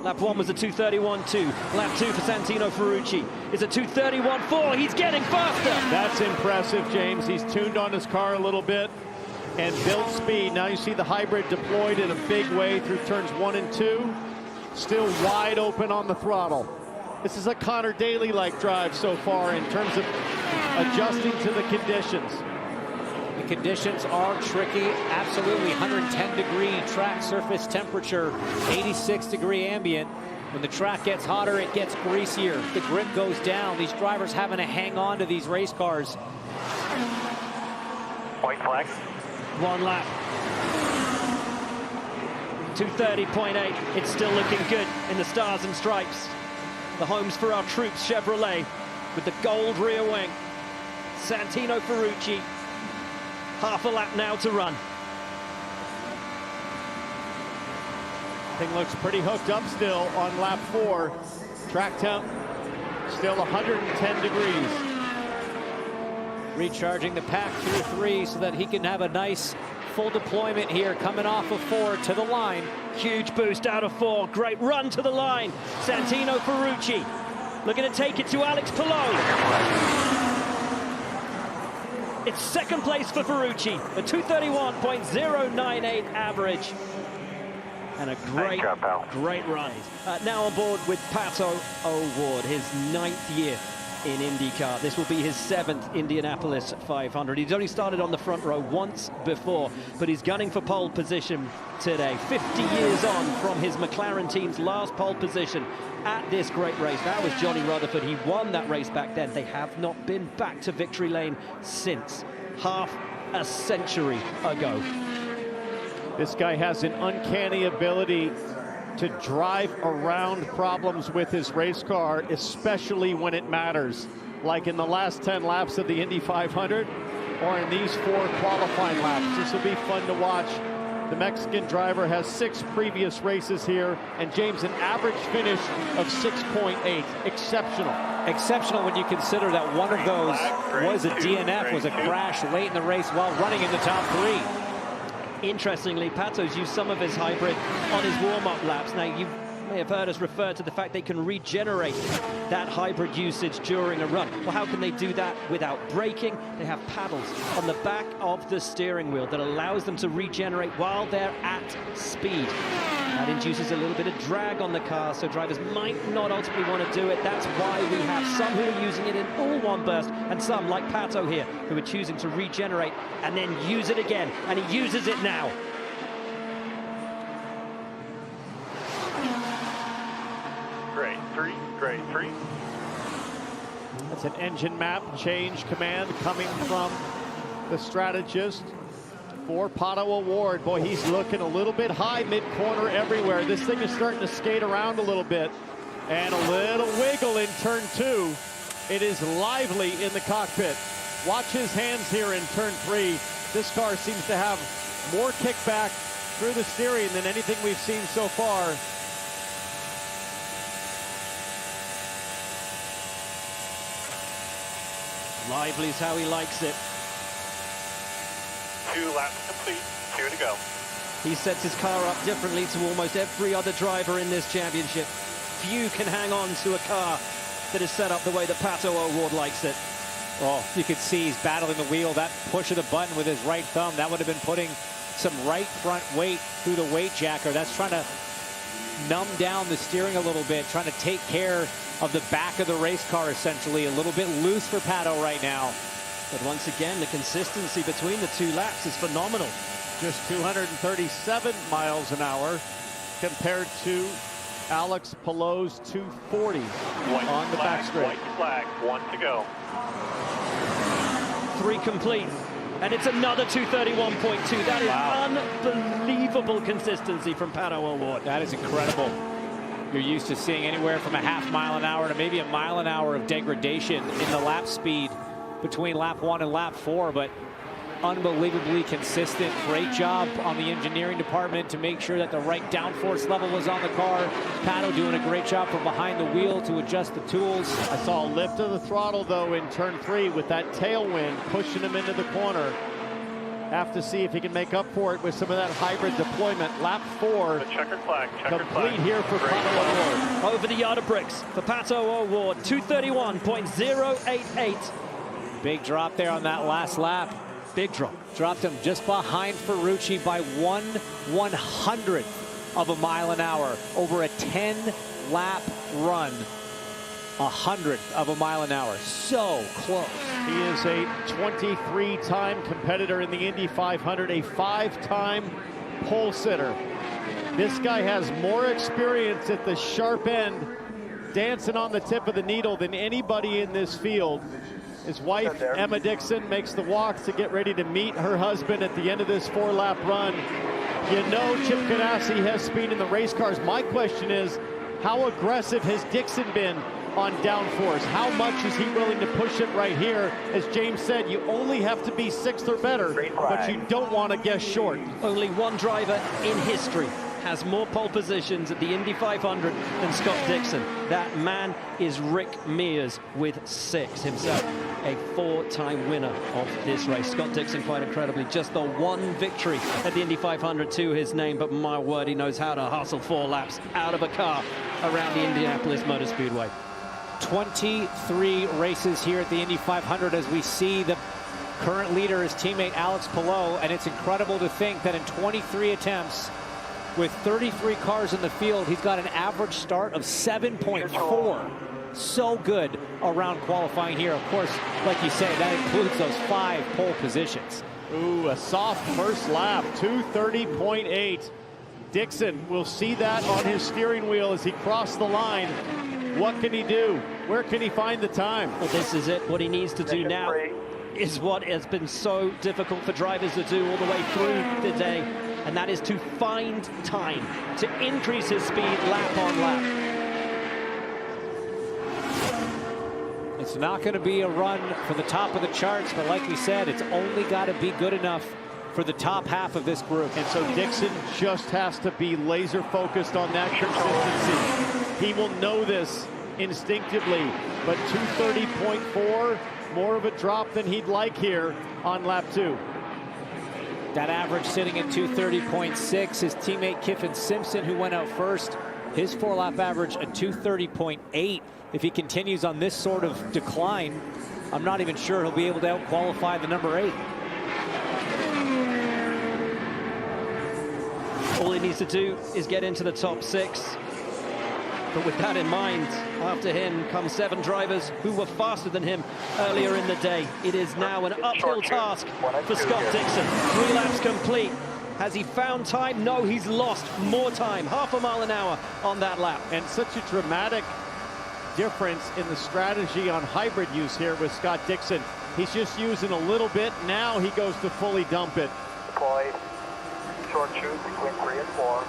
Lap 1 was a 2:31.2. Lap 2 for Santino Ferrucci is a 2:31.4. He's getting faster. That's impressive, James. He's tuned on his car a little bit. and build speed. Now you see the hybrid deployed in a big way through turns 1 and 2. Still wide open on the throttle. This is a Connor Daly-like drive so far in terms of adjusting to the conditions. The conditions are tricky, absolutely. 110-degree track surface temperature, 86-degree ambient. When the track gets hotter, it gets greasier. The grip goes down. These drivers having to hang on to these race cars. White flag. 1 lap. 2:30.8. It's still looking good in the stars and stripes. The homes for our troops, Chevrolet, with the gold rear wing. Santino Ferrucci. Half a lap now to run. Thing looks pretty hooked up still on lap 4. Track temp still 110 degrees. Recharging the pack through 3 so that he can have a nice full deployment here, coming off of 4 to the line. Huge boost out of 4. Great run to the line. Santino Ferrucci looking to take it to Alex Palou. It's second place for Ferrucci, a 2:31.098 average. And a great run. Now on board with Pato O'Ward, his 9th year in IndyCar. This will be his 7th Indianapolis 500. He's only started on the front row once before, but he's gunning for pole position today. 50 years on from his McLaren team's last pole position at this great race. That was Johnny Rutherford. He won that race back then. They have not been back to victory lane since, half a century ago. This guy has an uncanny ability to drive around problems with his race car, especially when it matters, like in the last 10 laps of the Indy 500 or in these 4 qualifying laps. This will be fun to watch. The Mexican driver has 6 previous races here, and James, an average finish of 6.8. Exceptional. Exceptional when you consider that one of those was a DNF, was a crash late in the race while running in the top 3. Interestingly, Pato's used some of his hybrid on his warm-up laps. Now, you may have heard us refer to the fact they can regenerate that hybrid usage during a run. Well, how can they do that without braking? They have paddles on the back of the steering wheel that allows them to regenerate while they're at speed. That induces a little bit of drag on the car, so drivers might not ultimately want to do it. That's why we have some who are using it in all one burst, and some, like Pato here, who are choosing to regenerate and then use it again, and he uses it now. Grade 3. That's an engine map change command coming from the strategist for Pato O'Ward. Boy, he's looking a little bit high mid-corner everywhere. This thing is starting to skate around a little bit. And a little wiggle in turn 2. It is lively in the cockpit. Watch his hands here in turn 3. This car seems to have more kickback through the steering than anything we've seen so far. Lively is how he likes it. 2 laps complete, 2 to go. He sets his car up differently to almost every other driver in this championship. Few can hang on to a car that is set up the way that Pato O'Ward likes it. Oh, you could see he's battling the wheel. That push of the button with his right thumb, that would have been putting some right front weight through the weight jacker. That's trying to numb down the steering a little bit, trying to take care of the back of the race car, essentially. A little bit loose for Pato right now. But once again, the consistency between the 2 laps is phenomenal. Just 237 miles an hour compared to Alex Palou's 240 on the back straight. White flag, 1 to go. 3 complete. And it's another 231.2. That is unbelievable consistency from Pato O'Ward. That is incredible. You're used to seeing anywhere from a half mile an hour to maybe a mile an hour of degradation in the lap speed between lap 1 and lap 4, but unbelievably consistent. Great job on the engineering department to make sure that the right downforce level was on the car. Pato doing a great job from behind the wheel to adjust the tools. I saw a lift of the throttle though in turn 3 with that tailwind pushing him into the corner. Have to see if he can make up for it with some of that hybrid deployment. Lap 4 Checkered flag, complete here for Pato O'Ward. Over the yard of bricks for Pato O'Ward, 231.088. Big drop there on that last lap. Big drop. Dropped him just behind Ferrucci by 1/100th of a mile an hour over a 10-lap run. 100th of a mile an hour. So close. He is a 23-time competitor in the Indy 500, a 5-time pole sitter. This guy has more experience at the sharp end, dancing on the tip of the needle, than anybody in this field. His wife, Emma Dixon, makes the walk to get ready to meet her husband at the end of this 4-lap run. You know Chip Ganassi has speed in the race cars. My question is, how aggressive has Dixon been on downforce? How much is he willing to push it right here? As James said, you only have to be 6th or better, but you don't want to guess short. Only one driver in history has more pole positions at the Indy 500 than Scott Dixon. That man is Rick Mears with 6 himself, a 4-time winner of this race. Scott Dixon, quite incredibly, just the 1 victory at the Indy 500 to his name, but my word, he knows how to hustle 4 laps out of a car around the Indianapolis Motor Speedway. 23 races here at the Indy 500 as we see the current leader, his teammate Alex Palou, and it's incredible to think that in 23 attempts with 33 cars in the field, he's got an average start of 7.4. So good around qualifying here. Of course, like you say, that includes those 5 pole positions. Ooh, a soft first lap, 2:30.8. Dixon will see that on his steering wheel as he crossed the line. What can he do? Where can he find the time? Well, this is it. What he needs to do now is what has been so difficult for drivers to do all the way through the day, and that is to find time to increase his speed lap on lap. It's not going to be a run for the top of the charts, but like we said, it's only got to be good enough for the top half of this group. And so Dixon just has to be laser focused on that consistency. He will know this instinctively, but 2:30.4, more of a drop than he'd like here on lap 2. That average sitting at 2:30.6. His teammate Kyffin Simpson, who went out first, his 4-lap average at 2:30.8. If he continues on this sort of decline, I'm not even sure he'll be able to out-qualify the number 8. All he needs to do is get into the top 6. But with that in mind, after him come 7 drivers who were faster than him earlier in the day. It is now an uphill task for Scott Dixon. 3 laps complete. Has he found time? No, he's lost more time. Half a mile an hour on that lap. And such a dramatic difference in the strategy on hybrid use here with Scott Dixon. He's just using a little bit. Now he goes to fully dump it. Deploy short shoot between 3 and 4.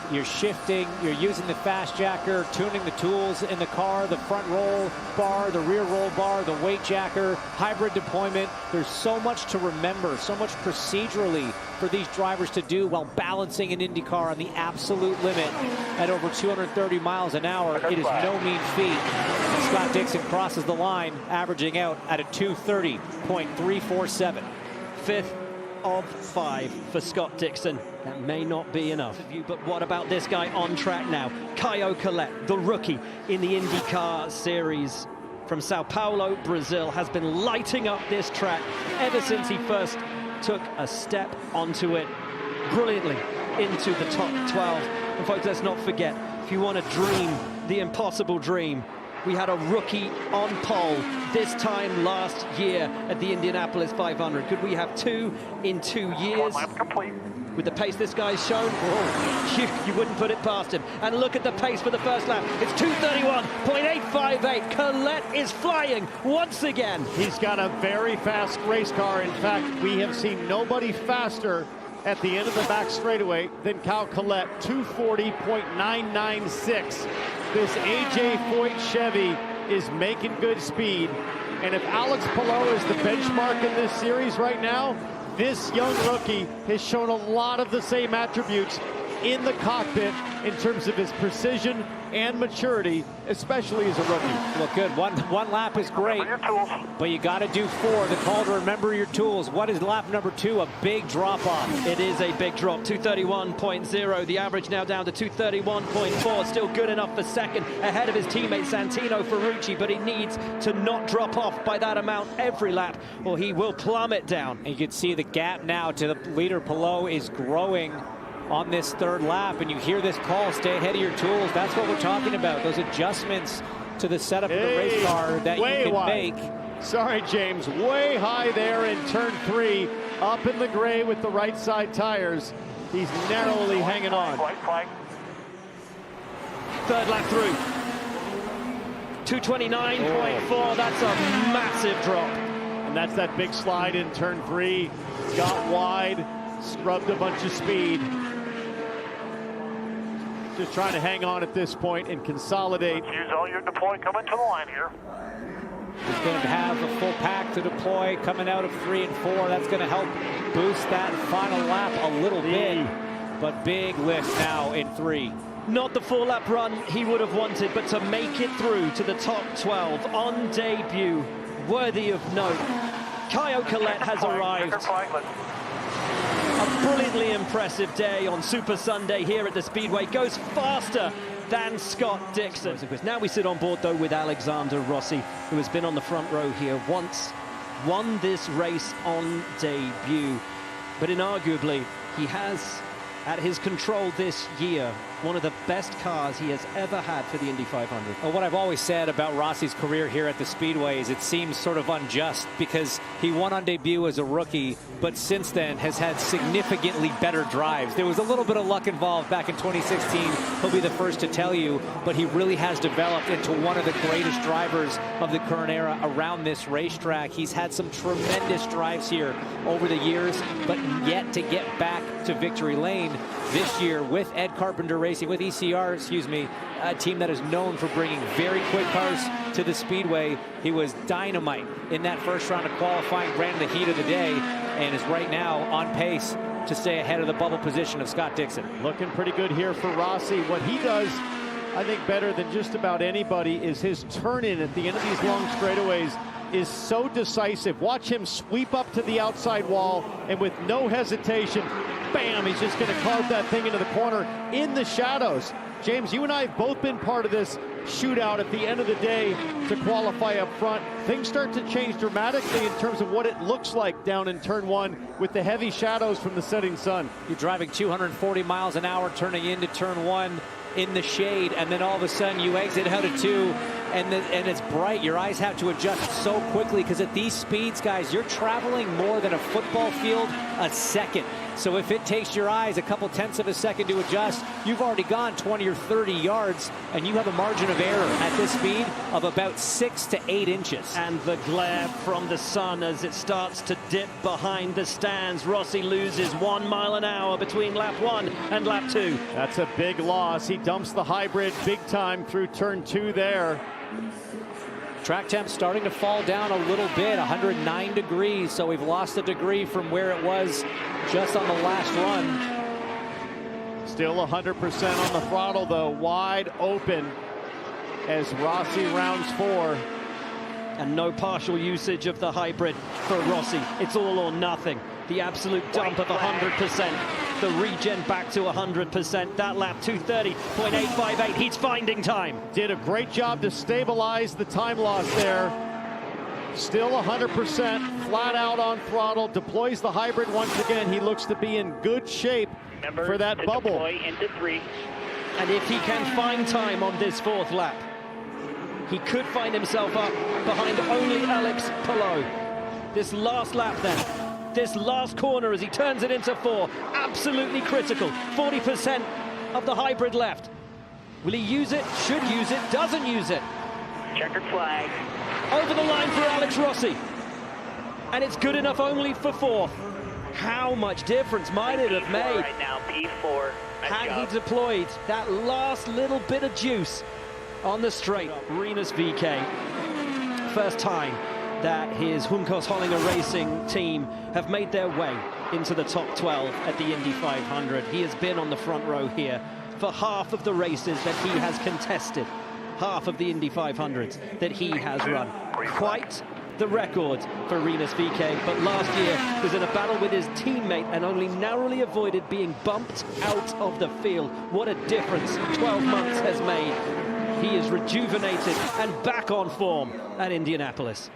You're shifting, you're using the fast jacker, tuning the tools in the car, the front roll bar, the rear roll bar, the weight jacker, hybrid deployment. There's so much to remember, so much procedurally for these drivers to do while balancing an IndyCar on the absolute limit at over 230 miles an hour. It is no mean feat. And Scott Dixon crosses the line, averaging out at a 2:30.347. 5th of 5 for Scott Dixon. That may not be enough. But what about this guy on track now? Caio Collet, the rookie in the IndyCar series from Sao Paulo, Brazil, has been lighting up this track ever since he first took a step onto it brilliantly into the top 12. And folks, let's not forget, if you want to dream the impossible dream, we had a rookie on pole this time last year at the Indianapolis 500. Could we have 2 in 2 years? 1 lap complete. With the pace this guy's shown, you wouldn't put it past him. And look at the pace for the first lap. It's 2:31.858. Collet is flying once again. He's got a very fast race car. In fact, we have seen nobody faster at the end of the back straightaway than Caio Collet, 2:40.996. This AJ Foyt Chevy is making good speed. And if Alex Palou is the benchmark in this series right now, this young rookie has shown a lot of the same attributes in the cockpit in terms of his precision and maturity, especially as a rookie. Look good. One lap is great, but you got to do 4. The call to remember your tools. What is lap number 2? A big drop off. It is a big drop. 231.0. The average now down to 231.4. Still good enough for second, ahead of his teammate Santino Ferrucci, but he needs to not drop off by that amount every lap, or he will plummet down. And you can see the gap now to the leader Palou is growing on this 3rd lap, and you hear this call, stay ahead of your tools. That's what we're talking about, those adjustments to the setup of the race car that you can make. Sorry, James, way high there in turn 3, up in the gray with the right side tires. He's narrowly hanging on. 3rd lap through. 229.4, that's a massive drop. And that's that big slide in turn 3. Got wide, scrubbed a bunch of speed. Just trying to hang on at this point and consolidate. Use all your deploy coming to the line here. He's going to have a full pack to deploy coming out of 3 and 4. That's going to help boost that final lap a little bit, but big lift now in 3. Not the 4-lap run he would have wanted, but to make it through to the top 12 on debut, worthy of note. Caio Collet has arrived. A brilliantly impressive day on Super Sunday here at the Speedway. Goes faster than Scott Dixon. Now we sit on board, though, with Alexander Rossi, who has been on the front row here once, won this race on debut. But inarguably, he has at his control this year one of the best cars he has ever had for the Indy 500. Well, what I've always said about Rossi's career here at the Speedway is it seems sort of unjust because he won on debut as a rookie, but since then has had significantly better drives. There was a little bit of luck involved back in 2016. He'll be the first to tell you, but he really has developed into one of the greatest drivers of the current era around this racetrack. He's had some tremendous drives here over the years, but yet to get back to victory lane this year with Ed Carpenter Racing, with ECR, excuse me, a team that is known for bringing very quick cars to the Speedway. He was dynamite in that first round of qualifying, ran the heat of the day, and is right now on pace to stay ahead of the bubble position of Scott Dixon. Looking pretty good here for Rossi. What he does, I think, better than just about anybody is his turn-in at the end of these long straightaways is so decisive. Watch him sweep up to the outside wall, and with no hesitation, bam, he's just going to carve that thing into the corner in the shadows. James, you and I have both been part of this shootout at the end of the day to qualify up front. Things start to change dramatically in terms of what it looks like down in turn 1 with the heavy shadows from the setting sun. You're driving 240 miles an hour turning into turn 1 in the shade, and then all of a sudden you exit out of 2 and it's bright. Your eyes have to adjust so quickly because at these speeds, guys, you're traveling more than a football field a second. So if it takes your eyes a couple tenths of a second to adjust, you've already gone 20 or 30 yards, and you have a margin of error at this speed of about 6 to 8 inches. And the glare from the sun as it starts to dip behind the stands. Rossi loses 1 mile an hour between lap 1 and lap 2. That's a big loss. He dumps the hybrid big time through turn 2 there. Track temp starting to fall down a little bit, 109 degrees, so we've lost a degree from where it was just on the last run. Still 100% on the throttle, though, wide open as Rossi rounds 4. And no partial usage of the hybrid for Rossi. It's all or nothing. The absolute dump of 100%. The regen back to 100%. That lap 230.858. He's finding time. Did a great job to stabilize the time loss there. Still 100%, flat out on throttle. Deploys the hybrid once again. He looks to be in good shape for that bubble. Deploy into 3. And if he can find time on this 4th lap, he could find himself up behind only Alex Palou. This last lap then. This last corner as he turns it into 4, absolutely critical. 40% of the hybrid left. Will he use it? Should use it. Doesn't use it. Checkered flag. Over the line for Alex Rossi. And it's good enough only for 4th. How much difference might it have made? Right now, P4. Had he deployed that last little bit of juice on the straight. Rinus VeeKay. First time that his Juncos Hollinger Racing team have made their way into the top 12 at the Indy 500. He has been on the front row here for half of the races that he has contested, half of the Indy 500s that he has run. Quite the record for Rinus VeeKay, but last year was in a battle with his teammate and only narrowly avoided being bumped out of the field. What a difference 12 months has made. He is rejuvenated and back on form at Indianapolis.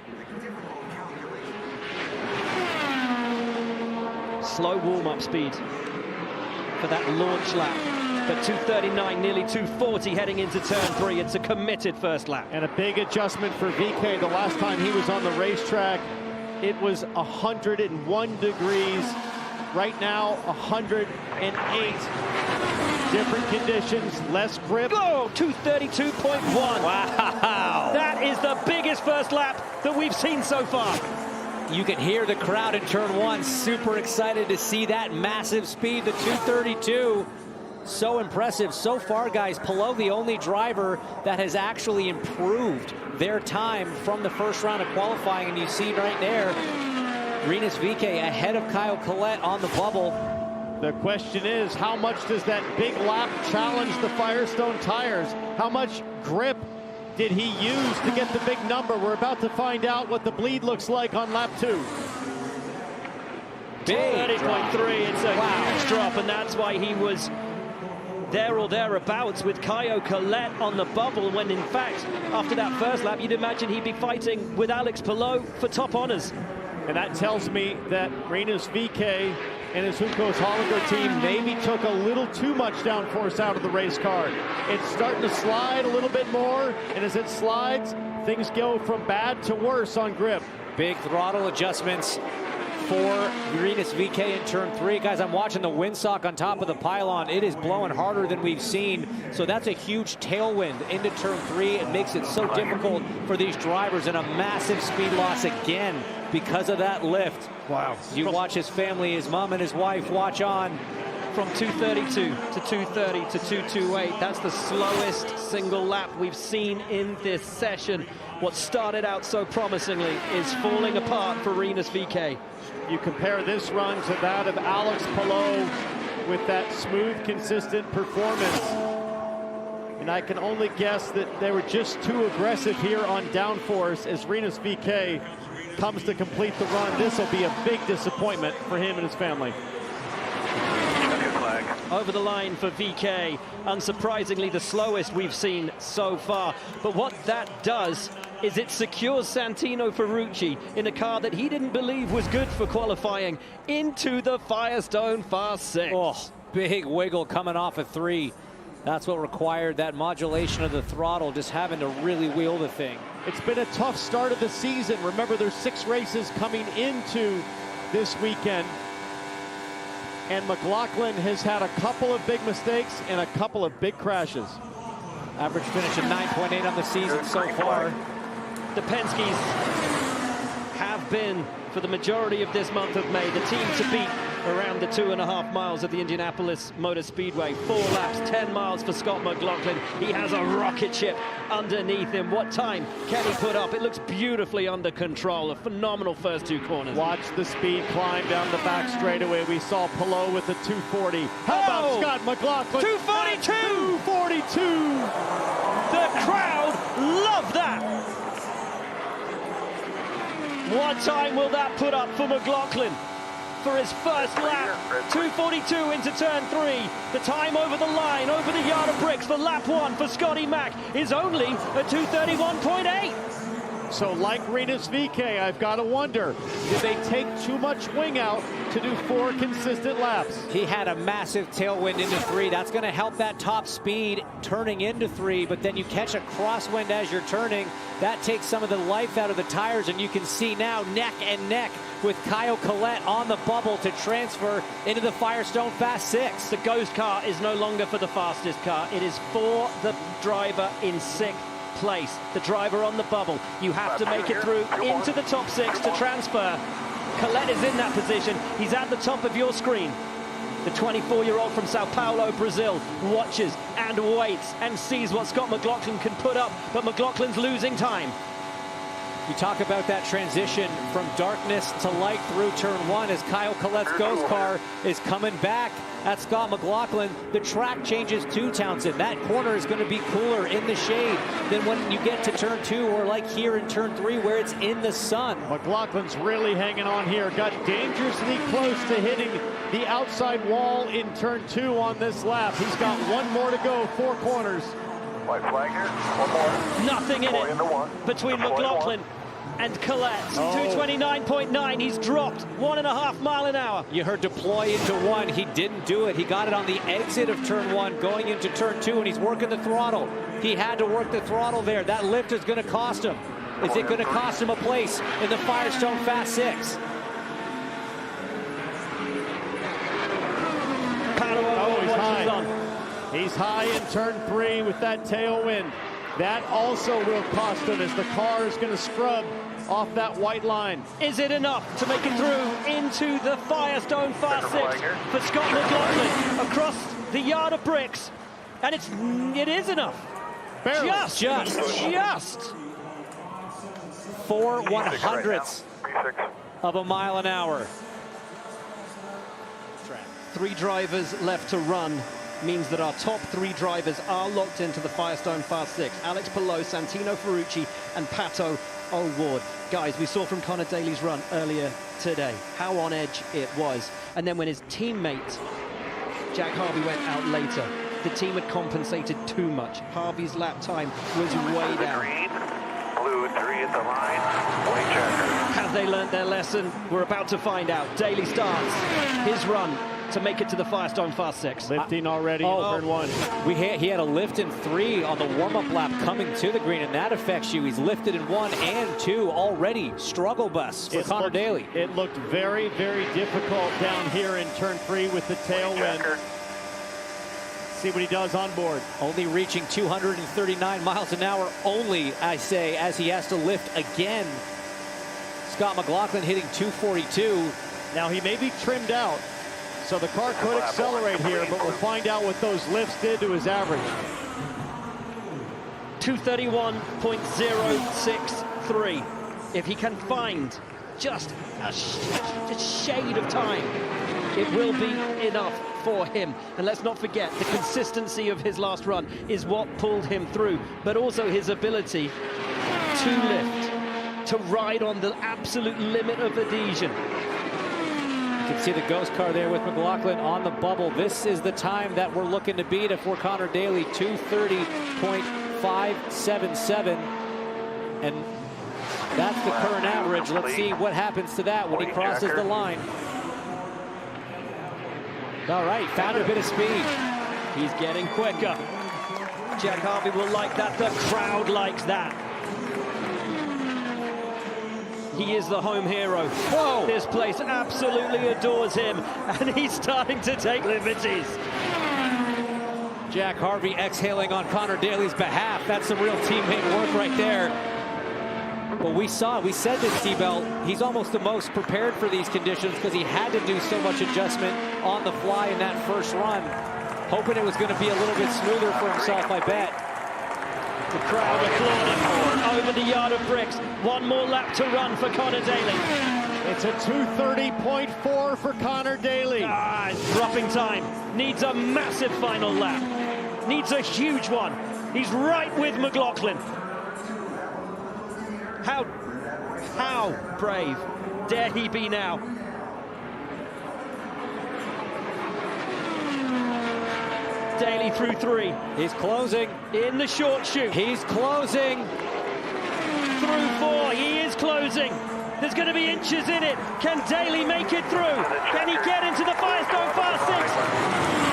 Slow warm-up speed for that launch lap, but 2:39, nearly 2:40 heading into turn 3. It's a committed first lap. And a big adjustment for VeeKay. The last time he was on the racetrack, it was 101 degrees. Right now, 108. Different conditions, less grip. Oh, 2:32.1. Wow. That is the biggest first lap that we've seen so far. You can hear the crowd in turn 1, super excited to see that massive speed, the 2:32. So impressive. So far, guys, Palou, the only driver that has actually improved their time from the first round of qualifying. And you see right there, Rinus VeeKay ahead of Kyle Collette on the bubble. The question is, how much does that big lap challenge the Firestone tires? How much grip did he use to get the big number? We're about to find out what the bleed looks like on lap 2. Big 30.3, it's a huge drop, and that's why he was there or thereabouts with Kyle Collette on the bubble, when in fact, after that first lap, you'd imagine he'd be fighting with Alex Palou for top honors. And that tells me that Rinus VeeKay and his Hunkos Hollinger team maybe took a little too much downforce out of the race car. It's starting to slide a little bit more, and as it slides, things go from bad to worse on grip. Big throttle adjustments for Rinus VeeKay in turn 3. Guys, I'm watching the windsock on top of the pylon. It is blowing harder than we've seen, so that's a huge tailwind into turn 3. It makes it so difficult for these drivers, and a massive speed loss again because of that lift. Wow. You watch his family, his mom and his wife watch on. From 2:32 to 2:30 to 2:28, that's the slowest single lap we've seen in this session. What started out so promisingly is falling apart for Rinus VeeKay. You compare this run to that of Alex Palou with that smooth, consistent performance. And I can only guess that they were just too aggressive here on downforce as Rinus VeeKay comes to complete the run. This will be a big disappointment for him and his family. Over the line for VeeKay, unsurprisingly the slowest we've seen so far. But what that does is it secures Santino Ferrucci in a car that he didn't believe was good for qualifying into the Firestone Fast 6. Oh, big wiggle coming off of 3. That's what required that modulation of the throttle, just having to really wheel the thing. It's been a tough start of the season. Remember, there's 6 races coming into this weekend. And McLaughlin has had a couple of big mistakes and a couple of big crashes. Average finish of 9.8 on the season so far. The Penske's have been, for the majority of this month of May, the team to beat around the 2.5 miles of the Indianapolis Motor Speedway. 4 laps, 10 miles for Scott McLaughlin. He has a rocket ship underneath him. What time can he put up? It looks beautifully under control. A phenomenal first 2 corners. Watch the speed climb down the back straightaway. We saw Palou with the 240. How about Scott McLaughlin? 242! 242! The crowd love that! What time will that put up for McLaughlin for his first lap? 2:42 into turn 3. The time over the line, over the yard of bricks for lap 1 for Scotty Mack is only a 2:31.8. So like Rinus VeeKay, I've got to wonder, did they take too much wing out to do 4 consistent laps? He had a massive tailwind into 3. That's going to help that top speed turning into 3, but then you catch a crosswind as you're turning. That takes some of the life out of the tires, and you can see now neck and neck with Kyle Collette on the bubble to transfer into the Firestone Fast 6. The ghost car is no longer for the fastest car. It is for the driver in 6th place. The driver on the bubble. You have to make it through into the top 6 to transfer. Collette is in that position. He's at the top of your screen. The 24-year-old from Sao Paulo, Brazil, watches and waits and sees what Scott McLaughlin can put up, but McLaughlin's losing time. You talk about that transition from darkness to light through turn 1 as Kyle Collette's ghost car is coming back at Scott McLaughlin. The track changes too, Townsend. That corner is going to be cooler in the shade than when you get to turn 2 or like here in turn 3 where it's in the sun. McLaughlin's really hanging on here. Got dangerously close to hitting the outside wall in turn 2 on this lap. He's got one more to go, 4 corners. White flag here, one more. Nothing in it between McLaughlin and Collette. 229.9. He's dropped 1.5 miles an hour. You heard deploy into 1. He didn't do it. He got it on the exit of turn 1 going into turn 2, and he's working the throttle. He had to work the throttle there. That lift is going to cost him. Is it going to cost him a place in the Firestone Fast 6? Pato O'Ward watches on. He's high in turn 3 with that tailwind. That also will cost him as the car is going to scrub off that white line. Is it enough to make it through into the Firestone Fast 6 for Scott McLaughlin across the yard of bricks? And it is enough. Barely. Just 4 100ths of a mile an hour. 3 drivers left to run means that our top 3 drivers are locked into the Firestone Fast 6. Alex Palou, Santino Ferrucci, and Pato O'Ward. Guys, we saw from Connor Daly's run earlier today how on edge it was. And then when his teammate, Jack Harvey, went out later, the team had compensated too much. Harvey's lap time was way down. Green, blue 3 at the line, white checker. Have they learned their lesson? We're about to find out. Daly starts his run to make it to the Firestone Fast 6. Lifting already in turn 1. He had a lift in 3 on the warm-up lap coming to the green, and that affects you. He's lifted in 1 and 2 already. Struggle bus for Connor Daly. It looked very, very difficult down here in turn 3 with the tailwind. See what he does on board. Only reaching 239 miles an hour only, I say, as he has to lift again. Scott McLaughlin hitting 242. Now he may be trimmed out, so the car could accelerate here, but we'll find out what those lifts did to his average. 231.063. If he can find just a shade of time, it will be enough for him. And let's not forget, the consistency of his last run is what pulled him through, but also his ability to lift, to ride on the absolute limit of adhesion. You can see the ghost car there with McLaughlin on the bubble. This is the time that we're looking to beat for Connor Daly, 230.577. And that's the current average. Let's see what happens to that when he crosses the line. All right, found a bit of speed. He's getting quicker. Jack Harvey will like that. The crowd likes that. He is the home hero. Whoa! This place absolutely adores him, and he's starting to take liberties. Jack Harvey exhaling on Connor Daly's behalf. That's some real teammate work right there. But we said this, T-Bell, he's almost the most prepared for these conditions because he had to do so much adjustment on the fly in that first run. Hoping it was going to be a little bit smoother for himself, I bet. The crowd applauding over the yard of bricks. One more lap to run for Connor Daly. It's a 230.4 for Connor Daly. Dropping time. Needs a massive final lap. Needs a huge one. He's right with McLaughlin. How brave dare he be now? Daly through 3. He's closing. In the short chute. He's closing. Through 4. He is closing. There's going to be inches in it. Can Daly make it through? Can he get into the Firestone Fast 6?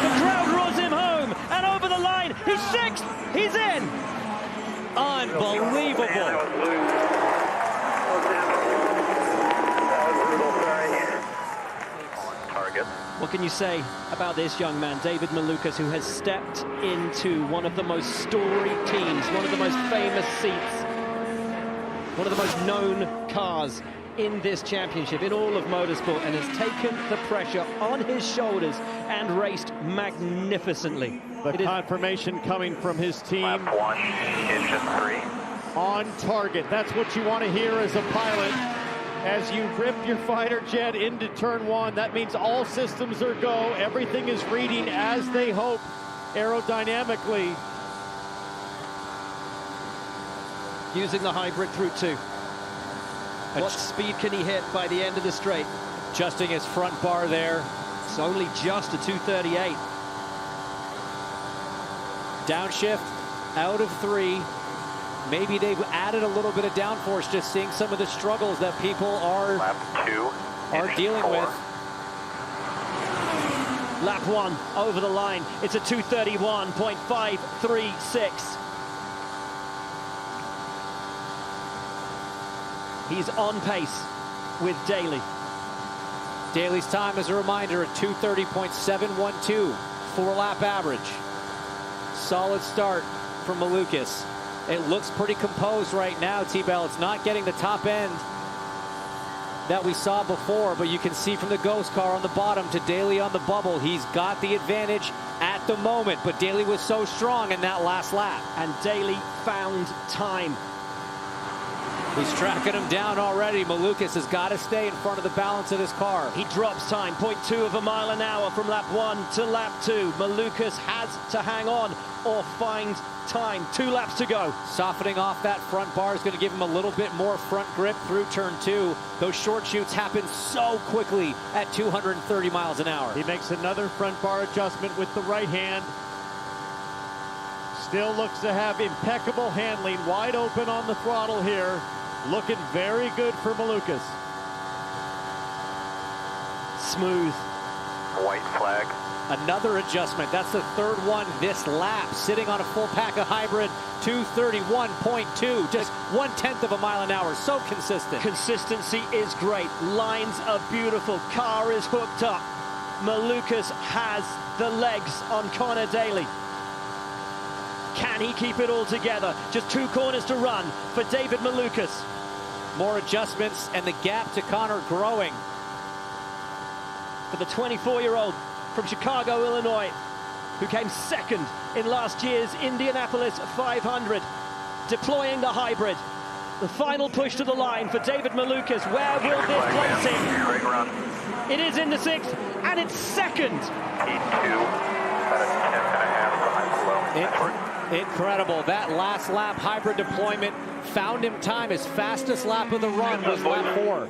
The crowd roars him home. And over the line. He's 6th. He's in. Unbelievable. What can you say about this young man, David Malukas, who has stepped into one of the most storied teams, one of the most famous seats, one of the most known cars in this championship, in all of motorsport, and has taken the pressure on his shoulders and raced magnificently. The confirmation coming from his team. Lap 1, engine 3. on target. That's what you want to hear as a pilot. As you rip your fighter jet into turn one, that means all systems are go. Everything is reading as they hope aerodynamically. Using the hybrid through two. What speed can he hit by the end of the straight? Adjusting his front bar there. It's only just a 238. Downshift out of 3. Maybe they've added a little bit of downforce, just seeing some of the struggles that people are dealing with. Lap 1 over the line. It's a 231.536. He's on pace with Daly. Daly's time, as a reminder, at 230.712, 4-lap average. Solid start from Malukas. It looks pretty composed right now, T-Bell. It's not getting the top end that we saw before, but you can see from the ghost car on the bottom to Daly on the bubble. He's got the advantage at the moment, but Daly was so strong in that last lap. And Daly found time. He's tracking him down already. Malukas has got to stay in front of the balance of his car. He drops time, 0.2 of a mile an hour from lap 1 to lap 2. Malukas has to hang on or find time. 2 laps to go. Softening off that front bar is going to give him a little bit more front grip through turn 2. Those short shoots happen so quickly at 230 miles an hour. He makes another front bar adjustment with the right hand. Still looks to have impeccable handling, wide open on the throttle here. Looking very good for Malukas. Smooth. White flag. Another adjustment. That's the third one this lap. Sitting on a full pack of hybrid, 231.2. Just 1/10 of a mile an hour. So consistent. Consistency is great. Lines are beautiful. Car is hooked up. Malukas has the legs on Connor Daly. Can he keep it all together? Just 2 corners to run for David Malukas. More adjustments and the gap to Connor growing. For the 24-year-old from Chicago, Illinois, who came second in last year's Indianapolis 500, deploying the hybrid. The final push to the line for David Malukas. Where will this place him? Great run. It is in the 6th, and it's second. P2, about a 10.5 behind below. Incredible. That last lap hybrid deployment found him time. His fastest lap of the run was lap 4.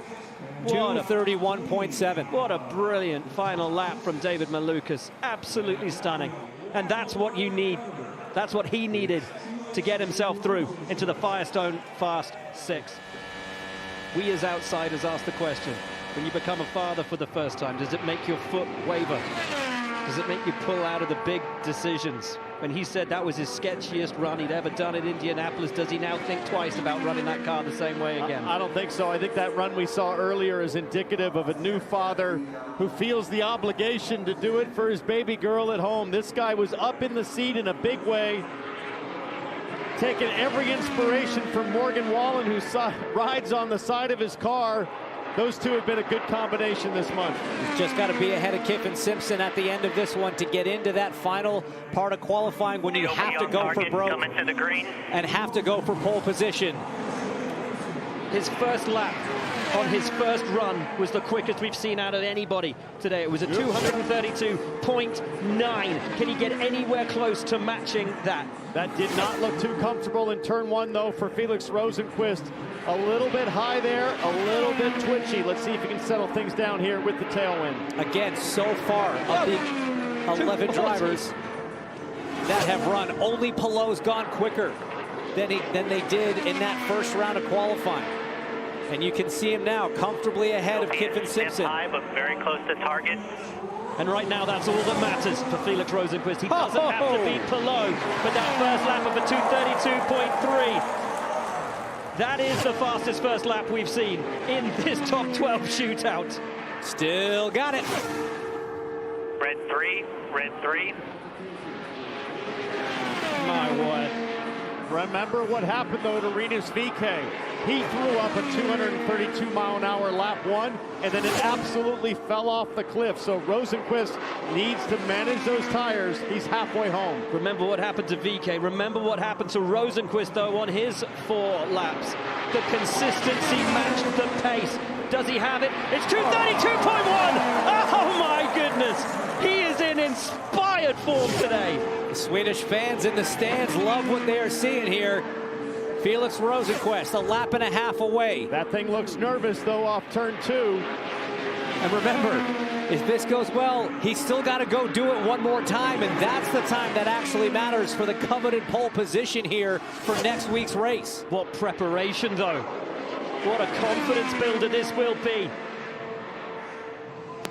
231.7. What a brilliant final lap from David Malukas. Absolutely stunning. And that's what you need. That's what he needed to get himself through into the Firestone Fast 6. We as outsiders ask the question, when you become a father for the first time, does it make your foot waver? Does it make you pull out of the big decisions? When he said that was his sketchiest run he'd ever done at Indianapolis, does he now think twice about running that car the same way again? I don't think so. I think that run we saw earlier is indicative of a new father who feels the obligation to do it for his baby girl at home. This guy was up in the seat in a big way, taking every inspiration from Morgan Wallen, who rides on the side of his car. Those two have been a good combination this month. He's just got to be ahead of Kyffin Simpson at the end of this one to get into that final part of qualifying when you have to go for broke and have to go for pole position. His first lap on his first run was the quickest we've seen out of anybody today. It was a 232.9. Can he get anywhere close to matching that? That did not look too comfortable in turn 1, though, for Felix Rosenqvist. A little bit high there, a little bit twitchy. Let's see if he can settle things down here with the tailwind. Again, so far of the 11 drivers that have run, only Pallou's gone quicker than they did in that first round of qualifying. And you can see him now comfortably ahead of Kyffin Simpson. High, but very close to target. And right now, that's all that matters for Felix Rosenqvist. He doesn't have to beat Palou, but that first lap of a 232.3. That is the fastest first lap we've seen in this top 12 shootout. Still got it. Red 3, red 3. My word. Remember what happened, though, to Rinus VeeKay. He threw up a 232-mile-an-hour lap one, and then it absolutely fell off the cliff. So Rosenqvist needs to manage those tires. He's halfway home. Remember what happened to VeeKay. Remember what happened to Rosenqvist, though, on his 4 laps. The consistency matched the pace. Does he have it? It's 232.1! Oh, my goodness! He is in inspired form today. The Swedish fans in the stands love what they are seeing here. Felix Rosenqvist, a lap and a half away. That thing looks nervous, though, off turn 2. And remember, if this goes well, he's still got to go do it one more time, and that's the time that actually matters for the coveted pole position here for next week's race. What preparation, though. What a confidence builder this will be.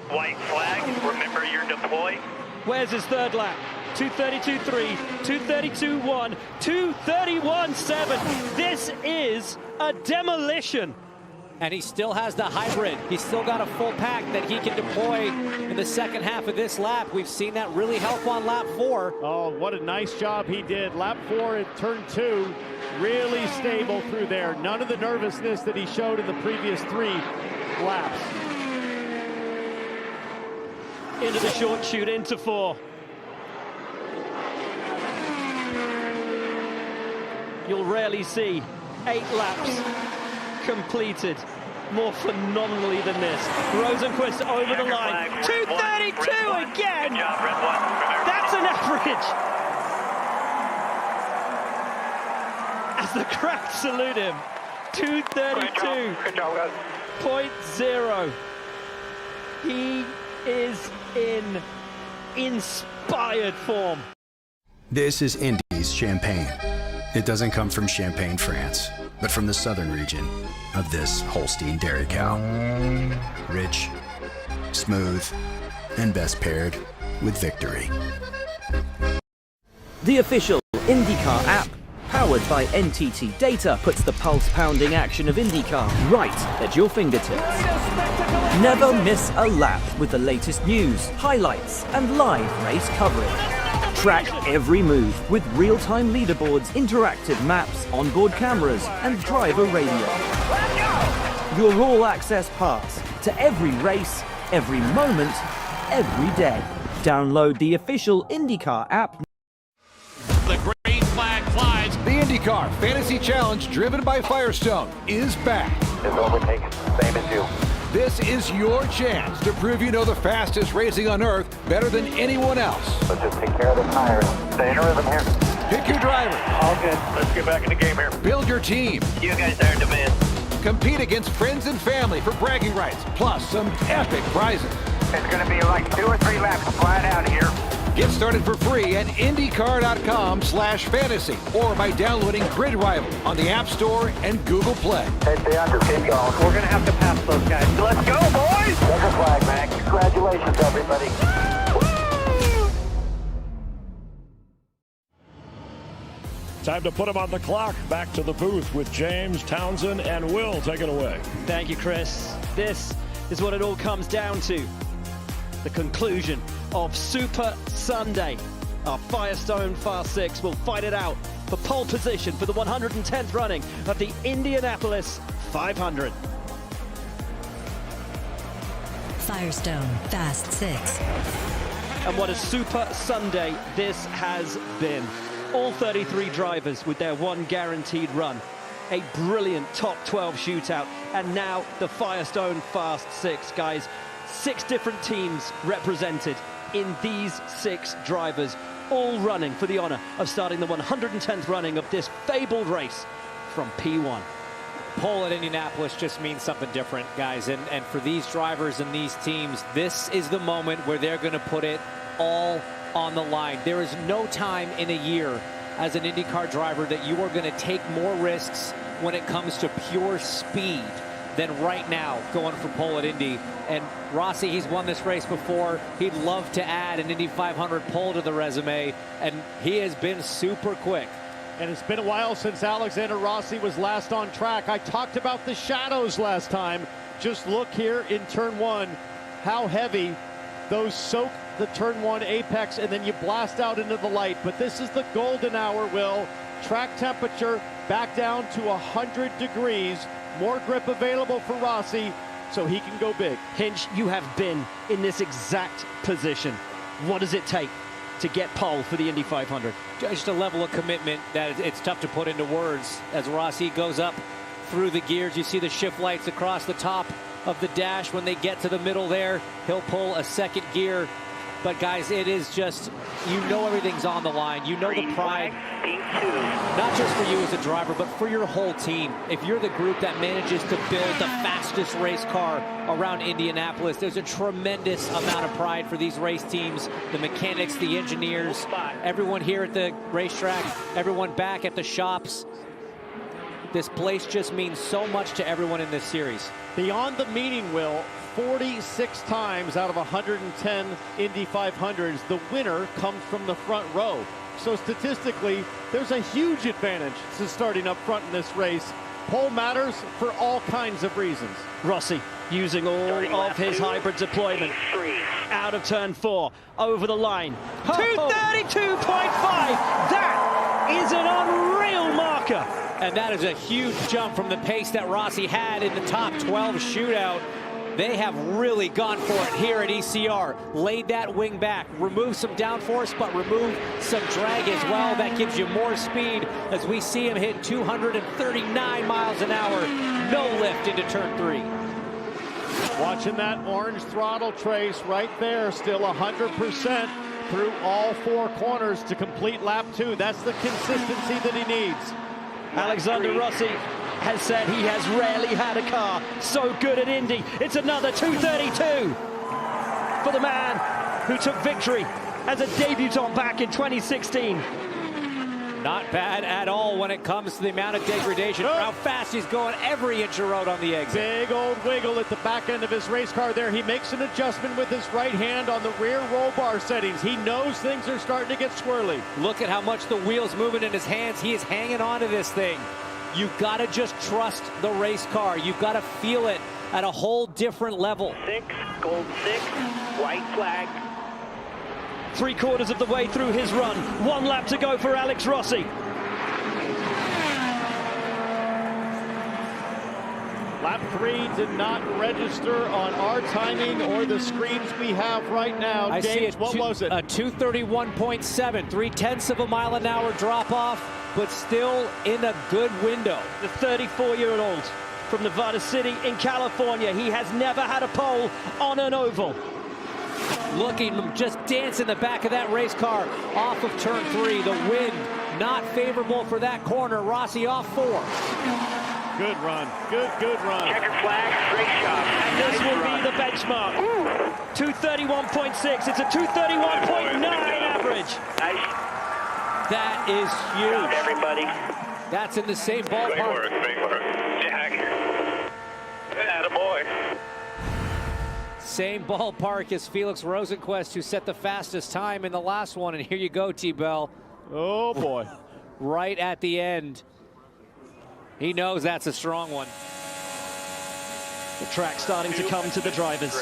White flag, remember your deploy. Where's his 3rd lap? 232.3, 232.1, 231.7. This is a demolition. And he still has the hybrid. He's still got a full pack that he can deploy in the second half of this lap. We've seen that really help on lap 4. Oh, what a nice job he did. Lap 4 at turn 2, really stable through there. None of the nervousness that he showed in the previous 3 laps. Into the short chute, into 4. You'll rarely see 8 laps completed more phenomenally than this. Rosenqvist over the line. 232 again! Good job, Red 1. That's an average! As the crowd salute him. 232.0. He is in inspired form. This is Indy's champagne. It doesn't come from Champagne, France, but from the southern region of this Holstein dairy cow. Rich, smooth, and best paired with victory. The official INDYCAR app, powered by NTT Data, puts the pulse-pounding action of INDYCAR right at your fingertips. Never miss a lap with the latest news, highlights, and live race coverage. Track every move with real-time leaderboards, interactive maps, onboard cameras, and driver radio. Your all-access pass to every race, every moment, every day. Download the official INDYCAR app. The green flag flies. The INDYCAR Fantasy Challenge, driven by Firestone, is back. It's overtaken, same as you. This is your chance to prove you know the fastest racing on Earth better than anyone else. Let's just take care of the tires. Stay in rhythm here. Pick your driver. All good. Let's get back in the game here. Build your team. You guys are in demand. Compete against friends and family for bragging rights, plus some epic prizes. It's going to be like 2 or 3 laps flat out here. Get started for free at INDYCAR.com/fantasy or by downloading Grid Rival on the App Store and Google Play. Stay under, keep going. We're going to have to pass those guys. Let's go, boys! Checkered flag, man. Congratulations, everybody. Time to put him on the clock. Back to the booth with James, Townsend, and Will. Take it away. Thank you, Chris. This is what it all comes down to. The conclusion of Super Sunday. Our Firestone Fast 6 will fight it out for pole position for the 110th running of the Indianapolis 500. Firestone Fast 6. And what a Super Sunday this has been. All 33 drivers with their one guaranteed run. A brilliant top 12 shootout. And now the Firestone Fast 6, guys. 6 different teams represented in these 6 drivers, all running for the honor of starting the 110th running of this fabled race from P1. Pole at Indianapolis just means something different, guys. And for these drivers and these teams, this is the moment where they're going to put it all on the line. There is no time in a year as an IndyCar driver that you are going to take more risks when it comes to pure speed than right now going for pole at Indy. And Rossi, he's won this race before. He'd love to add an Indy 500 pole to the resume, and he has been super quick. And it's been a while since Alexander Rossi was last on track. I talked about the shadows last time. Just look here in turn 1, how heavy those soak the turn 1 apex, and then you blast out into the light. But this is the golden hour, Will. track temperature back down to 100 degrees. More grip available for Rossi, so he can go big. Hinch, you have been in this exact position. What does it take to get pole for the Indy 500? Just a level of commitment that it's tough to put into words. As Rossi goes up through the gears, you see the shift lights across the top of the dash. When they get to the middle there, he'll pull a second gear. But guys, it is just, you know, everything's on the line. You know the pride, not just for you as a driver, but for your whole team. If you're the group that manages to build the fastest race car around Indianapolis, there's a tremendous amount of pride for these race teams, the mechanics, the engineers, everyone here at the racetrack, everyone back at the shops. This place just means so much to everyone in this series. Beyond the meeting, Will, 46 times out of 110 Indy 500s, the winner comes from the front row. So statistically, there's a huge advantage to starting up front in this race. Pole matters for all kinds of reasons. Rossi using all of his hybrid deployment. Out of turn 4, over the line. 232.5! That is an unreal marker. And that is a huge jump from the pace that Rossi had in the top 12 shootout. They have really gone for it here at ECR. Laid that wing back, removed some downforce, but removed some drag as well. That gives you more speed as we see him hit 239 miles an hour. No lift into turn 3. Watching that orange throttle trace right there, still 100% through all 4 corners to complete lap 2. That's the consistency that he needs. Alexander Rossi has said he has rarely had a car so good at Indy. It's another 232 for the man who took victory as a debutant back in 2016. Not bad at all when it comes to the amount of degradation. How fast he's going every inch of road on the exit. Big old wiggle at the back end of his race car there. He makes an adjustment with his right hand on the rear roll bar settings. He knows things are starting to get swirly. Look at how much the wheel's moving in his hands. He is hanging on to this thing. You've got to just trust the race car. You've got to feel it at a whole different level. 6, gold 6, white flag. 3/4 of the way through his run. 1 lap to go for Alex Rossi. Lap 3 did not register on our timing or the screens we have right now. I James, see what was it? A 231.7, 0.3 of a mile an hour drop off, but still in a good window. The 34-year-old from Nevada City in California. He has never had a pole on an oval. Looking, just dancing the back of that race car off of turn 3. The wind not favorable for that corner. Rossi off 4. Good run. Good run. Checker flag, straight shot. And this will be the benchmark. 231.6. It's a 231.9 average. Nice. That is huge. Everybody. That's in the same ballpark. Big work. Jack. Attaboy. Same ballpark as Felix Rosenqvist, who set the fastest time in the last one. And here you go, T-Bell. Oh, boy. Right at the end. He knows that's a strong one. The track starting to come to the drivers.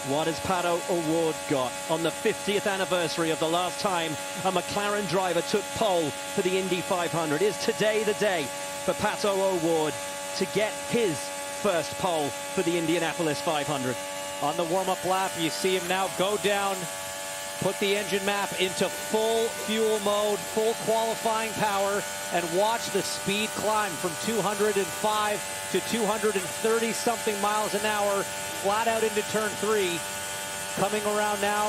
What has Pato O'Ward got on the 50th anniversary of the last time a McLaren driver took pole for the Indy 500? Is today the day for Pato O'Ward to get his first pole for the Indianapolis 500? On the warm-up lap, you see him now go down, put the engine map into full fuel mode, full qualifying power, and watch the speed climb from 205 to 230 something miles an hour, flat out into turn 3. Coming around now,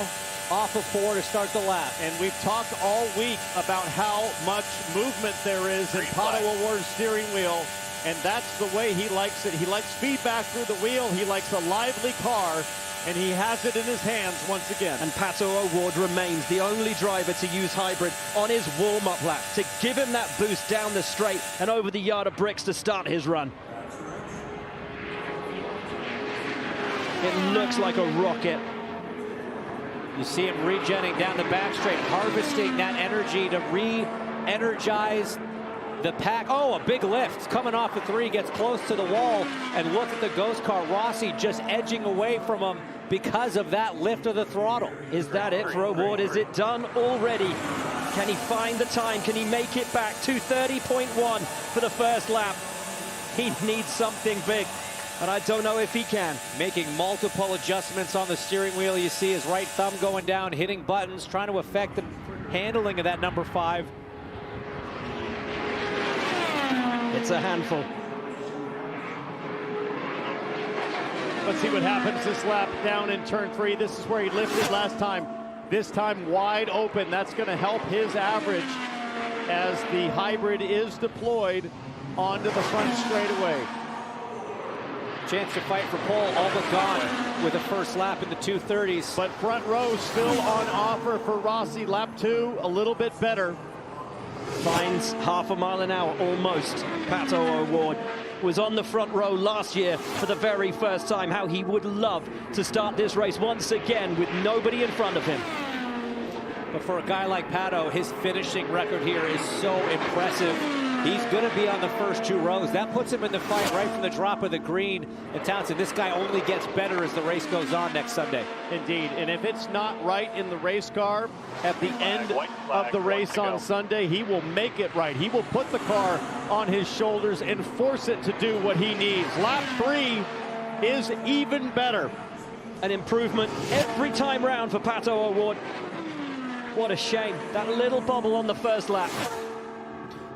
off of 4 to start the lap. And we've talked all week about how much movement there is in Pato O'Ward's steering wheel, and that's the way he likes it. He likes feedback through the wheel. He likes a lively car, and he has it in his hands once again. And Pato O'Ward remains the only driver to use hybrid on his warm-up lap to give him that boost down the straight and over the yard of bricks to start his run. It looks like a rocket. You see him regenning down the back straight, harvesting that energy to re-energize the pack. Oh, a big lift coming off the 3, gets close to the wall, and look at the ghost car. Rossi just edging away from him because of that lift of the throttle. Is that it for O'Ward? Is it done already Can he find the time? Can he make it back? 2:30.1 for the first lap. He needs something big, and I don't know if he can. Making multiple adjustments on the steering wheel. You see his right thumb going down, hitting buttons, trying to affect the handling of that number 5. It's a handful. Let's see what happens this lap down in turn 3. This is where he lifted last time. This time wide open. That's going to help his average as the hybrid is deployed onto the front straightaway. Chance to fight for pole, all but gone with the first lap in the 2:30s. But front row still on offer for Rossi. Lap 2, a little bit better. Finds half a mile an hour, almost. Pato O'Ward was on the front row last year for the very first time. How he would love to start this race once again with nobody in front of him. But for a guy like Pato, his finishing record here is so impressive. He's going to be on the first 2 rows. That puts him in the fight right from the drop of the green. And Townsend, this guy only gets better as the race goes on next Sunday. Indeed, and if it's not right in the race car at the end of the race on Sunday, he will make it right. He will put the car on his shoulders and force it to do what he needs. Lap 3 is even better. An improvement every time round for Pato O'Ward. What a shame, that little bobble on the first lap.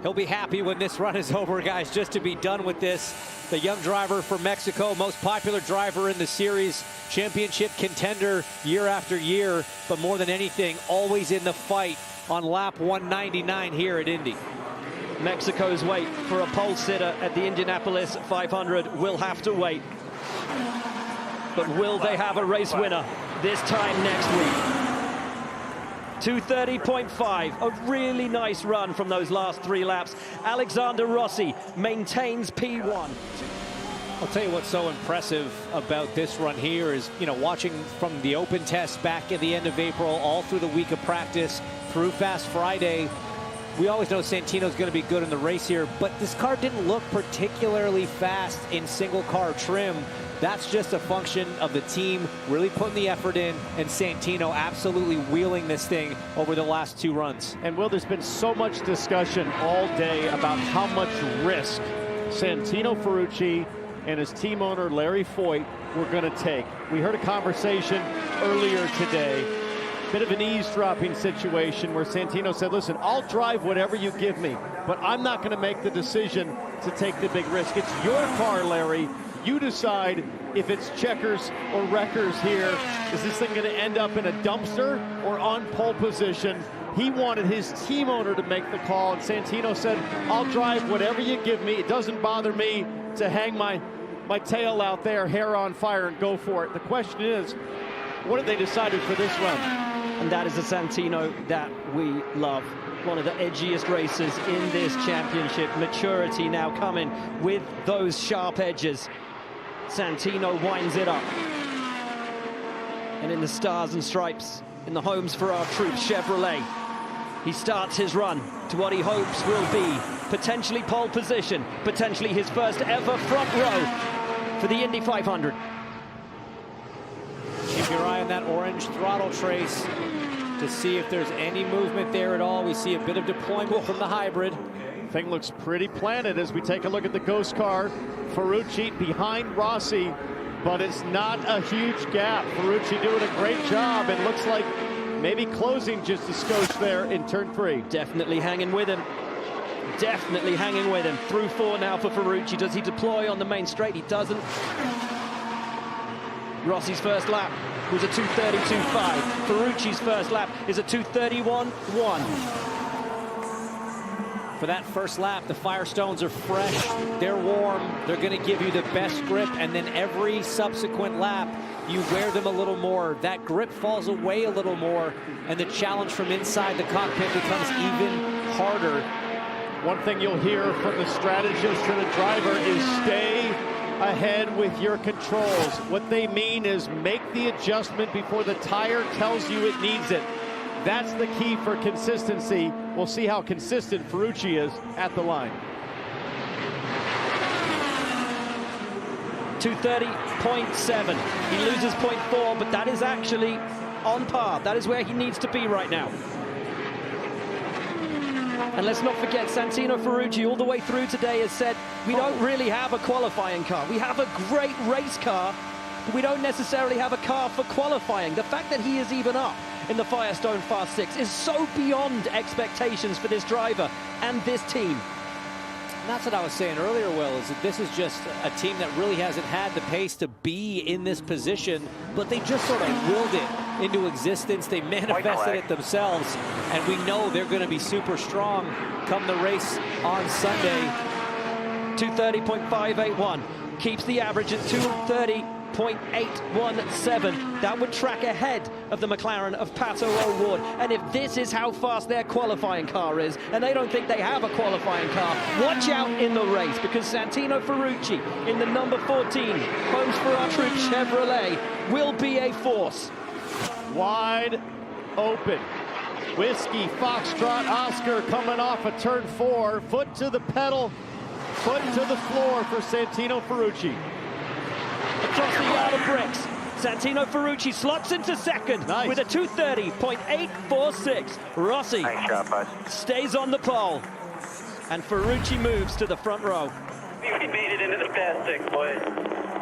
He'll be happy when this run is over, guys, just to be done with this. The young driver from Mexico, most popular driver in the series, championship contender year after year, but more than anything, always in the fight on lap 199 here at Indy. Mexico's wait for a pole sitter at the Indianapolis 500 will have to wait. But will they have a race winner this time next week? 2:30.5, a really nice run from those last 3 laps. Alexander Rossi maintains P1. I'll tell you what's so impressive about this run here is, you know, watching from the open test back at the end of April, all through the week of practice, through Fast Friday. We always know Santino's going to be good in the race here, but this car didn't look particularly fast in single car trim. That's just a function of the team really putting the effort in and Santino absolutely wheeling this thing over the last 2 runs. And Will, there's been so much discussion all day about how much risk Santino Ferrucci and his team owner Larry Foyt were going to take. We heard a conversation earlier today, bit of an eavesdropping situation where Santino said, listen, I'll drive whatever you give me, but I'm not going to make the decision to take the big risk. It's your car, Larry. You decide if it's checkers or wreckers here. Is this thing going to end up in a dumpster or on pole position? He wanted his team owner to make the call, and Santino said, I'll drive whatever you give me. It doesn't bother me to hang my tail out there, hair on fire, and go for it. The question is, what have they decided for this run? And that is a Santino that we love. One of the edgiest racers in this championship. Maturity now coming with those sharp edges. Santino winds it up. And in the stars and stripes, in the homes for our troops, Chevrolet, he starts his run to what he hopes will be potentially pole position, potentially his first ever front row for the Indy 500. Keep your eye on that orange throttle trace to see if there's any movement there at all. We see a bit of deployment from the hybrid. Thing looks pretty planted as we take a look at the ghost car. Ferrucci behind Rossi, but it's not a huge gap. Ferrucci doing a great job, and looks like maybe closing just a skosh there in turn 3. Definitely hanging with him. Definitely hanging with him. Through 4 now for Ferrucci. Does he deploy on the main straight? He doesn't. Rossi's first lap was a 2:32.5. Ferrucci's first lap is a 2:31.1. For that first lap, the Firestones are fresh, they're warm, they're going to give you the best grip, and then every subsequent lap, you wear them a little more. That grip falls away a little more, and the challenge from inside the cockpit becomes even harder. One thing you'll hear from the strategist to the driver is stay ahead with your controls. What they mean is make the adjustment before the tire tells you it needs it. That's the key for consistency. We'll see how consistent Ferrucci is at the line. 2:30.7. He loses 0.4, but that is actually on par. That is where he needs to be right now. And let's not forget, Santino Ferrucci all the way through today has said, we don't really have a qualifying car. We have a great race car, but we don't necessarily have a car for qualifying. The fact that he is even up in the Firestone Fast 6 is so beyond expectations for this driver and this team. And that's what I was saying earlier, Will, is that this is just a team that really hasn't had the pace to be in this position, but they just sort of willed it into existence. They manifested it themselves, and we know they're going to be super strong come the race on Sunday. 230.581 keeps the average at 230.817. That would track ahead of the McLaren of Pato O'Ward. And if this is how fast their qualifying car is, and they don't think they have a qualifying car, watch out in the race, because Santino Ferrucci in the number 14 Homes for Our Troops Chevrolet will be a force. Wide open. Whiskey, Foxtrot, Oscar coming off a turn 4. Foot to the pedal, foot to the floor for Santino Ferrucci. Across the yard of bricks, Santino Ferrucci slots into second with a 230.846. Rossi stays on the pole, and Ferrucci moves to the front row. We made it into the Fast 6, boys.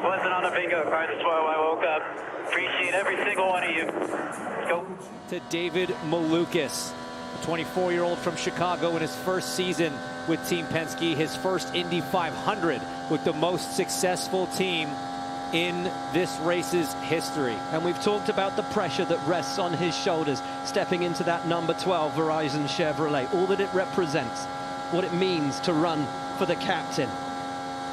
Wasn't on a bingo card, that's why I woke up. Appreciate every single one of you. Let's go. To David Malukas, a 24-year-old from Chicago in his first season with Team Penske, his first Indy 500 with the most successful team in this race's history. And we've talked about the pressure that rests on his shoulders, stepping into that number 12 Verizon Chevrolet, all that it represents, what it means to run for the captain.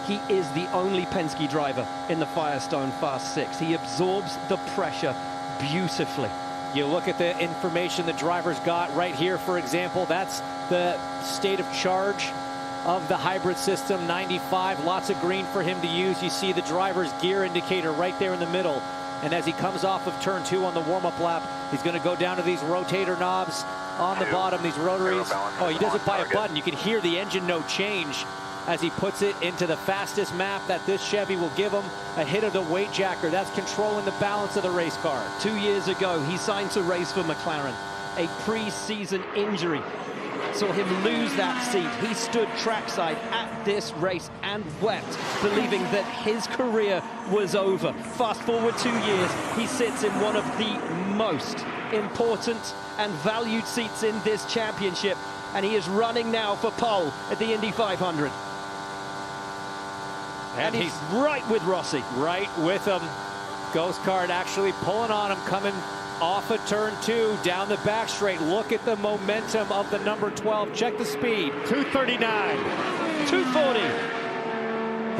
He is the only Penske driver in the Firestone Fast 6. He absorbs the pressure beautifully. You look at the information the drivers got right here, for example, that's the state of charge of the hybrid system, 95, lots of green for him to use. You see the driver's gear indicator right there in the middle. And as he comes off of turn 2 on the warm-up lap, he's going to go down to these rotator knobs on the bottom, these rotaries. Oh, he does it by a button. You can hear the engine note change as he puts it into the fastest map that this Chevy will give him. A hit of the weight jacker. That's controlling the balance of the race car. 2 years ago, he signed to race for McLaren. A pre-season injury saw him lose that seat. He stood trackside at this race and wept, believing that his career was over. Fast forward 2 years, he sits in one of the most important and valued seats in this championship, and he is running now for pole at the Indy 500. And he's right with Rossi. Right with him. Ghost Card actually pulling on him, coming off of turn 2, down the back straight. Look at the momentum of the number 12. Check the speed. 239. 240.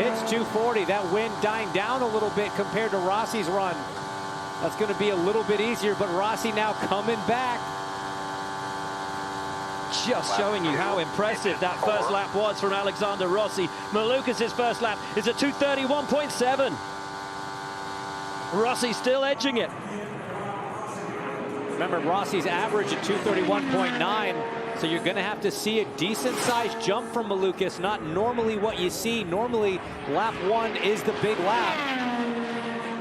Hits 240. That wind dying down a little bit compared to Rossi's run. That's going to be a little bit easier, but Rossi now coming back. Just showing you how impressive that first lap was from Alexander Rossi. Malukas' first lap is a 231.7. Rossi still edging it. Remember, Rossi's average at 231.9, so you're going to have to see a decent-sized jump from Malukas. Not normally what you see. Normally, lap 1 is the big lap.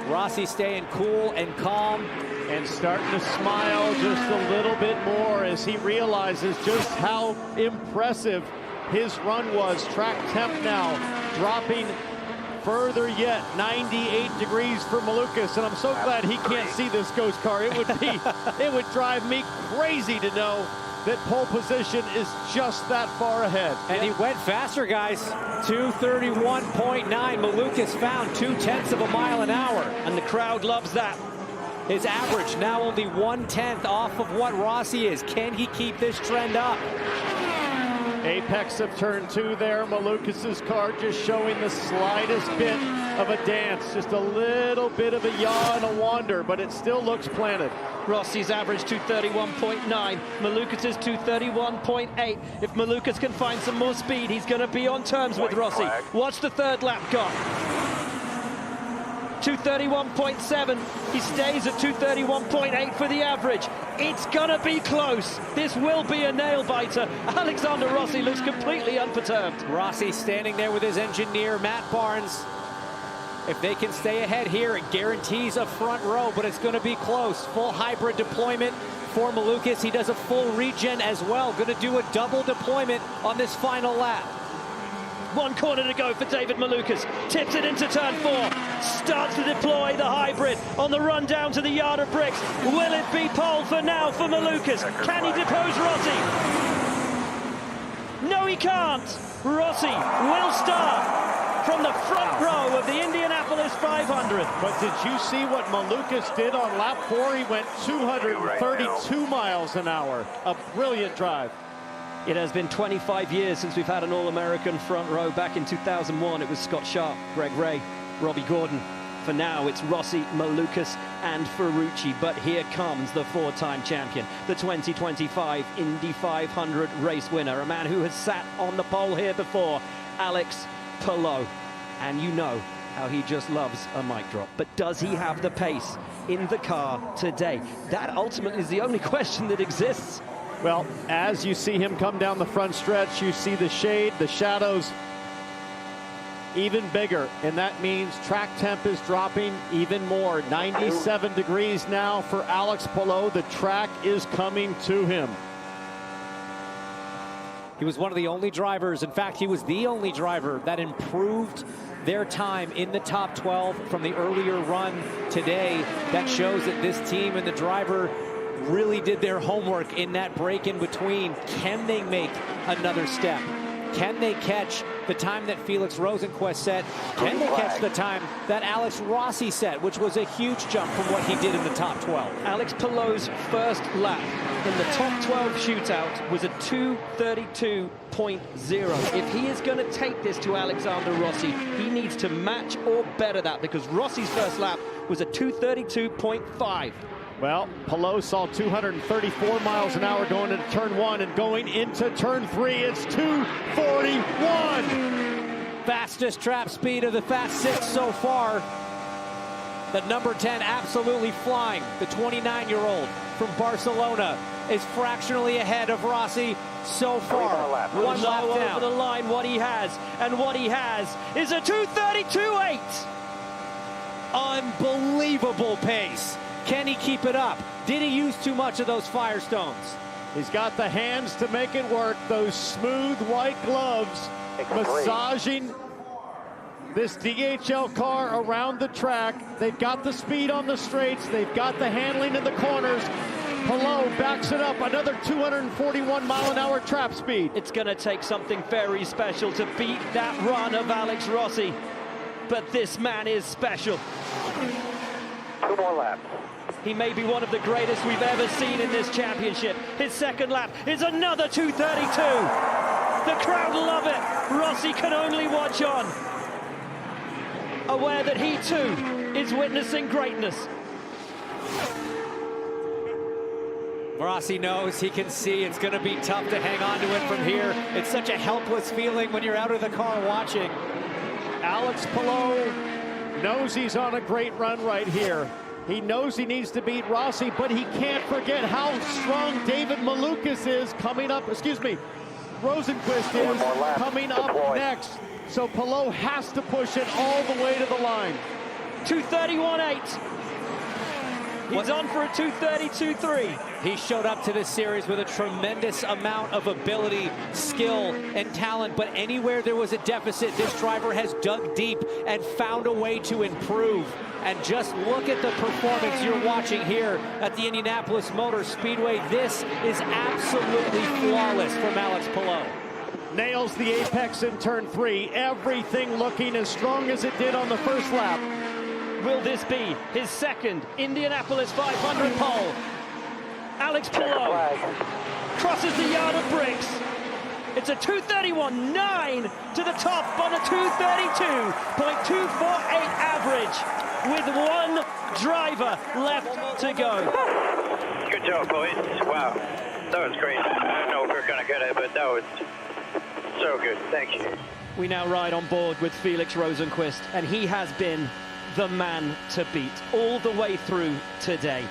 Rossi staying cool and calm. And starting to smile just a little bit more as he realizes just how impressive his run was. Track temp now dropping further yet, 98 degrees for Malukas, and I'm so glad he can't see this ghost car. It would drive me crazy to know that pole position is just that far ahead. And he went faster, guys. 231.9. Malukas found 0.2 of a mile an hour, and the crowd loves that. His average now only 1/10 off of what Rossi is. Can he keep this trend up? Apex of turn 2 there. Malukas' car just showing the slightest bit of a dance. Just a little bit of a yaw and a wander, but it still looks planted. Rossi's average 231.9. Malukas' 231.8. If Malukas can find some more speed, he's going to be on terms with Rossi. Watch the third lap got. 231.7. He stays at 231.8 for the average. It's gonna be close. This will be a nail biter. Alexander Rossi looks completely unperturbed. Rossi standing there with his engineer, Matt Barnes. If they can stay ahead here, it guarantees a front row, but it's gonna be close. Full hybrid deployment for Malukas. He does a full regen as well. Going to do a double deployment on this final lap. 1 corner to go for David Malukas. Tips it into turn 4. Starts to deploy the hybrid on the run down to the yard of bricks. Will it be pole for now for Malukas? Can he depose Rossi? No, he can't. Rossi will start from the front row of the Indianapolis 500. But did you see what Malukas did on lap 4? He went 232 miles an hour. A brilliant drive. It has been 25 years since we've had an All-American front row. Back in 2001, it was Scott Sharp, Greg Ray, Robbie Gordon. For now, it's Rossi, Malukas, and Ferrucci. But here comes the 4-time champion, the 2025 Indy 500 race winner, a man who has sat on the pole here before, Alex Palou. And you know how he just loves a mic drop. But does he have the pace in the car today? That ultimately is the only question that exists. Well, as you see him come down the front stretch, you see the shade, the shadows even bigger, and that means track temp is dropping even more. 97 degrees now for Alex Palou. The track is coming to him. He was one of the only drivers, in fact, he was the only driver that improved their time in the top 12 from the earlier run today. That shows that this team and the driver really did their homework in that break in between. Can they make another step? Can they catch the time that Felix Rosenqvist set? Can they catch the time that Alex Rossi set, which was a huge jump from what he did in the top 12? Alex Palou's first lap in the top 12 shootout was a 2:32.0. If he is going to take this to Alexander Rossi, he needs to match or better that, because Rossi's first lap was a 2:32.5. Well, Palou saw 234 miles an hour going into turn 1, and going into turn 3, it's 241. Fastest trap speed of the Fast 6 so far. The number 10 absolutely flying. The 29-year-old from Barcelona is fractionally ahead of Rossi so far. One lap down. Over the line, what he has, and what he has is a 2:32.8. Unbelievable pace. Can he keep it up? Did he use too much of those Firestones? He's got the hands to make it work. Those smooth white gloves massaging this DHL car around the track. They've got the speed on the straights. They've got the handling in the corners. Palou backs it up, another 241 mile an hour trap speed. It's going to take something very special to beat that run of Alex Rossi. But this man is special. 2 more laps. He may be one of the greatest we've ever seen in this championship. His second lap is another 2:32. The crowd love it. Rossi can only watch on, aware that he too is witnessing greatness. Rossi knows, he can see it's going to be tough to hang on to it from here. It's such a helpless feeling when you're out of the car watching. Alex Palou knows he's on a great run right here. He knows he needs to beat Rossi, but he can't forget how strong David Malukas is coming up. Rosenqvist is coming up next. So Palou has to push it all the way to the line. 2:31.8. He's on for a 2:32.3. He showed up to this series with a tremendous amount of ability, skill, and talent, but anywhere there was a deficit, this driver has dug deep and found a way to improve. And just look at the performance you're watching here at the Indianapolis Motor Speedway. This is absolutely flawless from Alex Palou. Nails the apex in turn 3. Everything looking as strong as it did on the first lap. Will this be his second Indianapolis 500 pole? Alex Palou crosses the yard of bricks. It's a 2:31.9 to the top on a 2:32.248 average, with one driver left to go. Good job, boys. Wow, that was great. I don't know if we're going to get it, but that was so good. Thank you. We now ride on board with Felix Rosenqvist, and he has been the man to beat all the way through today.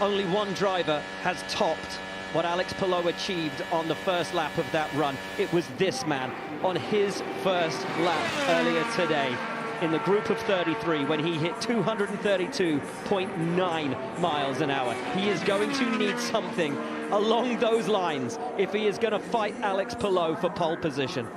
Only one driver has topped what Alex Palou achieved on the first lap of that run. It was this man on his first lap earlier today. in the group of 33 when he hit 232.9 miles an hour. He is going to need something along those lines if he is going to fight Alex Palou for pole position.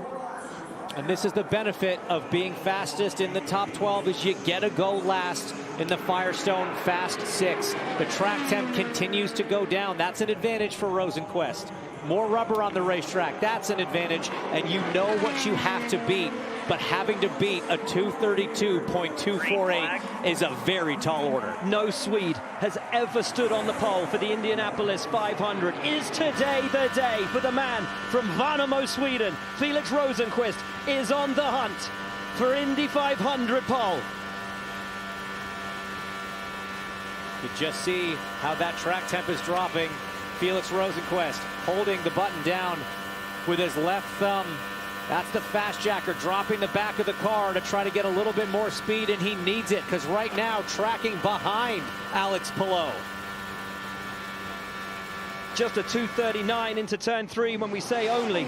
And this is the benefit of being fastest in the top 12, is you get to go last in the Firestone Fast 6. The track temp continues to go down. That's an advantage for Rosenqvist. More rubber on the racetrack, that's an advantage, and you know what you have to beat. But having to beat a 232.248 is a very tall order. No Swede has ever stood on the pole for the Indianapolis 500. Is today the day for the man from Värnamo, Sweden? Felix Rosenqvist is on the hunt for Indy 500 pole. You just see how that track temp is dropping. Felix Rosenqvist holding the button down with his left thumb. That's the fast jacker dropping the back of the car to try to get a little bit more speed, and he needs it because right now tracking behind Alex Palou. Just a 239 into turn 3 when we say only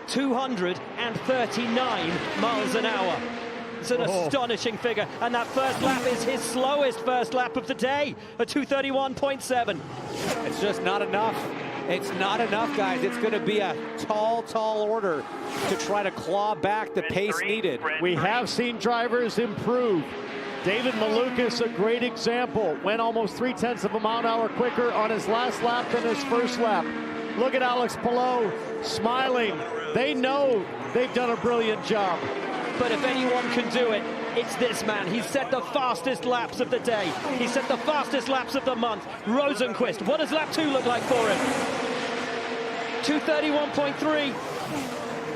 239 miles an hour. It's an astonishing figure, and that first lap is his slowest first lap of the day, a 231.7. It's just not enough. It's not enough, guys. It's going to be a tall, tall order to try to claw back the pace needed. We have seen drivers improve. David Malukas, a great example, went almost 0.3 of a mile an hour quicker on his last lap than his first lap. Look at Alex Palou smiling. They know they've done a brilliant job. But if anyone can do it, it's this man. He's set the fastest laps of the day. He's set the fastest laps of the month. Rosenqvist, what does lap 2 look like for him? 231.3.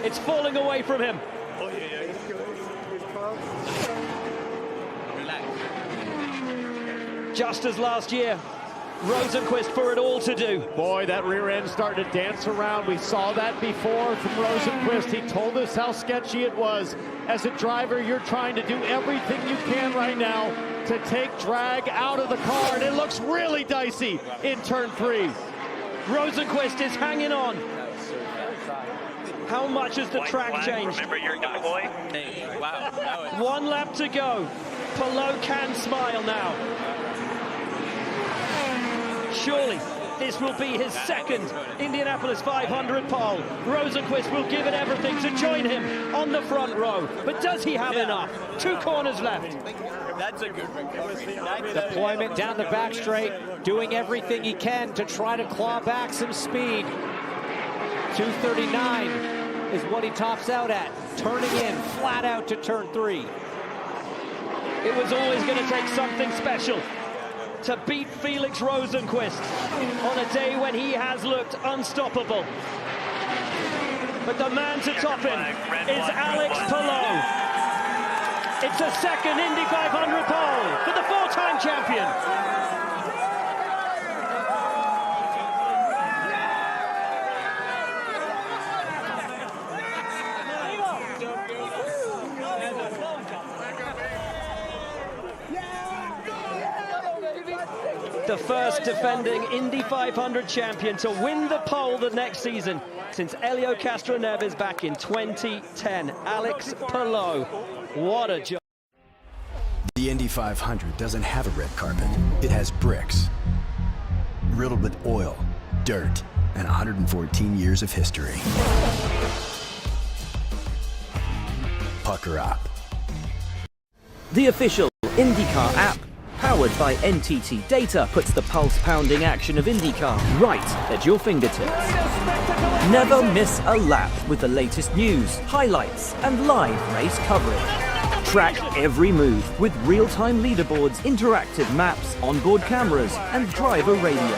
It's falling away from him. Just as last year, Rosenqvist for it all to do. Boy, that rear end started to dance around. We saw that before from Rosenqvist. He told us how sketchy it was. As a driver, you're trying to do everything you can right now to take drag out of the car, and it looks really dicey in turn 3. Rosenqvist is hanging on. How much has the track changed? Remember your deploy? Wow. 1 lap to go. Palou can smile now. Surely this will be his second Indianapolis 500 pole. Rosenqvist will give it everything to join him on the front row. But does he have enough? 2 corners left. That's a good recovery. Deployment down the back straight, doing everything he can to try to claw back some speed. 239 is what he tops out at, turning in flat out to turn 3. It was always going to take something special to beat Felix Rosenqvist on a day when he has looked unstoppable. But the man to top him is Alex Palou. It's a second Indy 500 pole for the 4-time champion. The first defending Indy 500 champion to win the pole the next season since Elio Castroneves back in 2010. Alex Palou, what a job. The Indy 500 doesn't have a red carpet. It has bricks, riddled with oil, dirt, and 114 years of history. Pucker up. The official INDYCAR app, powered by NTT Data, puts the pulse-pounding action of INDYCAR right at your fingertips. Never miss a lap with the latest news, highlights, and live race coverage. Track every move with real-time leaderboards, interactive maps, onboard cameras, and driver radio.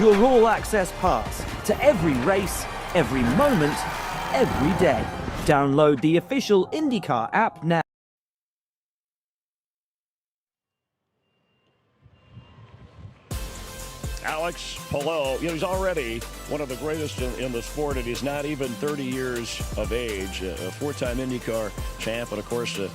Your all-access pass to every race, every moment, every day. Download the official INDYCAR app now. Alex Palou, he's already one of the greatest in the sport, and he's not even 30 years of age. A 4-time IndyCar champ, and of course, an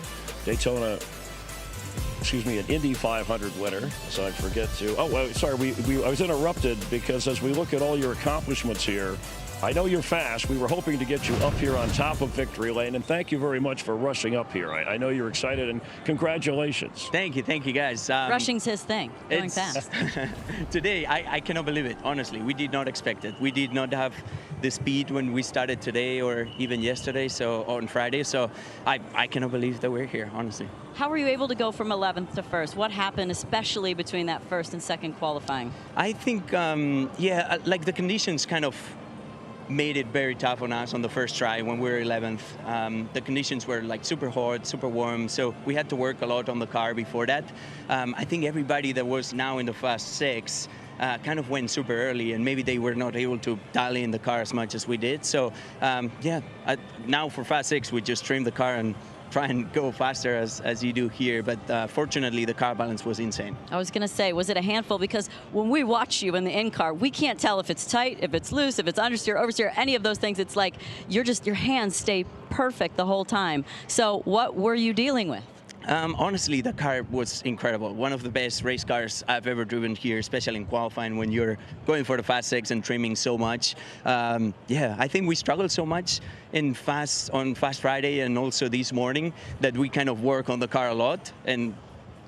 Indy 500 winner. So I forget to. Oh, well, sorry, I was interrupted because as we look at all your accomplishments here, I know you're fast. We were hoping to get you up here on top of victory lane, and thank you very much for rushing up here. I know you're excited, and congratulations. Thank you, guys. Rushing's his thing, going fast. Today, I cannot believe it, honestly. We did not expect it. We did not have the speed when we started today or even yesterday, so on Friday, so I cannot believe that we're here, honestly. How were you able to go from 11th to 1st? What happened, especially between that 1st and 2nd qualifying? I think, like the conditions kind of made it very tough on us on the first try when we were 11th. The conditions were like super hot, super warm, so we had to work a lot on the car before that. I think everybody that was now in the Fast 6 kind of went super early, and maybe they were not able to dial in the car as much as we did. So now for Fast 6, we just trim the car and try and go faster as you do here, but fortunately the car balance was insane. I was going to say, was it a handful? Because when we watch you in the in-car, we can't tell if it's tight, if it's loose, if it's understeer, oversteer, any of those things. It's like your hands stay perfect the whole time. So what were you dealing with? Honestly, the car was incredible. One of the best race cars I've ever driven here, especially in qualifying when you're going for the Fast 6 and trimming so much. I think we struggled so much on Fast Friday and also this morning that we kind of work on the car a lot and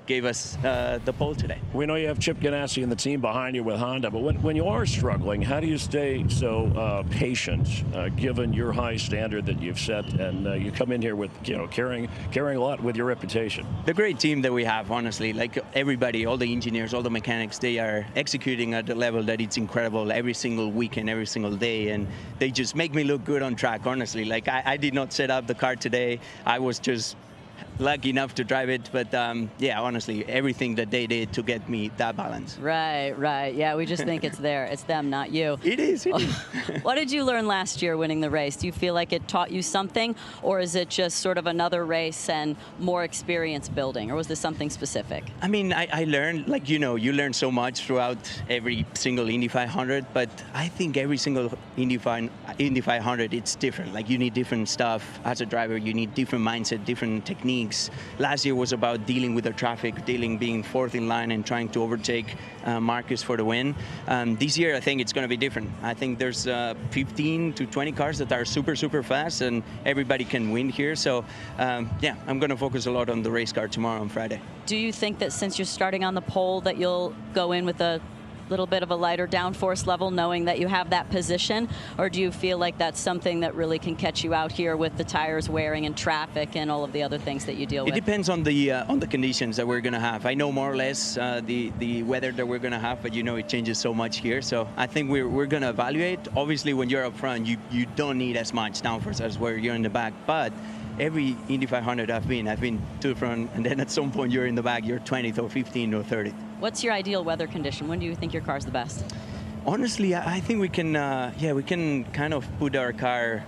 gave us the pole today. We know you have Chip Ganassi and the team behind you with Honda, but when you are struggling, how do you stay so patient, given your high standard that you've set, and you come in here with carrying a lot with your reputation? The great team that we have, honestly, like everybody, all the engineers, all the mechanics, they are executing at the level that it's incredible every single weekend, every single day, and they just make me look good on track, honestly. Like I did not set up the car today. I was just lucky enough to drive it, but honestly, everything that they did to get me that balance. Right. Yeah, we just think it's there. It's them, not you. It is. What did you learn last year winning the race? Do you feel like it taught you something, or is it just sort of another race and more experience building, or was this something specific? I mean, I learned, like, you learn so much throughout every single Indy 500, but I think every single Indy 500, it's different. Like, you need different stuff as a driver. You need different mindset, different techniques. Last year was about dealing with the traffic, being fourth in line and trying to overtake Marcus for the win. This year, I think it's going to be different. I think there's 15 to 20 cars that are super, super fast, and everybody can win here. So, I'm going to focus a lot on the race car tomorrow on Friday. Do you think that since you're starting on the pole that you'll go in with a little bit of a lighter downforce level, knowing that you have that position, or do you feel like that's something that really can catch you out here with the tires wearing and traffic and all of the other things that you deal with? It depends on the conditions that we're going to have. I know more or less the weather that we're going to have, but it changes so much here. So I think we're going to evaluate. Obviously, when you're up front, you don't need as much downforce as where you're in the back, but every Indy 500 I've been to the front, and then at some point you're in the back, you're 20th or 15th or 30th. What's your ideal weather condition? When do you think your car's the best? Honestly, I think we can kind of put our car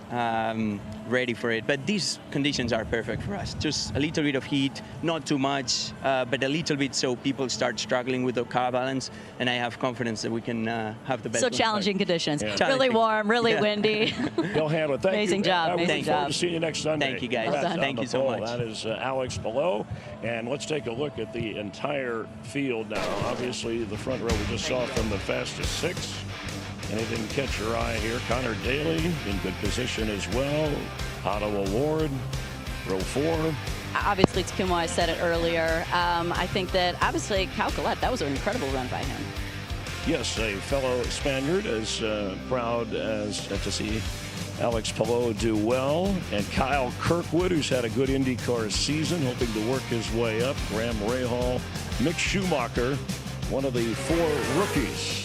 ready for it. But these conditions are perfect for us. Just a little bit of heat, not too much, but a little bit so people start struggling with the car balance. And I have confidence that we can have the best. So challenging conditions. Yeah. Really warm, really windy. You'll handle it. Thank amazing you. Job. Amazing Amazing job. job. Forward to see you next Sunday. Thank you, guys. Well Thank you so much. That is Alex Palou. And let's take a look at the entire field now. Obviously, the front row we just saw from the fastest 6. Anything catch your eye here? Connor Daly in good position as well. Pato O'Ward, row 4. Obviously, Takuma, I said it earlier. I think that, obviously, Cal Collette, that was an incredible run by him. Yes, a fellow Spaniard, as proud as to see Alex Palou do well. And Kyle Kirkwood, who's had a good IndyCar season, hoping to work his way up. Graham Rahal, Mick Schumacher, one of the 4 rookies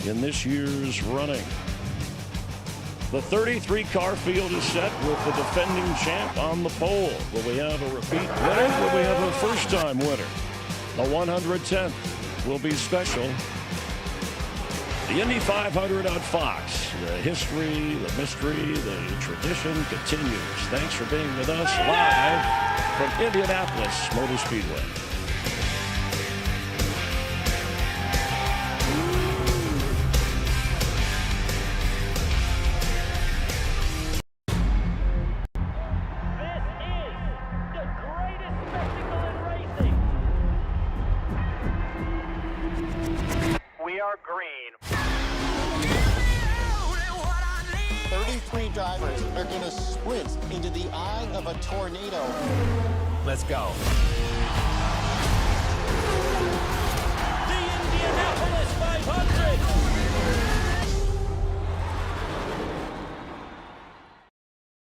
in this year's running. The 33-car field is set with the defending champ on the pole. Will we have a repeat winner? Will we have a first-time winner? The 110th will be special. The Indy 500 on Fox. The history, the mystery, the tradition continues. Thanks for being with us live from Indianapolis Motor Speedway. 33 drivers are going to sprint into the eye of a tornado. Let's go.